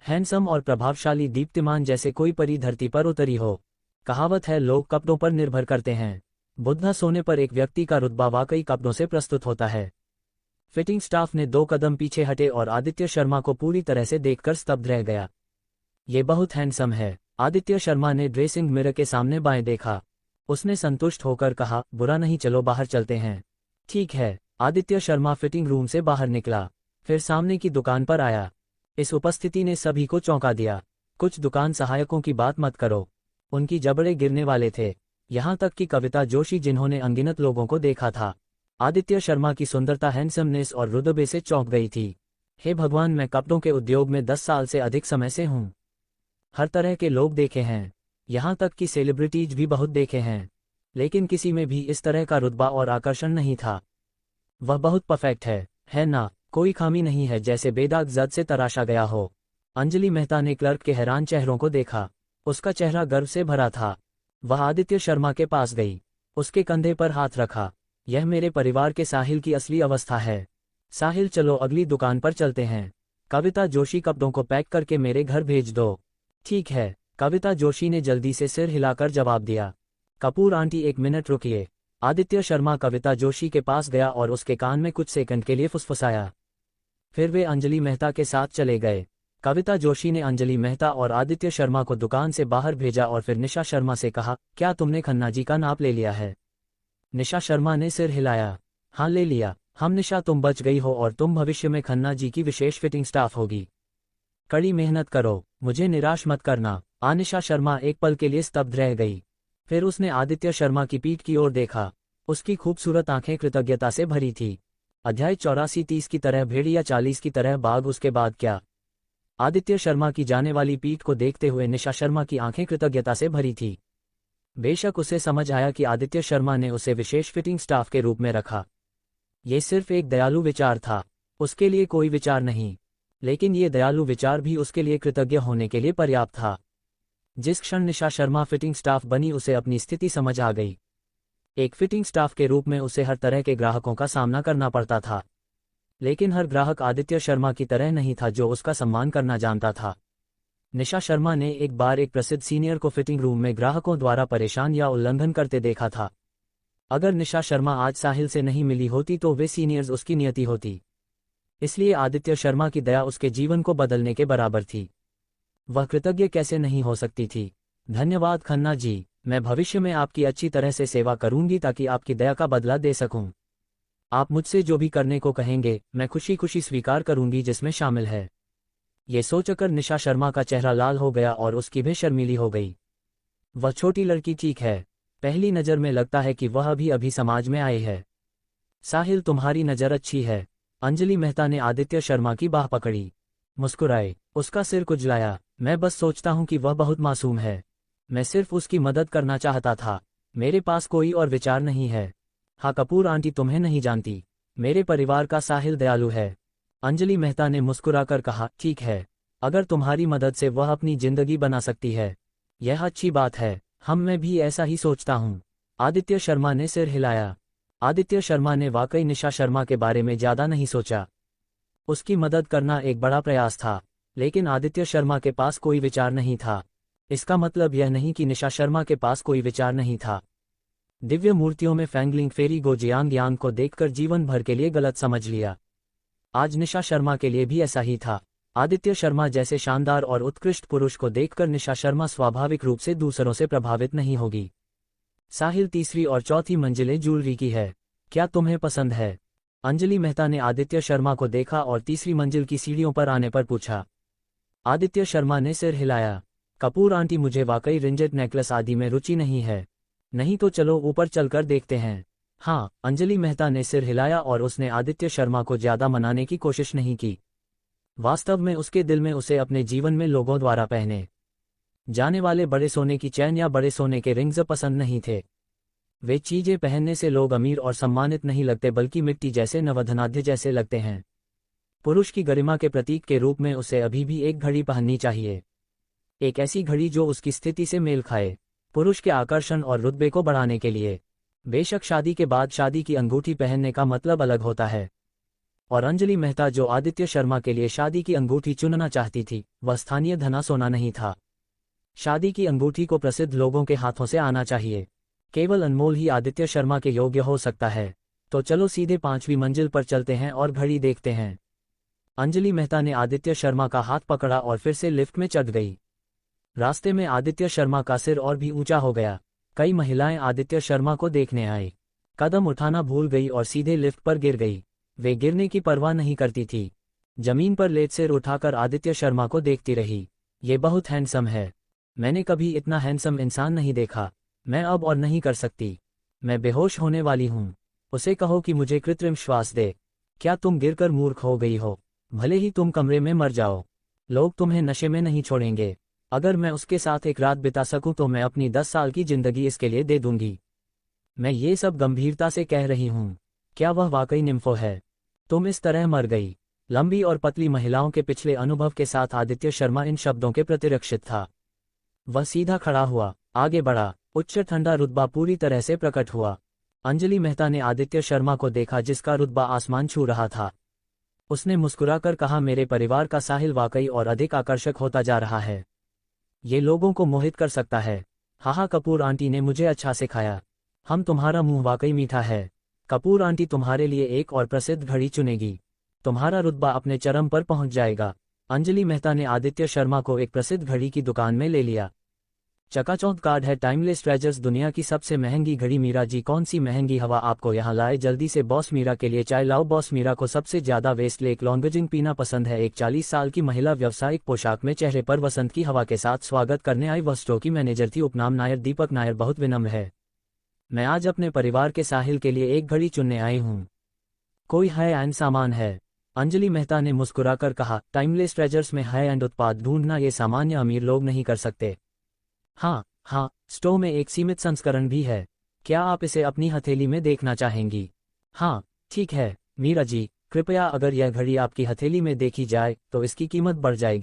हैंडसम और प्रभावशाली, दीप्तिमान, जैसे कोई परी धरती पर उतरी हो। कहावत है, लोग कपड़ों पर निर्भर करते हैं, बुद्धा सोने पर एक व्यक्ति का रुतबा वाकई कपड़ों से प्रस्तुत होता है। फिटिंग स्टाफ ने 2 कदम पीछे हटे और आदित्य शर्मा को पूरी तरह से देखकर स्तब्ध रह गया। ये बहुत हैंडसम है। आदित्य शर्मा ने ड्रेसिंग मिरर के सामने बाएं देखा। उसने संतुष्ट होकर कहा, बुरा नहीं, चलो बाहर चलते हैं। ठीक है। आदित्य शर्मा फिटिंग रूम से बाहर निकला, फिर सामने की दुकान पर आया। इस उपस्थिति ने सभी को चौंका दिया। कुछ दुकान सहायकों की बात मत करो, उनकी जबड़े गिरने वाले थे। यहाँ तक कि कविता जोशी, जिन्होंने अनगिनत लोगों को देखा था, आदित्य शर्मा की सुंदरता, हैंडसमनेस और रुतबे से चौंक गई थी। हे भगवान, मैं कपड़ों के उद्योग में 10 साल से अधिक समय से हूँ। हर तरह के लोग देखे हैं, यहाँ तक कि सेलिब्रिटीज भी बहुत देखे हैं, लेकिन किसी में भी इस तरह का रुतबा और आकर्षण नहीं था। वह बहुत परफेक्ट है ना? कोई खामी नहीं है, जैसे बेदाग जद से तराशा गया हो। अंजलि मेहता ने क्लर्क के हैरान चेहरों को देखा। उसका चेहरा गर्व से भरा था। वह आदित्य शर्मा के पास गई, उसके कंधे पर हाथ रखा। यह मेरे परिवार के साहिल की असली अवस्था है। साहिल, चलो अगली दुकान पर चलते हैं। कविता जोशी, कपड़ों को पैक करके मेरे घर भेज दो। ठीक है। कविता जोशी ने जल्दी से सिर हिलाकर जवाब दिया। कपूर आंटी, 1 मिनट रुकिए। आदित्य शर्मा कविता जोशी के पास गया और उसके कान में कुछ सेकंड के लिए फुसफुसाया। फिर वे अंजलि मेहता के साथ चले गए। कविता जोशी ने अंजलि मेहता और आदित्य शर्मा को दुकान से बाहर भेजा और फिर निशा शर्मा से कहा, क्या तुमने खन्ना जी का नाप ले लिया है? निशा शर्मा ने सिर हिलाया। हाँ, ले लिया। हम निशा, तुम बच गई हो और तुम भविष्य में खन्ना जी की विशेष फिटिंग स्टाफ होगी। कड़ी मेहनत करो, मुझे निराश मत करना। निशा शर्मा एक पल के लिए स्तब्ध रह गई। फिर उसने आदित्य शर्मा की पीठ की ओर देखा। उसकी खूबसूरत आंखें कृतज्ञता से भरी थी। अध्याय 84। 30 की तरह भेड़ या 40 की तरह बाघ, उसके बाद क्या? आदित्य शर्मा की जाने वाली पीठ को देखते हुए निशा शर्मा की आंखें कृतज्ञता से भरी थी। बेशक उसे समझ आया कि आदित्य शर्मा ने उसे विशेष फिटिंग स्टाफ के रूप में रखा। ये सिर्फ एक दयालु विचार था, उसके लिए कोई विचार नहीं, लेकिन ये दयालु विचार भी उसके लिए कृतज्ञ होने के लिए पर्याप्त था। जिस क्षण निशा शर्मा फिटिंग स्टाफ बनी, उसे अपनी स्थिति समझ आ गई। एक फिटिंग स्टाफ के रूप में उसे हर तरह के ग्राहकों का सामना करना पड़ता था, लेकिन हर ग्राहक आदित्य शर्मा की तरह नहीं था जो उसका सम्मान करना जानता था। निशा शर्मा ने एक बार एक प्रसिद्ध सीनियर को फिटिंग रूम में ग्राहकों द्वारा परेशान या उल्लंघन करते देखा था। अगर निशा शर्मा आज साहिल से नहीं मिली होती तो वे सीनियर्स उसकी नियति होती। इसलिए आदित्य शर्मा की दया उसके जीवन को बदलने के बराबर थी। वह कृतज्ञ कैसे नहीं हो सकती थी? धन्यवाद खन्ना जी, मैं भविष्य में आपकी अच्छी तरह से सेवा करूंगी ताकि आपकी दया का बदला दे सकूं। आप मुझसे जो भी करने को कहेंगे मैं खुशी खुशी स्वीकार करूंगी, जिसमें शामिल है। ये सोचकर निशा शर्मा का चेहरा लाल हो गया और उसकी भी शर्मीली हो गई। वह छोटी लड़की ठीक है, पहली नज़र में लगता है कि वह अभी अभी समाज में आई है। साहिल, तुम्हारी नज़र अच्छी है। अंजलि मेहता ने आदित्य शर्मा की बाह पकड़ी, मुस्कुराए, उसका सिर कुचलाया। मैं बस सोचता हूं कि वह बहुत मासूम है। मैं सिर्फ उसकी मदद करना चाहता था, मेरे पास कोई और विचार नहीं है। हाँ कपूर आंटी, तुम्हें नहीं जानती, मेरे परिवार का साहिल दयालु है। अंजलि मेहता ने मुस्कुराकर कहा, ठीक है, अगर तुम्हारी मदद से वह अपनी जिंदगी बना सकती है, यह अच्छी बात है। मैं भी ऐसा ही सोचता हूँ। आदित्य शर्मा ने सिर हिलाया। आदित्य शर्मा ने वाकई निशा शर्मा के बारे में ज्यादा नहीं सोचा। उसकी मदद करना एक बड़ा प्रयास था, लेकिन आदित्य शर्मा के पास कोई विचार नहीं था। इसका मतलब यह नहीं कि निशा शर्मा के पास कोई विचार नहीं था। दिव्य मूर्तियों में फैंगलिंग फेरी गो जियांग यांग को देखकर जीवन भर के लिए गलत समझ लिया। आज निशा शर्मा के लिए भी ऐसा ही था। आदित्य शर्मा जैसे शानदार और उत्कृष्ट पुरुष को देखकर निशा शर्मा स्वाभाविक रूप से दूसरों से प्रभावित नहीं होगी। साहिल, तीसरी और चौथी मंजिलें ज्वेलरी की है, क्या तुम्हें पसंद है? अंजलि मेहता ने आदित्य शर्मा को देखा और तीसरी मंजिल की सीढ़ियों पर आने पर पूछा। आदित्य शर्मा ने सिर हिलाया। कपूर आंटी, मुझे वाकई रिंजेट नेकलेस आदि में रुचि नहीं है। नहीं तो चलो ऊपर चलकर देखते हैं। हाँ, अंजलि मेहता ने सिर हिलाया और उसने आदित्य शर्मा को ज्यादा मनाने की कोशिश नहीं की। वास्तव में उसके दिल में उसे अपने जीवन में लोगों द्वारा पहने जाने वाले बड़े सोने की चैन या बड़े सोने के रिंग्स पसंद नहीं थे। वे चीजें पहनने से लोग अमीर और सम्मानित नहीं लगते, बल्कि मिट्टी जैसे नवधनाढ्य जैसे लगते हैं। पुरुष की गरिमा के प्रतीक के रूप में उसे अभी भी एक घड़ी पहननी चाहिए, एक ऐसी घड़ी जो उसकी स्थिति से मेल खाए, पुरुष के आकर्षण और रुतबे को बढ़ाने के लिए। बेशक शादी के बाद शादी की अंगूठी पहनने का मतलब अलग होता है। और अंजलि मेहता जो आदित्य शर्मा के लिए शादी की अंगूठी चुनना चाहती थी, वह स्थानीय धना सोना नहीं था। शादी की अंगूठी को प्रसिद्ध लोगों के हाथों से आना चाहिए, केवल अनमोल ही आदित्य शर्मा के योग्य हो सकता है। तो चलो सीधे 5वीं मंजिल पर चलते हैं और घड़ी देखते हैं। अंजलि मेहता ने आदित्य शर्मा का हाथ पकड़ा और फिर से लिफ्ट में चढ़ गई। रास्ते में आदित्य शर्मा का सिर और भी ऊंचा हो गया। कई महिलाएं आदित्य शर्मा को देखने आई, कदम उठाना भूल गई और सीधे लिफ्ट पर गिर गई। वे गिरने की परवाह नहीं करती थी, जमीन पर लेट सिर उठाकर आदित्य शर्मा को देखती रही। ये बहुत हैंडसम है, मैंने कभी इतना हैंडसम इंसान नहीं देखा। मैं अब और नहीं कर सकती, मैं बेहोश होने वाली हूँ। उसे कहो कि मुझे कृत्रिम श्वास दे। क्या तुम गिरकर मूर्ख हो गई हो? भले ही तुम कमरे में मर जाओ, लोग तुम्हें नशे में नहीं छोड़ेंगे। अगर मैं उसके साथ एक रात बिता सकूं तो मैं अपनी 10 साल की जिंदगी इसके लिए दे दूंगी। मैं ये सब गंभीरता से कह रही हूं। क्या वह वाकई निम्फो है? तुम इस तरह मर गई। लंबी और पतली महिलाओं के पिछले अनुभव के साथ आदित्य शर्मा इन शब्दों के प्रतिरक्षित था। वह सीधा खड़ा हुआ, आगे बढ़ा, उच्च ठंडा रुतबा पूरी तरह से प्रकट हुआ। अंजलि मेहता ने आदित्य शर्मा को देखा जिसका रुतबा आसमान छू रहा था। उसने मुस्कुराकर कहा, मेरे परिवार का साहिल वाकई और अधिक आकर्षक होता जा रहा है। ये लोगों को मोहित कर सकता है। हाहा, कपूर आंटी ने मुझे अच्छा सिखाया। हम तुम्हारा मुंह वाकई मीठा है। कपूर आंटी तुम्हारे लिए एक और प्रसिद्ध घड़ी चुनेगी, तुम्हारा रुतबा अपने चरम पर पहुंच जाएगा। अंजलि मेहता ने आदित्य शर्मा को एक प्रसिद्ध घड़ी की दुकान में ले लिया। चकाचौंध कार्ड है, टाइमलेस ट्रेजर्स, दुनिया की सबसे महंगी घड़ी। मीरा जी, कौन सी महंगी हवा आपको यहाँ लाए? जल्दी से बॉस मीरा के लिए चाय लाओ। बॉस मीरा को सबसे ज्यादा वेस्टलेक लॉन्गजिंग पीना पसंद है। एक 40 साल की महिला व्यावसायिक पोशाक में चेहरे पर वसंत की हवा के साथ स्वागत करने आई। वह स्टोर की मैनेजर थी। उपनाम नायर। दीपक नायर बहुत विनम्र है। मैं आज अपने परिवार के साहिल के लिए एक घड़ी चुनने आई हूँ। कोई हाई एंड सामान है? अंजलि मेहता ने मुस्कुराकर कहा, टाइमलेस ट्रेजर्स में हाई एंड उत्पाद ढूंढना ये सामान्य अमीर लोग नहीं कर सकते। हाँ, स्टोर में एक सीमित संस्करण भी है। क्या आप इसे अपनी हथेली में देखना चाहेंगी? हाँ, ठीक है मीरा जी, कृपया अगर यह घड़ी आपकी हथेली में देखी जाए तो इसकी कीमत बढ़ जाएगी।